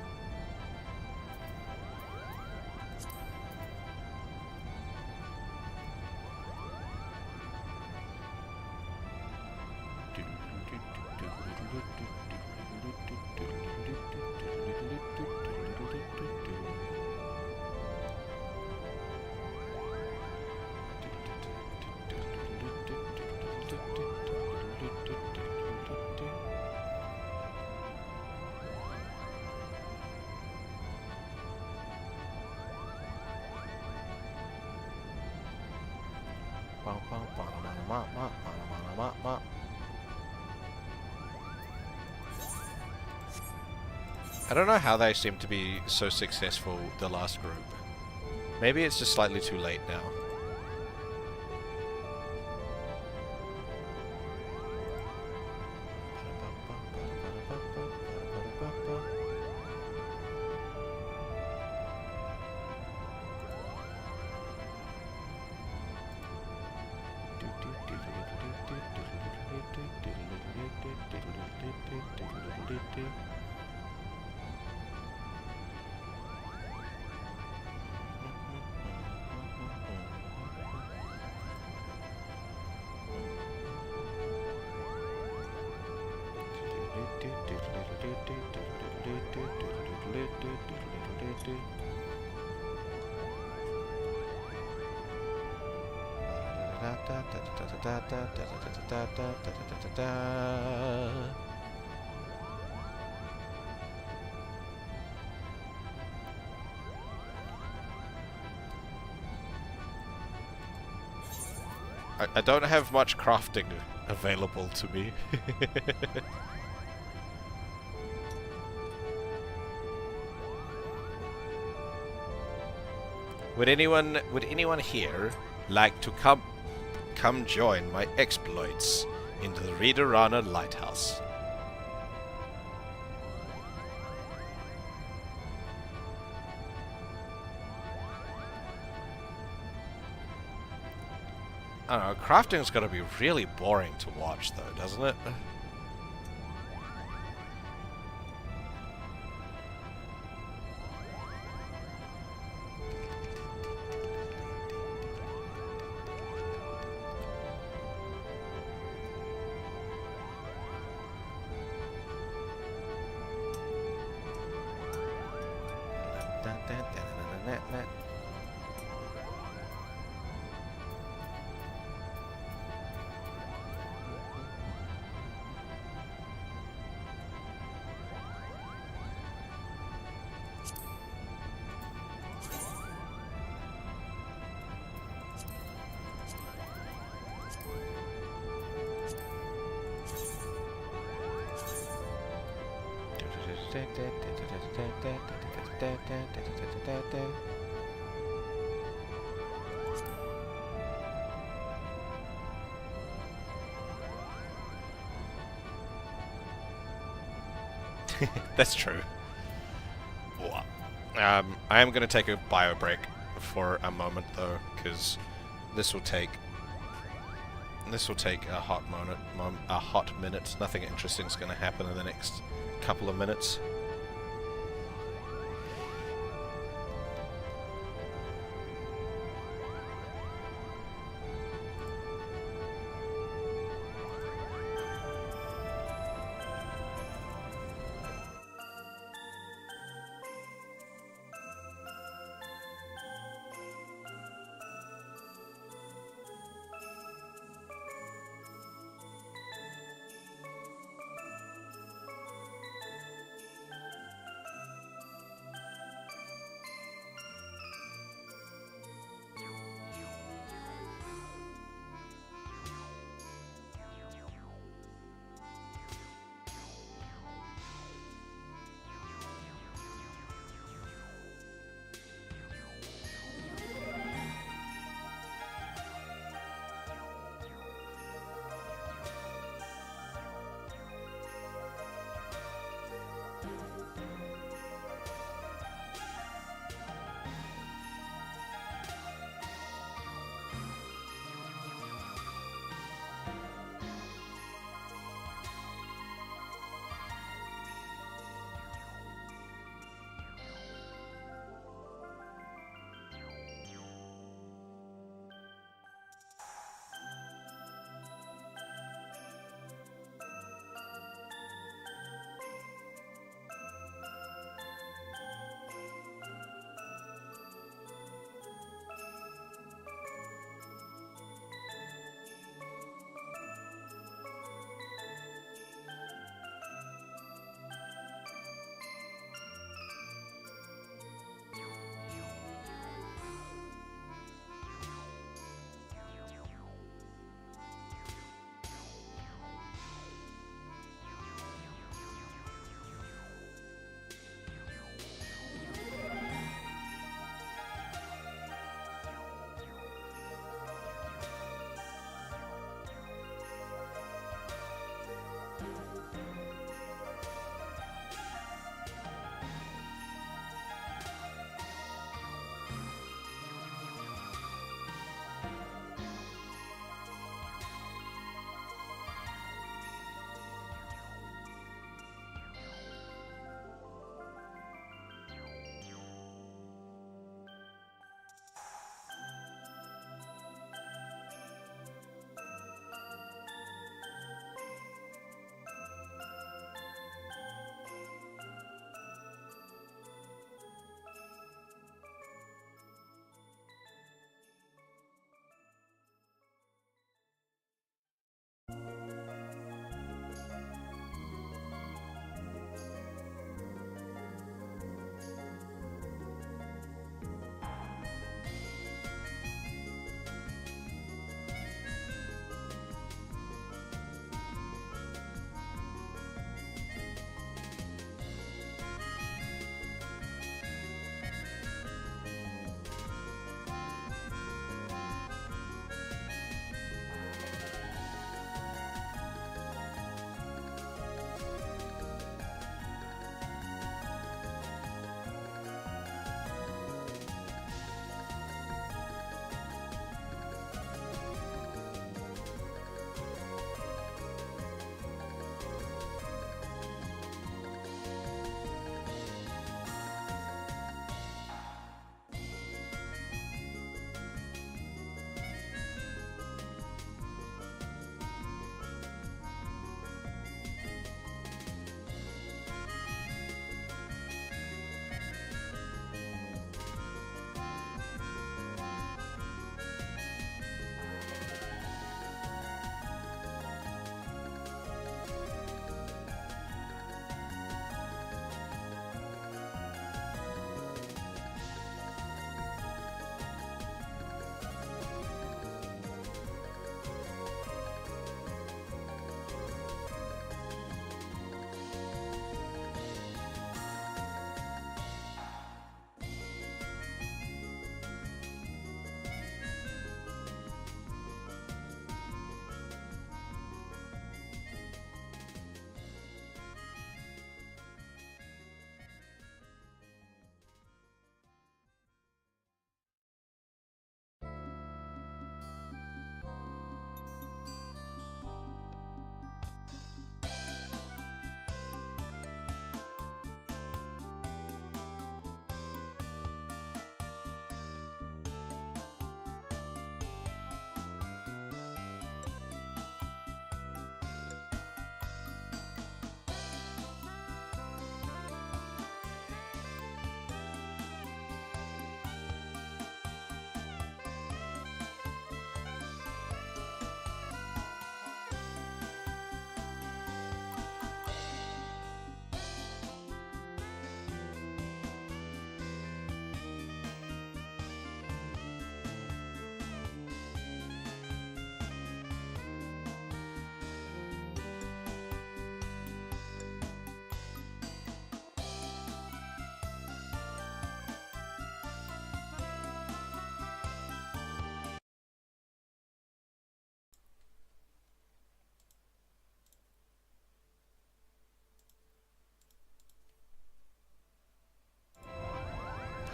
I don't know how they seem to be so successful, the last group. Maybe it's just slightly too late now. I don't have much crafting available to me. Would anyone here like to come join my exploits into the Readerana Lighthouse? I don't know, crafting's gotta be really boring to watch though, doesn't it? That's true. I am going to take a bio break for a moment though, because this will take a hot minute. Nothing interesting is going to happen in the next couple of minutes.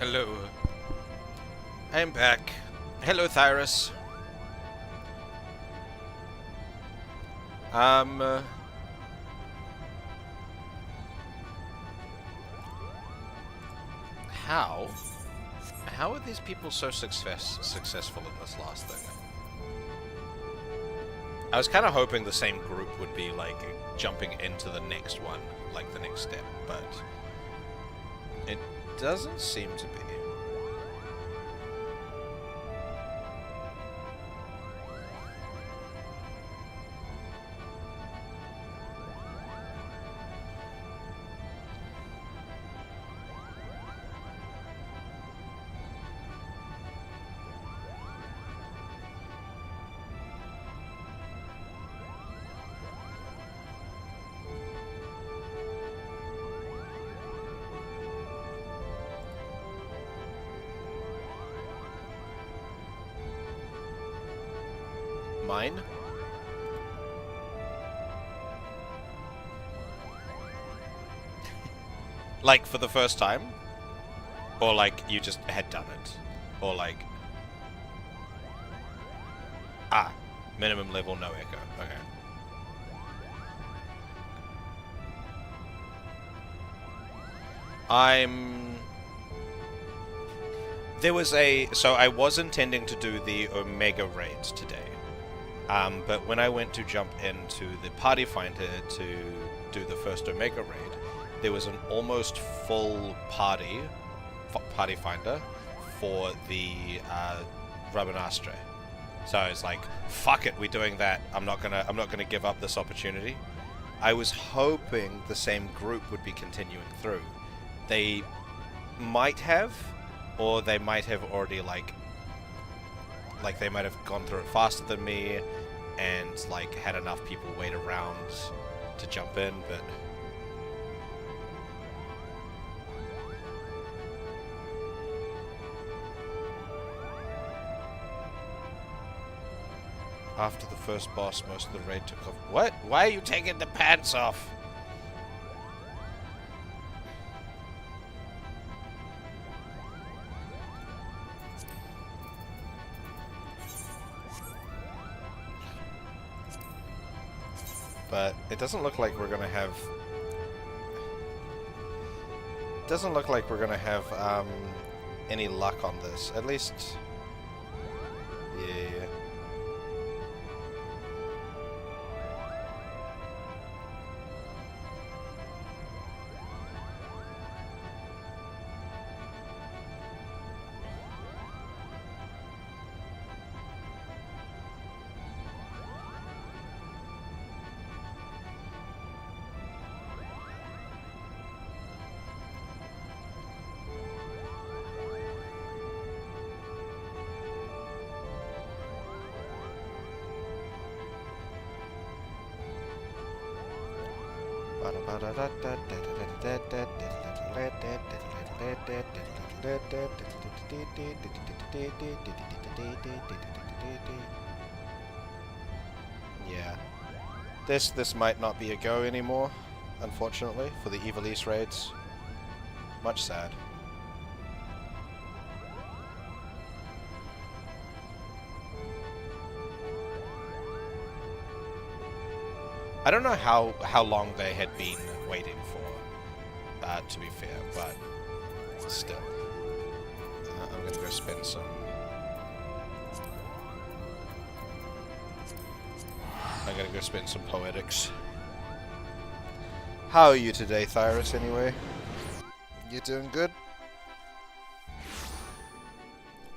Hello. I'm back. Hello, Thyrus. How? How are these people so successful in this last thing? I was kind of hoping the same group would be, like, jumping into the next one, like the next step, but it doesn't seem to be. Mine? Like, for the first time? Or, like, you just had done it? Or, like... Ah, minimum level, no echo. Okay. There was so I was intending to do the Omega raids today. But when I went to jump into the Party Finder to do the first Omega raid, there was an almost full Party Finder for the Rabanastre. So I was like, fuck it, we're doing that. I'm not gonna give up this opportunity. I was hoping the same group would be continuing through. They might have, or they might have already like they might have gone through it faster than me and like had enough people wait around to jump in, but after the first boss, most of the raid took off. What? Why are you taking the pants off? But it doesn't look like we're gonna have... Doesn't look like we're gonna have any luck on this. At least... Yeah. Yeah. This might not be a go anymore, unfortunately, for the Ivalice raids. Much sad. I don't know how long they had been waiting for, to be fair, but still. I'm gonna go spend some... I'm gonna go spend some poetics. How are you today, Thyrus, anyway? You doing good?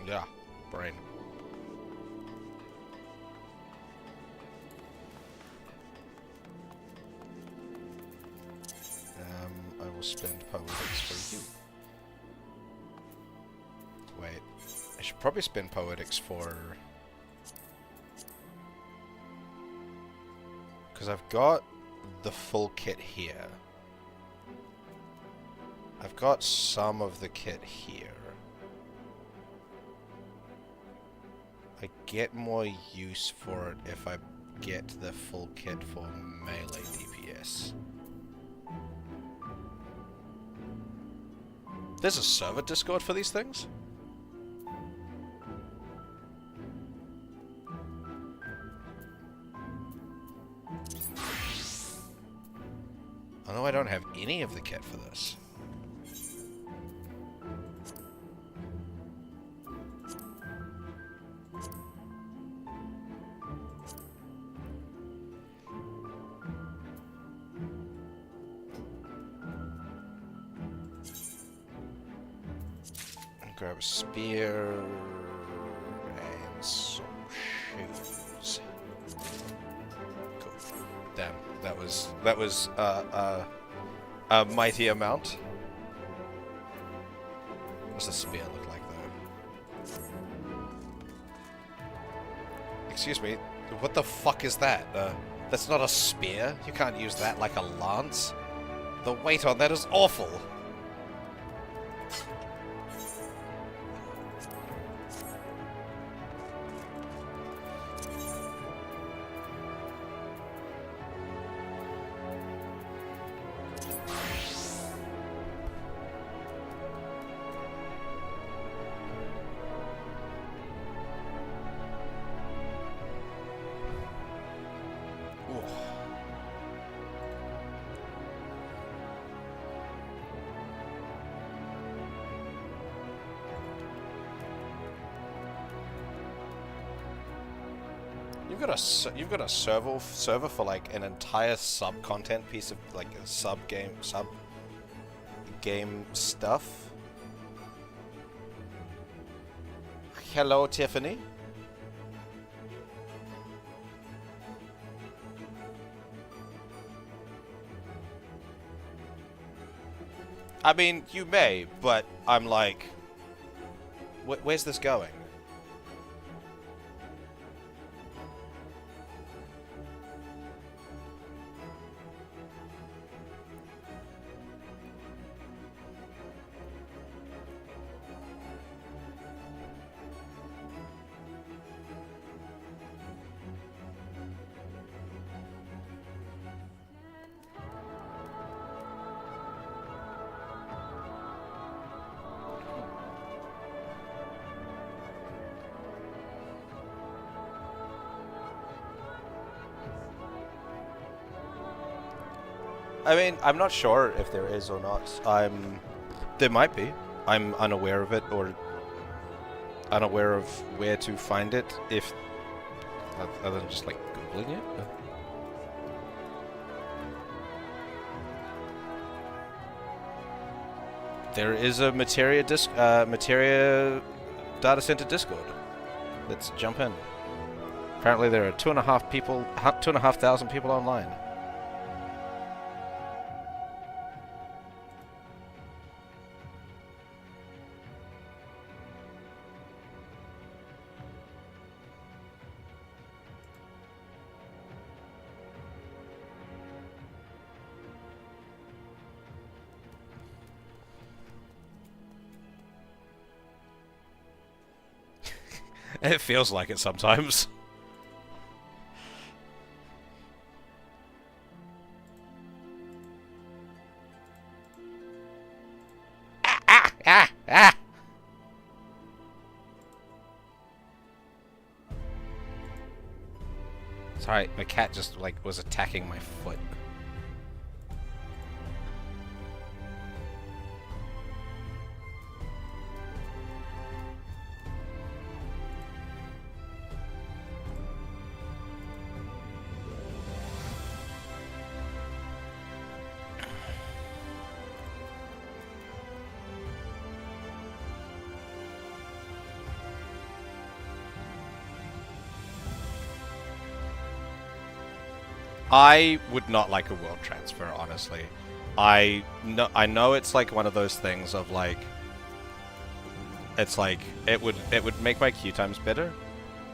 Yeah, brain. I will spend poetics for you. Wait, I should probably spend poetics for... Because I've got the full kit here. I've got some of the kit here. I get more use for it if I get the full kit for melee DPS. There's a server Discord for these things? I know I don't have any of the kit for this. Grab a spear and some shoes. Cool. Damn, that was a mighty amount. What's the spear look like though? Excuse me, what the fuck is that? That's not a spear. You can't use that like a lance. The weight on that is awful. You've got a server for like an entire sub content piece of like a sub game stuff. Hello, Tiffany. I mean, you may, but I'm like, where's this going? I mean, I'm not sure if there is or not. There might be. I'm unaware of it, or unaware of where to find it, if other than just like Googling it. There is a Materia data center Discord. Let's jump in. Apparently there are 2,500 people online. It feels like it sometimes. Sorry, my cat just like was attacking my foot. I would not like a world transfer, honestly. I know it's like one of those things of like, it's like it would make my queue times better,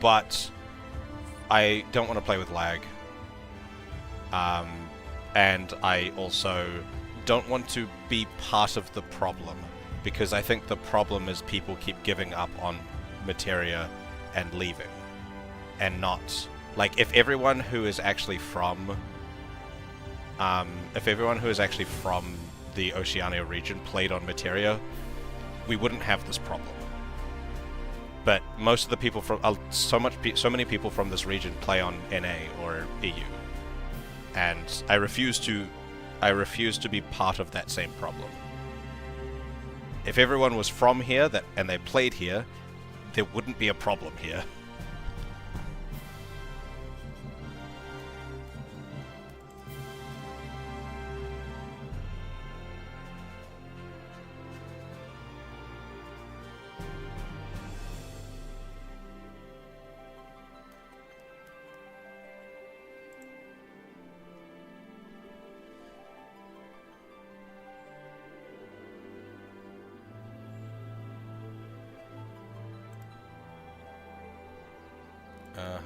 but I don't want to play with lag. And I also don't want to be part of the problem, because I think the problem is people keep giving up on Materia and leaving, and not. Like, if everyone who is actually from the Oceania region played on Materia, we wouldn't have this problem. But most of the people from so many people from this region play on NA or EU, and I refuse to be part of that same problem. If everyone was from here and they played here, there wouldn't be a problem here.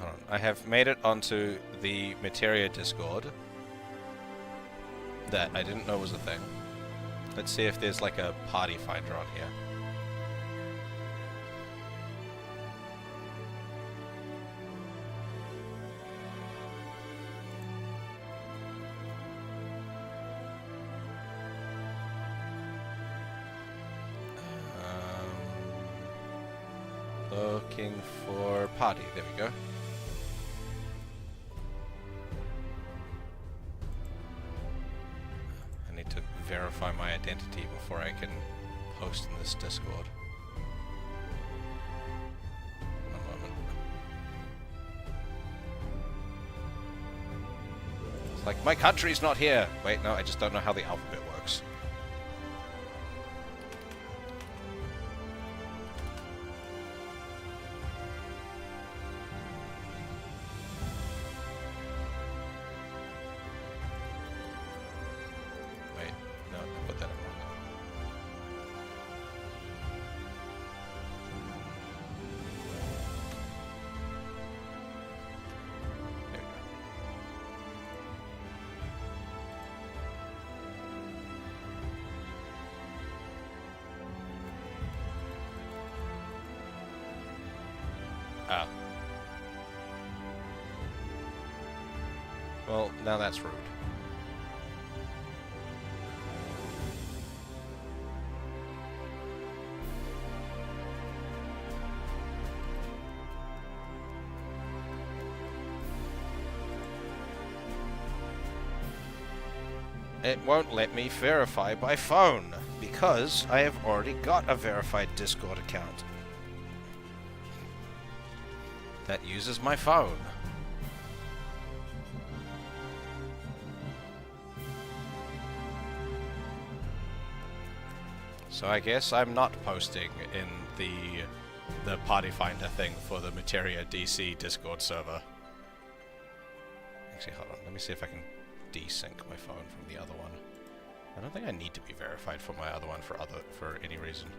Hold on. I have made it onto the Materia Discord. That I didn't know was a thing. Let's see if there's like a party finder on here. Looking for party. There we go. I need to verify my identity before I can post in this Discord. One moment. It's like, my country's not here! Wait, no, I just don't know how the alphabet works. Ah. Well, now that's rude. It won't let me verify by phone, because I have already got a verified Discord account that uses my phone. So I guess I'm not posting in the party finder thing for the Materia DC Discord server. Actually, hold on. Let me see if I can desync my phone from the other one. I don't think I need to be verified for my other one for any reason.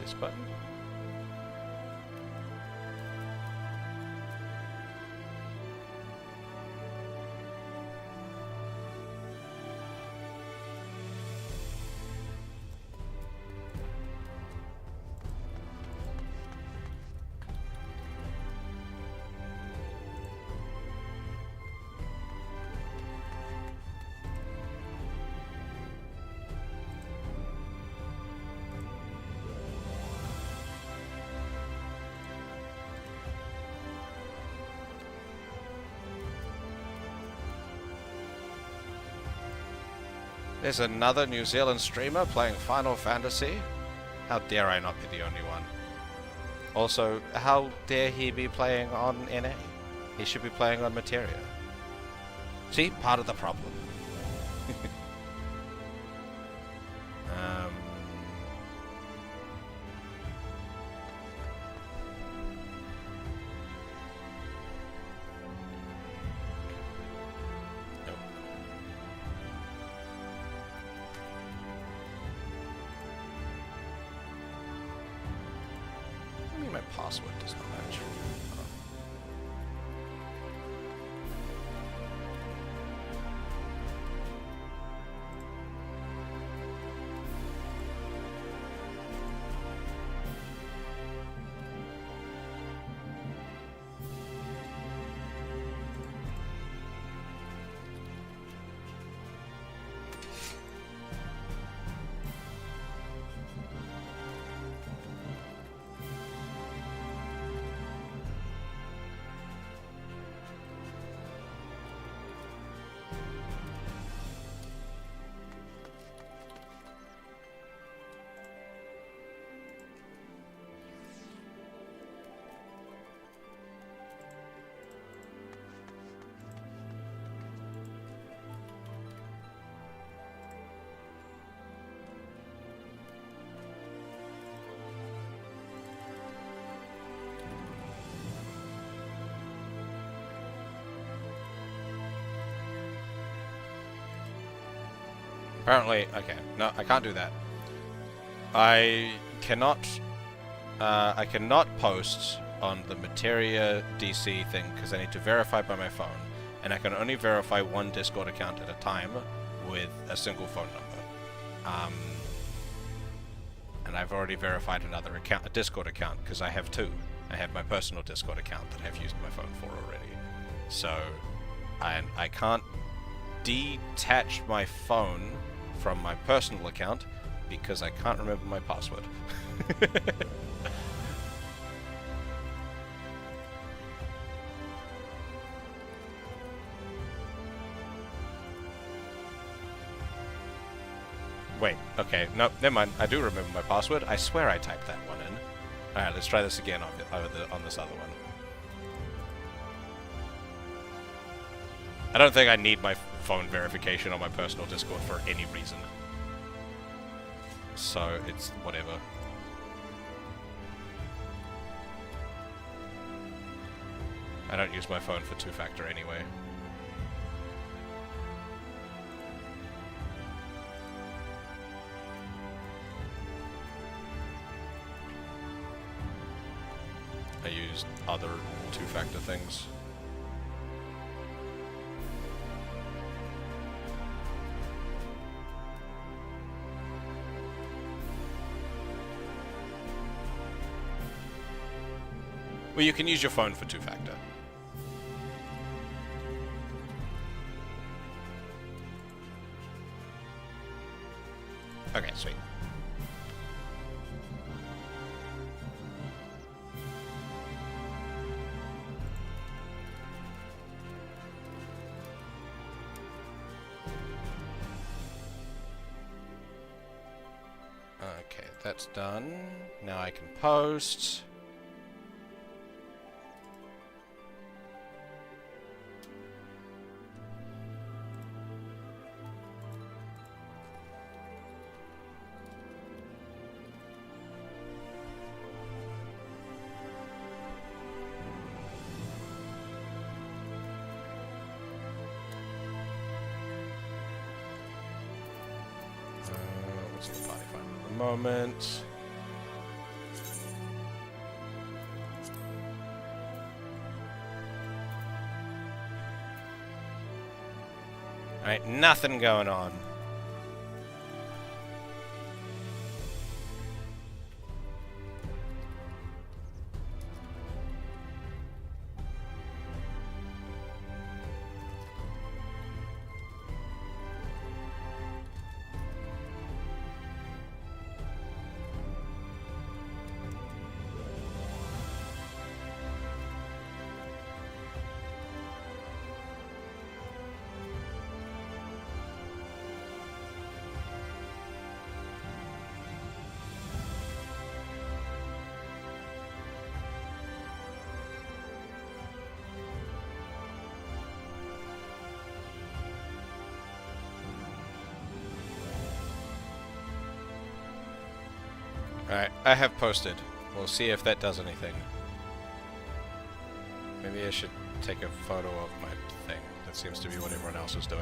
This button? There's another New Zealand streamer playing Final Fantasy. How dare I not be the only one? Also, how dare he be playing on NA? He should be playing on Materia. See? Part of the problem. Password does not match. Apparently, okay. No, I can't do that. I cannot post on the Materia DC thing because I need to verify by my phone, and I can only verify one Discord account at a time with a single phone number. And I've already verified another account, a Discord account, because I have two. I have my personal Discord account that I've used my phone for already. So, I can't detach my phone from my personal account because I can't remember my password. Wait, okay, no, never mind. I do remember my password. I swear I typed that one in. Alright, let's try this again on this other one. I don't think I need my phone verification on my personal Discord for any reason. So, it's whatever. I don't use my phone for two-factor anyway. I use other two-factor things. Well, you can use your phone for two-factor. Okay, sweet. Okay, that's done. Now I can post. What's the party find at the moment? Alright, nothing going on. Alright, I have posted. We'll see if that does anything. Maybe I should take a photo of my thing. That seems to be what everyone else is doing.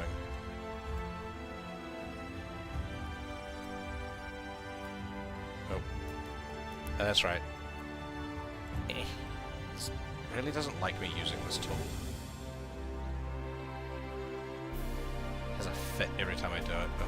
Nope. That's right. It really doesn't like me using this tool. It has a fit every time I do it, but...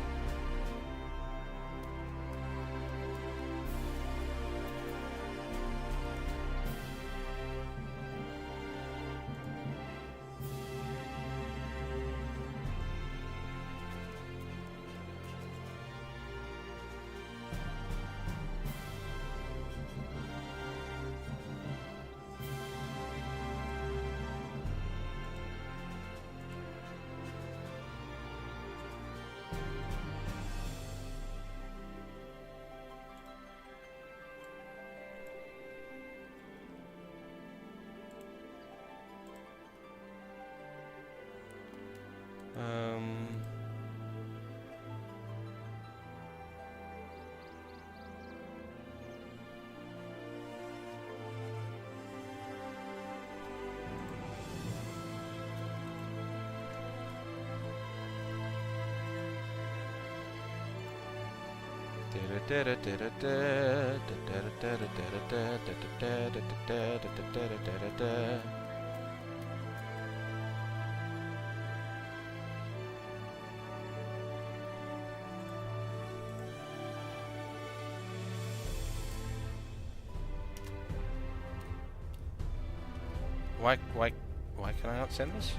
Why can I not send this?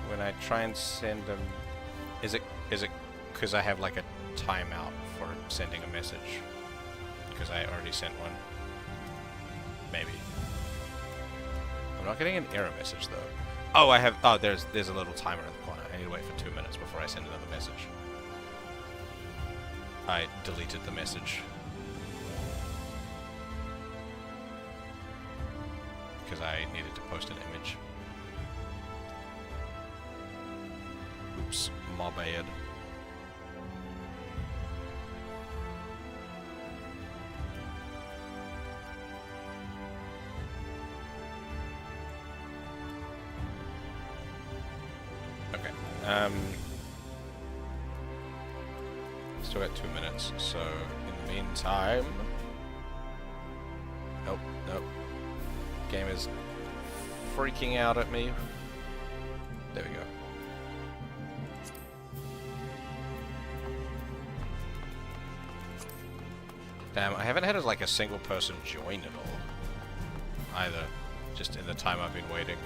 When I try and send them, is it because I have like a timeout for sending a message? Because I already sent one. Maybe. I'm not getting an error message though. Oh, I have. Oh, there's a little timer in the corner. I need to wait for 2 minutes before I send another message. I deleted the message because I needed to post an image. Oops, my bad. Still got 2 minutes, so in the meantime... Nope. Game is freaking out at me. There we go. Damn, I haven't had like a single person join at all. Either. Just in the time I've been waiting.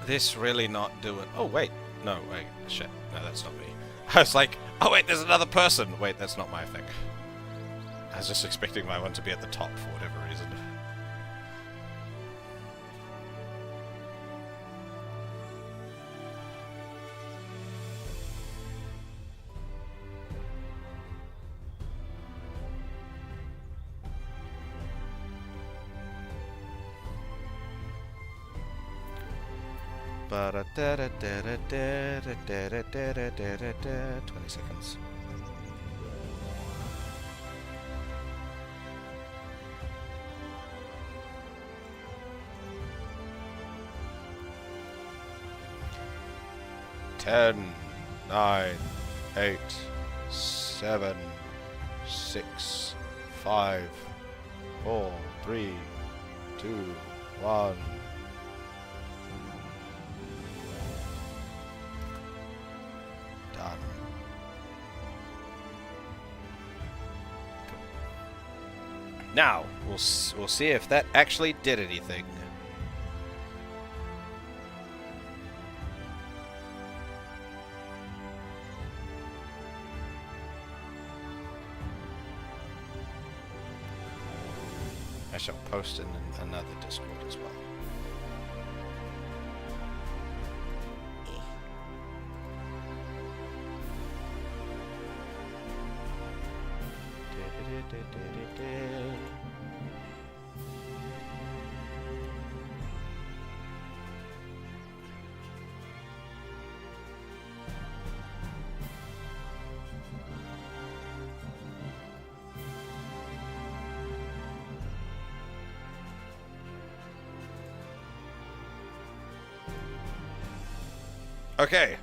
This really not do it? Oh wait, no, wait, shit, no, that's not me. I was like, oh wait, there's another person. Wait, that's not my thing. I was just expecting my one to be at the top for whatever reason. But 20 seconds. Ten, 9, 8, 7, 6, 5, 4, 3, 2, 1. Done. Now we'll see if that actually did anything. I shall post in another Discord as well. Okay,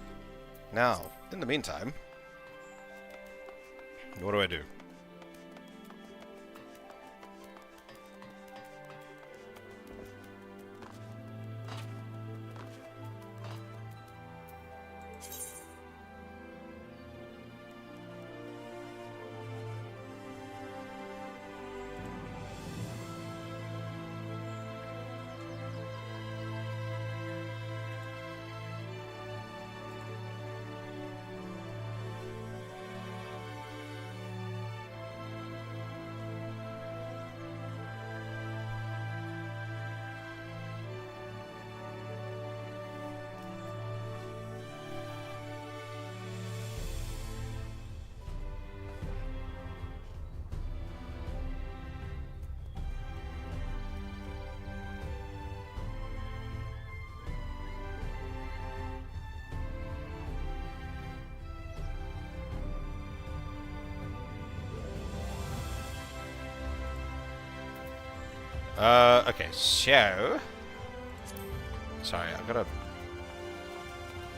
now, in the meantime, what do I do? Okay, so... Sorry, I've gotta...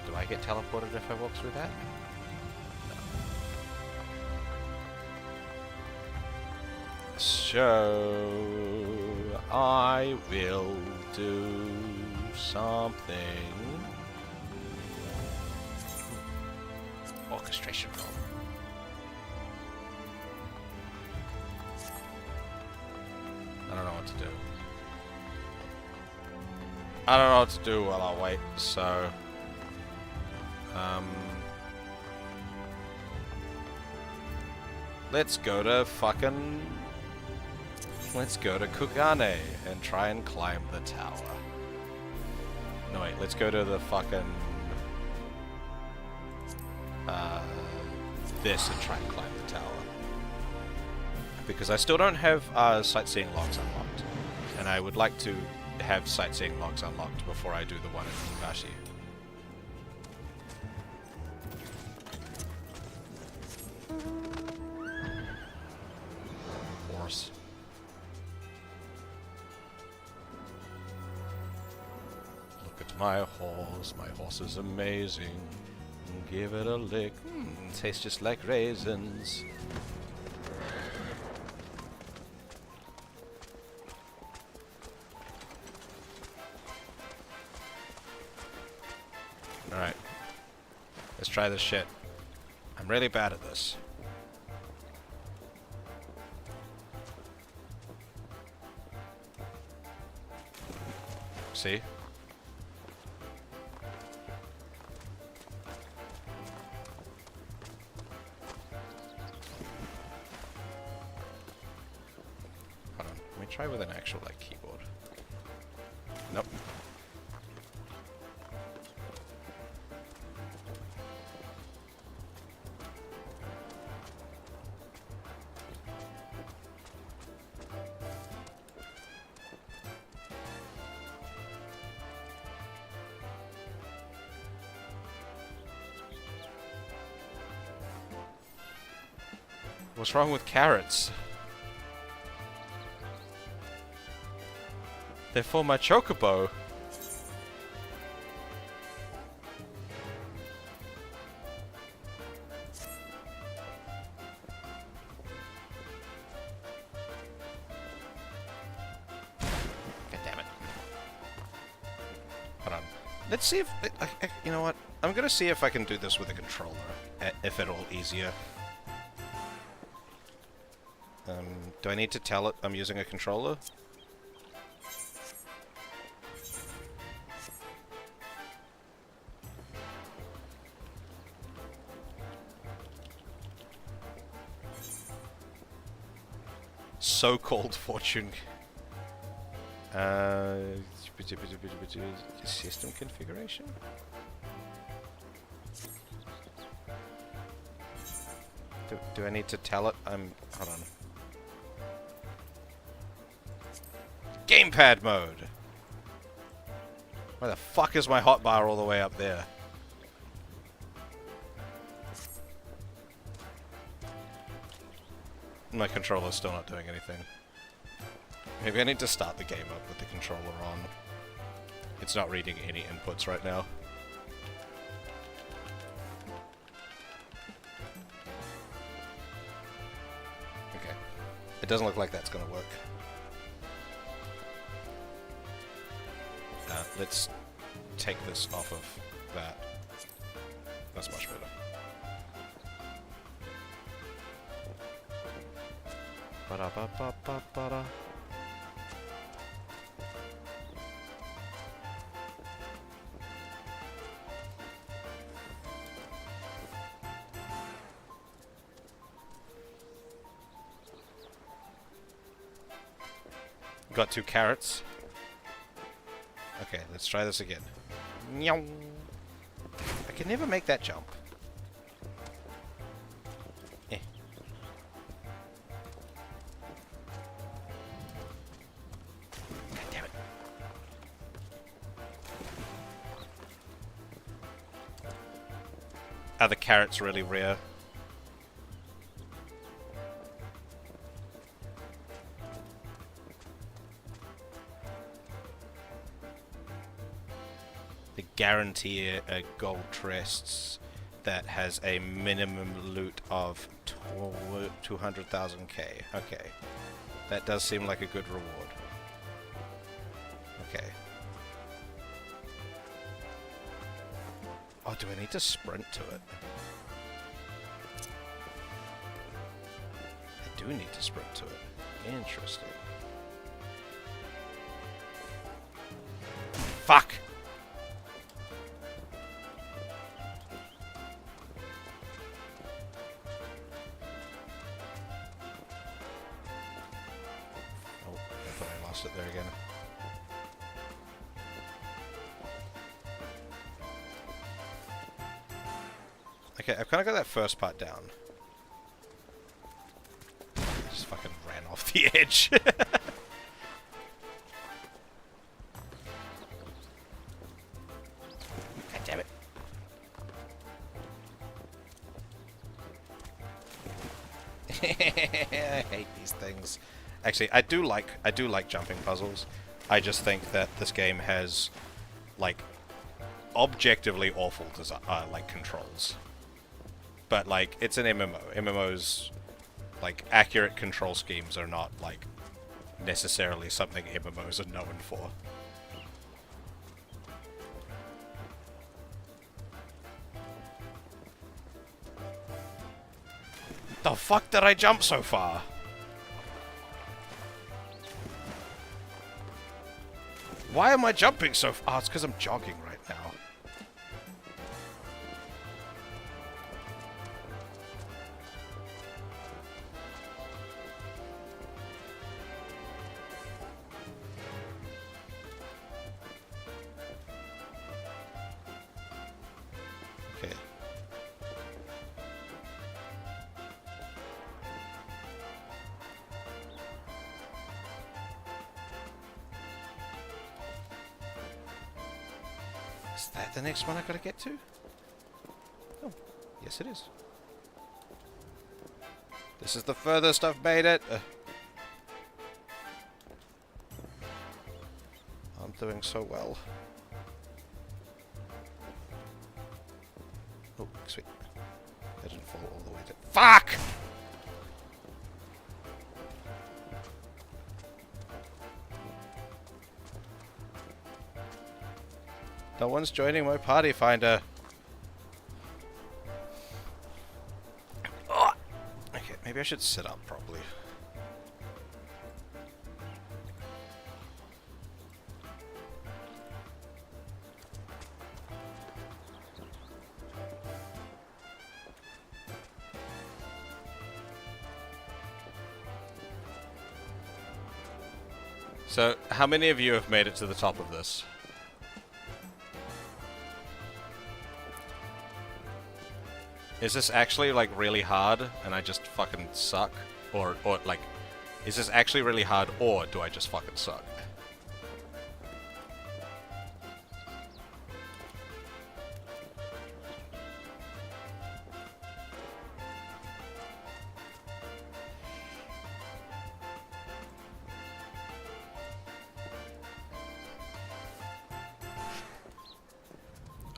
Do I get teleported if I walk through that? No. So... I will do something... Orchestration roll. I don't know what to do. I don't know what to do while I wait, so... Let's go to fucking... Let's go to Kugane and try and climb the tower. No wait, let's go to the fucking... this and try and climb the tower. Because I still don't have sightseeing logs unlocked. And I would like to have sightseeing logs unlocked before I do the one in Higashi. Horse. Look at my horse. My horse is amazing. Give it a lick. Tastes just like raisins. Alright. Let's try this shit. I'm really bad at this. See? Hold on. Let me try with an actual, like, keyboard. Nope. What's wrong with carrots? They're for my chocobo. God damn it. Hold on. Let's see if... you know what? I'm gonna see if I can do this with a controller. If at all easier. Do I need to tell it I'm using a controller? So-called fortune. System configuration? Do I need to tell it I'm... Hold on. Gamepad mode! Why the fuck is my hotbar all the way up there? My controller's still not doing anything. Maybe I need to start the game up with the controller on. It's not reading any inputs right now. Okay. It doesn't look like that's gonna work. Let's take this off of that. That's much better. Ba-da-ba-ba-ba-ba-da. Got 2 carrots. Okay, let's try this again. Meow. I can never make that jump. Eh. God damn it. Are the carrots really rare? They guarantee a gold chests that has a minimum loot of 200,000k. Okay. That does seem like a good reward. Okay. Oh, do I need to sprint to it? I do need to sprint to it. Interesting. Fuck! Oh, I thought I lost it there again. Okay, I've kind of got that first part down. I just fucking ran off the edge. God damn it. I hate these things. Actually, I do like jumping puzzles. I just think that this game has, like, objectively awful like controls. But, like, it's an MMO. MMOs, like, accurate control schemes are not, like, necessarily something MMOs are known for. The fuck did I jump so far? Why am I jumping so far? Oh, it's because I'm jogging right now. Okay. Is that the next one I gotta get to? Oh, yes it is. This is the furthest I've made it. I'm doing so well. Oh, sweet. I didn't fall all the way to... Fuck! No one's joining my party finder. Oh! Okay, maybe I should sit up properly. So, how many of you have made it to the top of this? Is this actually, like, really hard, and I just fucking suck? Or, like, is this actually really hard, or do I just fucking suck?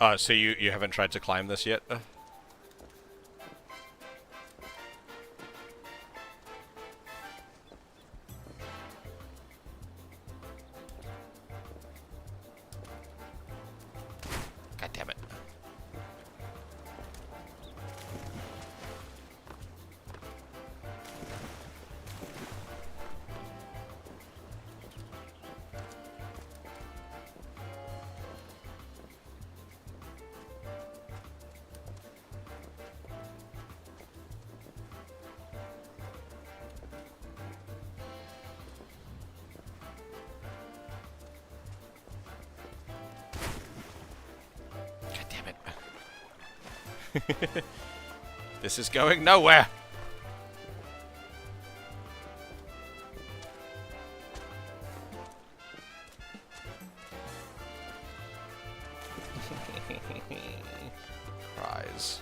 Oh, so you haven't tried to climb this yet? God damn it. This is going nowhere. Prize.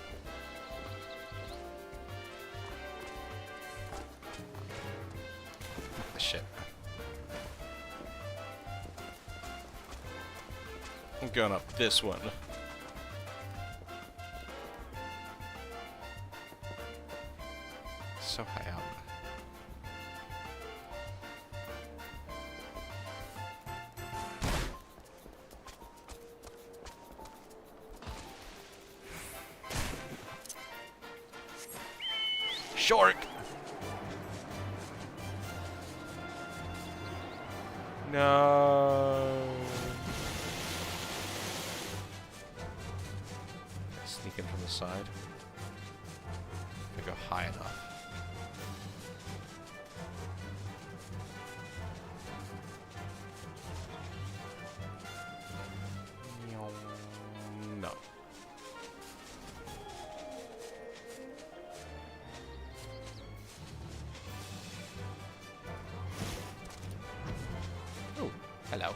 Shit. I'm going up this one. So high up. Shark! No. Sneak in from the side. If I go high enough. No. Oh, hello.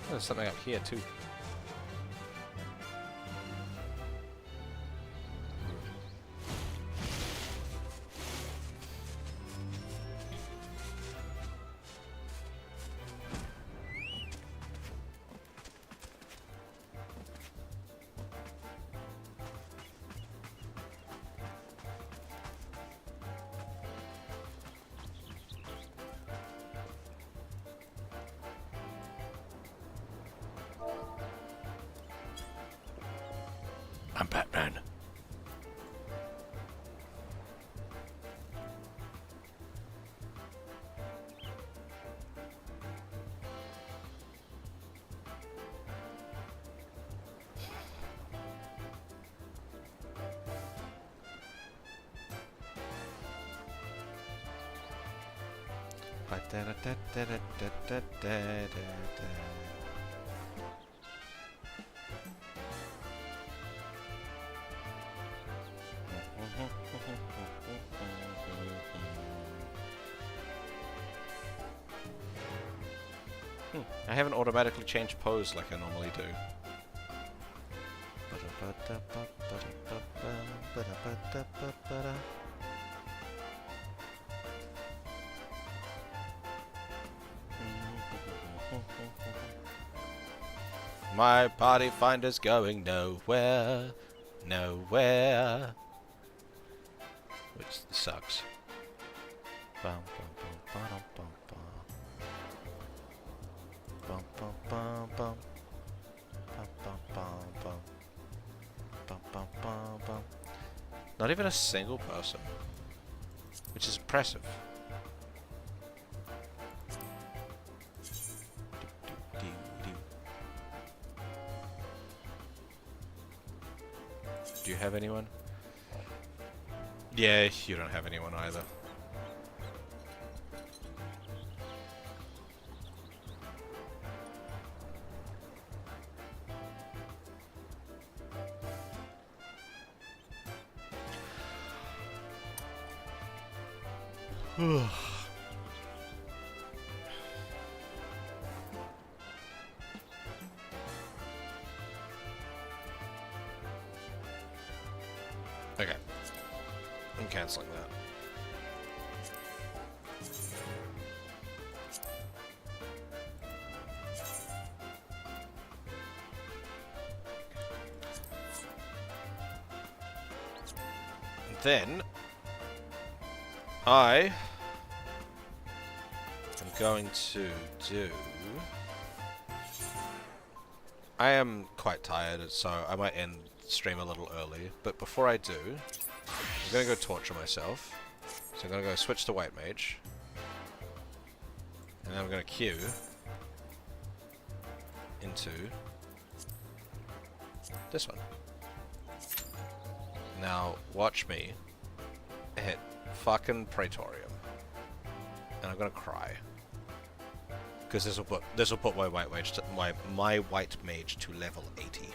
Oh, there's something up here too. I'm Batman. I haven't automatically changed pose like I normally do. My party finder's going nowhere, nowhere. Which sucks. Bum, bum, bum, ba-dum, bum, bum. Bum, bum, bum, bum. Bum, bum, bum, bum. Bum, bum, bum, bum. Not even a single person. Which is impressive. Do you have anyone? Yeah, you don't have anyone either. Okay. I'm canceling that. And then I am going to do... I am quite tired, so I might end stream a little early, but before I do, I'm gonna go torture myself. So I'm gonna go switch to White Mage, and then I'm gonna queue into this one. Now watch me hit fucking Praetorium, and I'm gonna cry because this will put my White Mage to, my White Mage to level 80.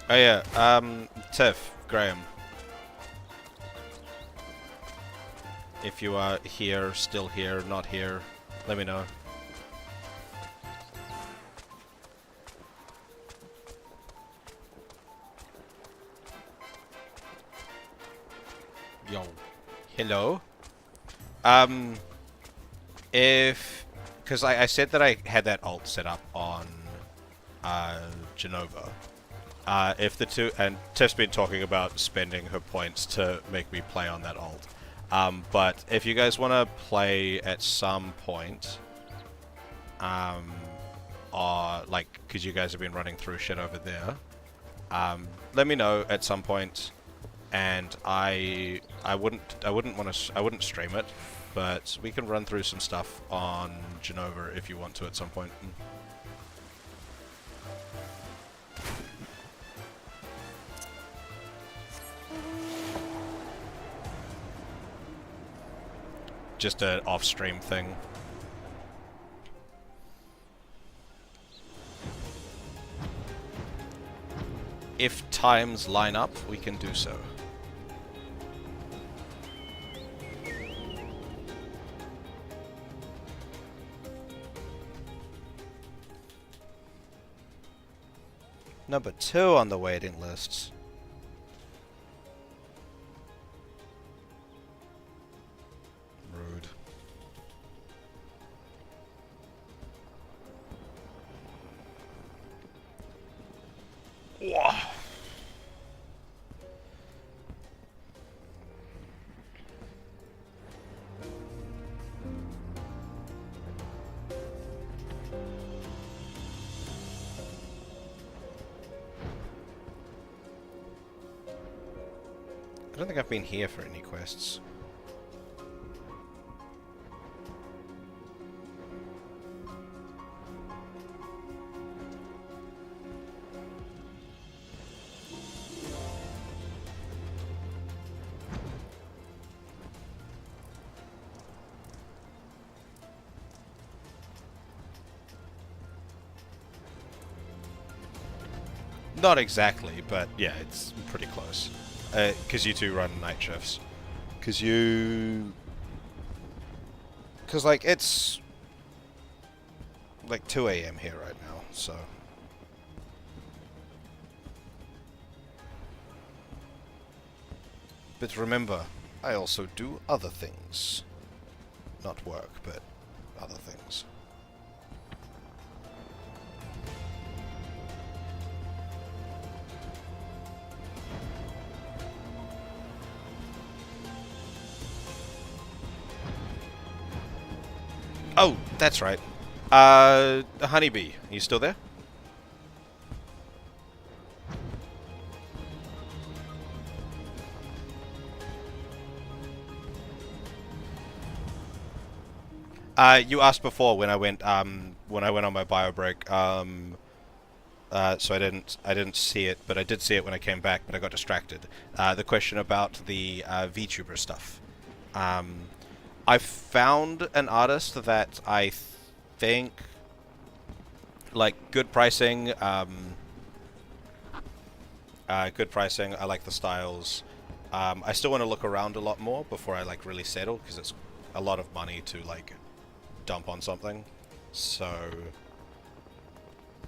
Oh yeah, Tiff, Graham. If you are here, still here, not here, let me know. Yo. Hello? Because I said that I had that alt set up on, Genova. If the two, and Tiff's been talking about spending her points to make me play on that alt. But if you guys want to play at some point, or like, because you guys have been running through shit over there, let me know at some point, and I wouldn't stream it, but we can run through some stuff on Genova if you want to at some point. Just an off-stream thing. If times line up, we can do so. Number 2 on the waiting list. Rude. Whoa. I don't think I've been here for any quests. Not exactly, but yeah, it's pretty close. Because you two run night shifts. Because like, it's like 2 AM here right now, so... But remember, I also do other things. Not work, but other things. Oh, that's right. Honeybee, are you still there? You asked before when I went on my bio break. So I didn't see it, but I did see it when I came back, but I got distracted. The question about the VTuber stuff. I found an artist that I think, like, good pricing. Good pricing. I like the styles. I still want to look around a lot more before I like really settle, because it's a lot of money to like dump on something. So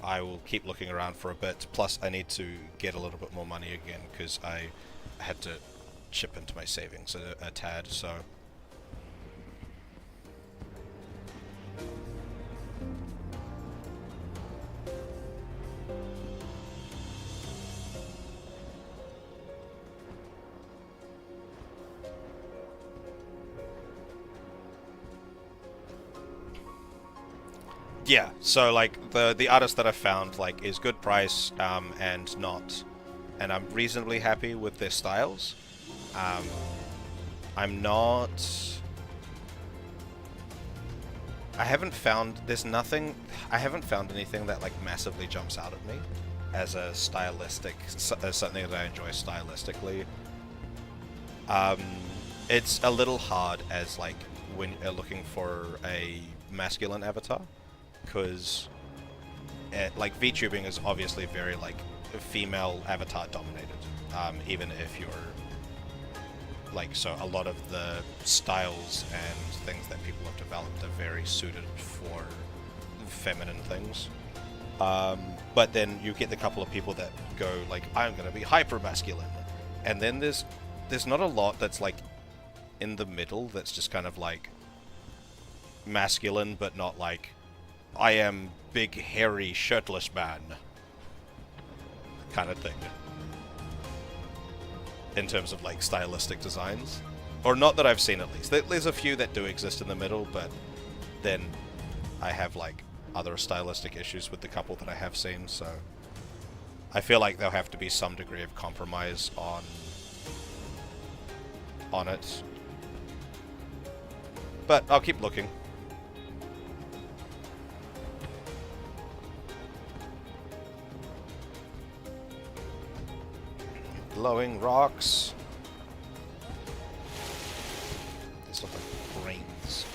I will keep looking around for a bit. Plus, I need to get a little bit more money again because I had to chip into my savings a tad. So. Yeah, so like the artist that I found like is good price and I'm reasonably happy with their styles. I'm not. I haven't found anything that like massively jumps out at me. as a stylistic, as something that I enjoy stylistically. It's a little hard as like when you're looking for a masculine avatar, because like VTubing is obviously very like female avatar dominated, even if you're like, so a lot of the styles and things that people have developed are very suited for feminine things. But then you get the couple of people that go like, I'm gonna be hyper masculine, and then there's not a lot that's like in the middle that's just kind of like masculine but not like, I am big hairy shirtless man kind of thing in terms of like stylistic designs, or not that I've seen at least. There's a few that do exist in the middle, but then I have like other stylistic issues with the couple that I have seen, so I feel like there'll have to be some degree of compromise on it. But I'll keep looking. Glowing rocks. These look like brains.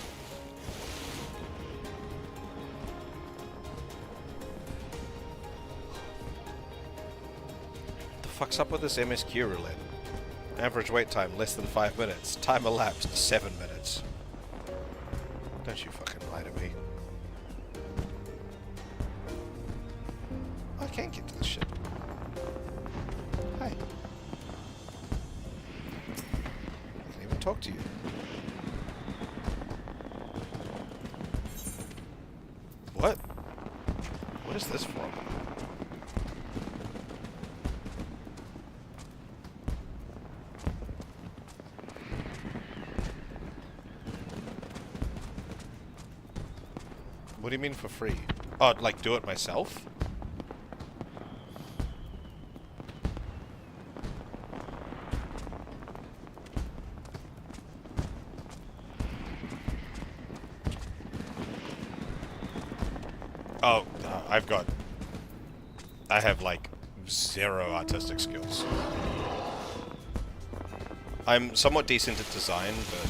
What the fuck's up with this MSQ roulette? Average wait time less than 5 minutes. Time elapsed 7 minutes. Don't you fucking lie to me. I can't get to this shit. Hi. I can even talk to you. What? What is this from? What do you mean for free? Oh, like do it myself? Oh, I have like 0 artistic skills. I'm somewhat decent at design, but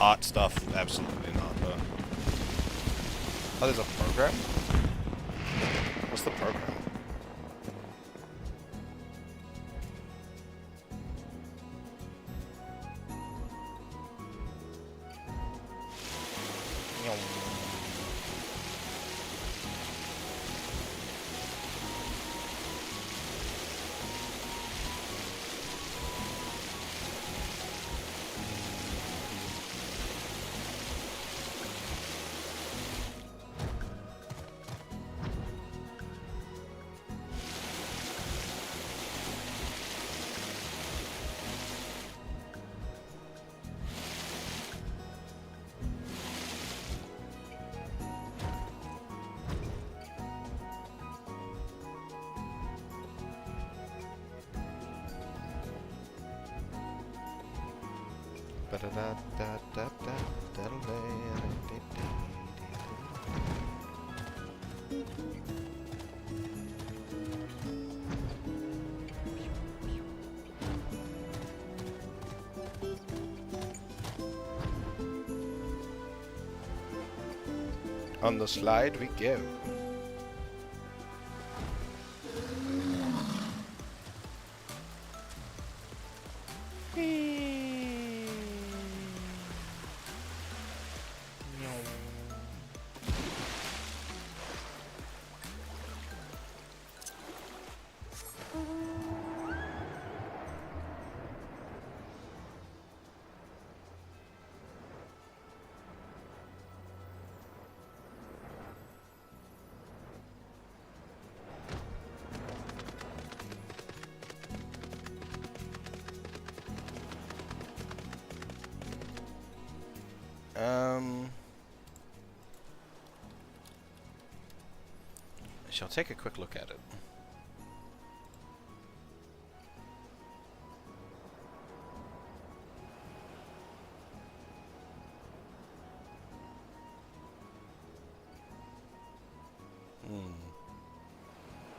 art stuff, absolutely not. Oh, there's a program? What's the program? On the slide we go. I shall take a quick look at it.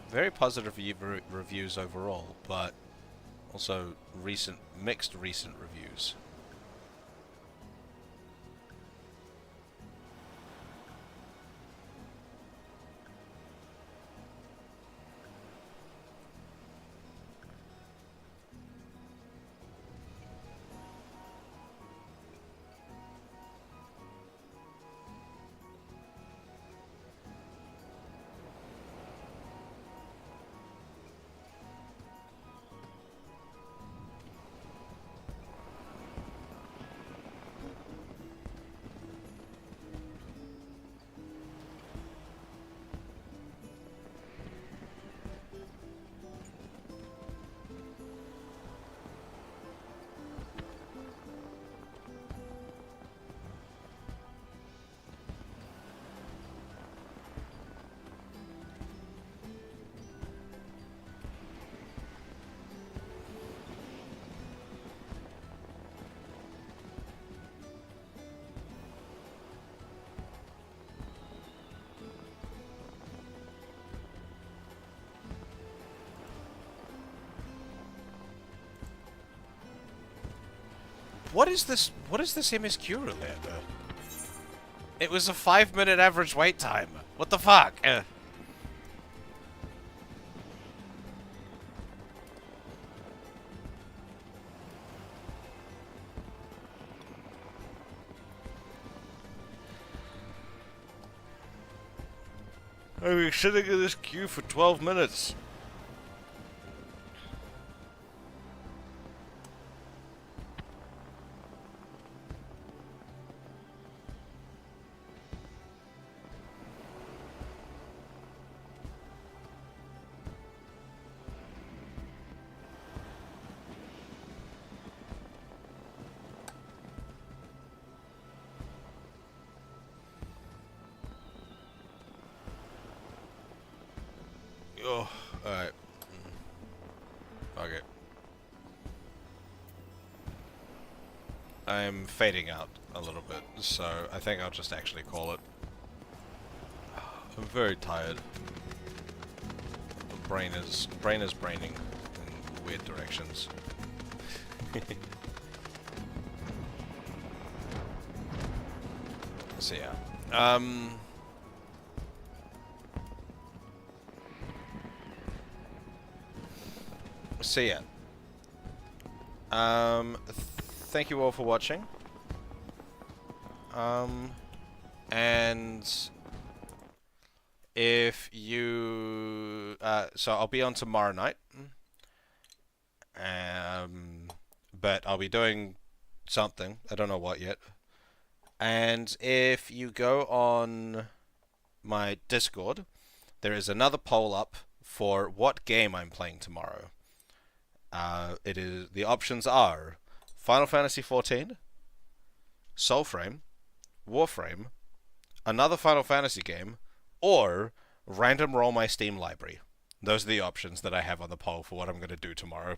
very positive reviews overall, but also mixed recent reviews. What is this? What is this MSQ related? It was a 5-minute average wait time. What the fuck? I've been sitting in this queue for 12 minutes. Oh, alright. Okay. I'm fading out a little bit, so I think I'll just actually call it. I'm very tired. The brain is braining in weird directions. So yeah. So yeah. Thank you all for watching. And if you so I'll be on tomorrow night. But I'll be doing something. I don't know what yet. And if you go on my Discord, there is another poll up for what game I'm playing tomorrow. The options are Final Fantasy XIV, Soulframe, Warframe, another Final Fantasy game, or random roll my Steam library. Those are the options that I have on the poll for what I'm going to do tomorrow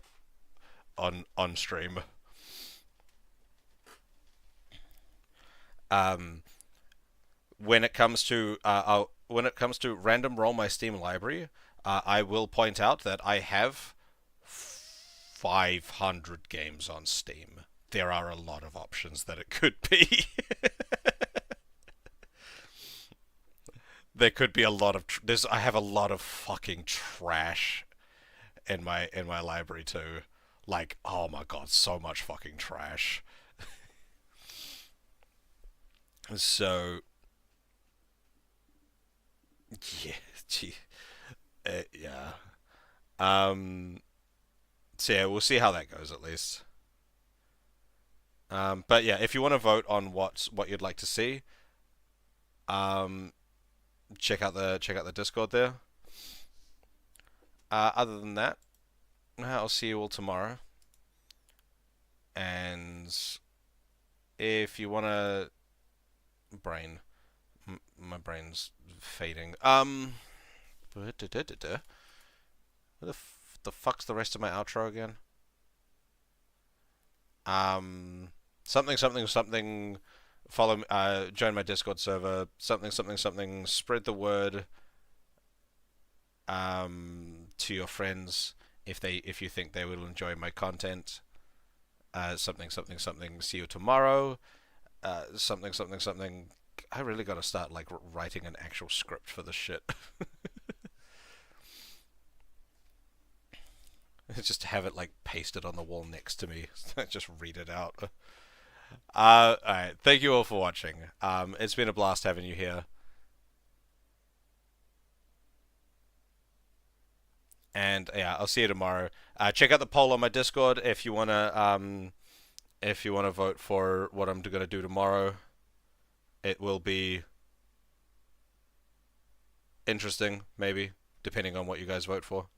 on stream. When it comes to random roll my Steam library, I will point out that I have 500 games on Steam. There are a lot of options that it could be. There could be a lot of I have a lot of fucking trash in my library too. Like, oh my god, so much fucking trash. So yeah, gee, yeah. So yeah, we'll see how that goes at least. But yeah, if you want to vote on what you'd like to see, check out the Discord there. Other than that, I'll see you all tomorrow. And if you want to my brain's fading. Where the fuck's the rest of my outro again? Something. Follow. Join my Discord server. Something. Spread the word. to your friends if you think they will enjoy my content. Something. See you tomorrow. Something. I really gotta start like writing an actual script for this shit. Just have it like pasted on the wall next to me. Just read it out. Alright, thank you all for watching. It's been a blast having you here. And yeah, I'll see you tomorrow. Check out the poll on my Discord if you wanna vote for what I'm gonna do tomorrow. It will be interesting, maybe, depending on what you guys vote for.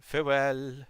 Farewell.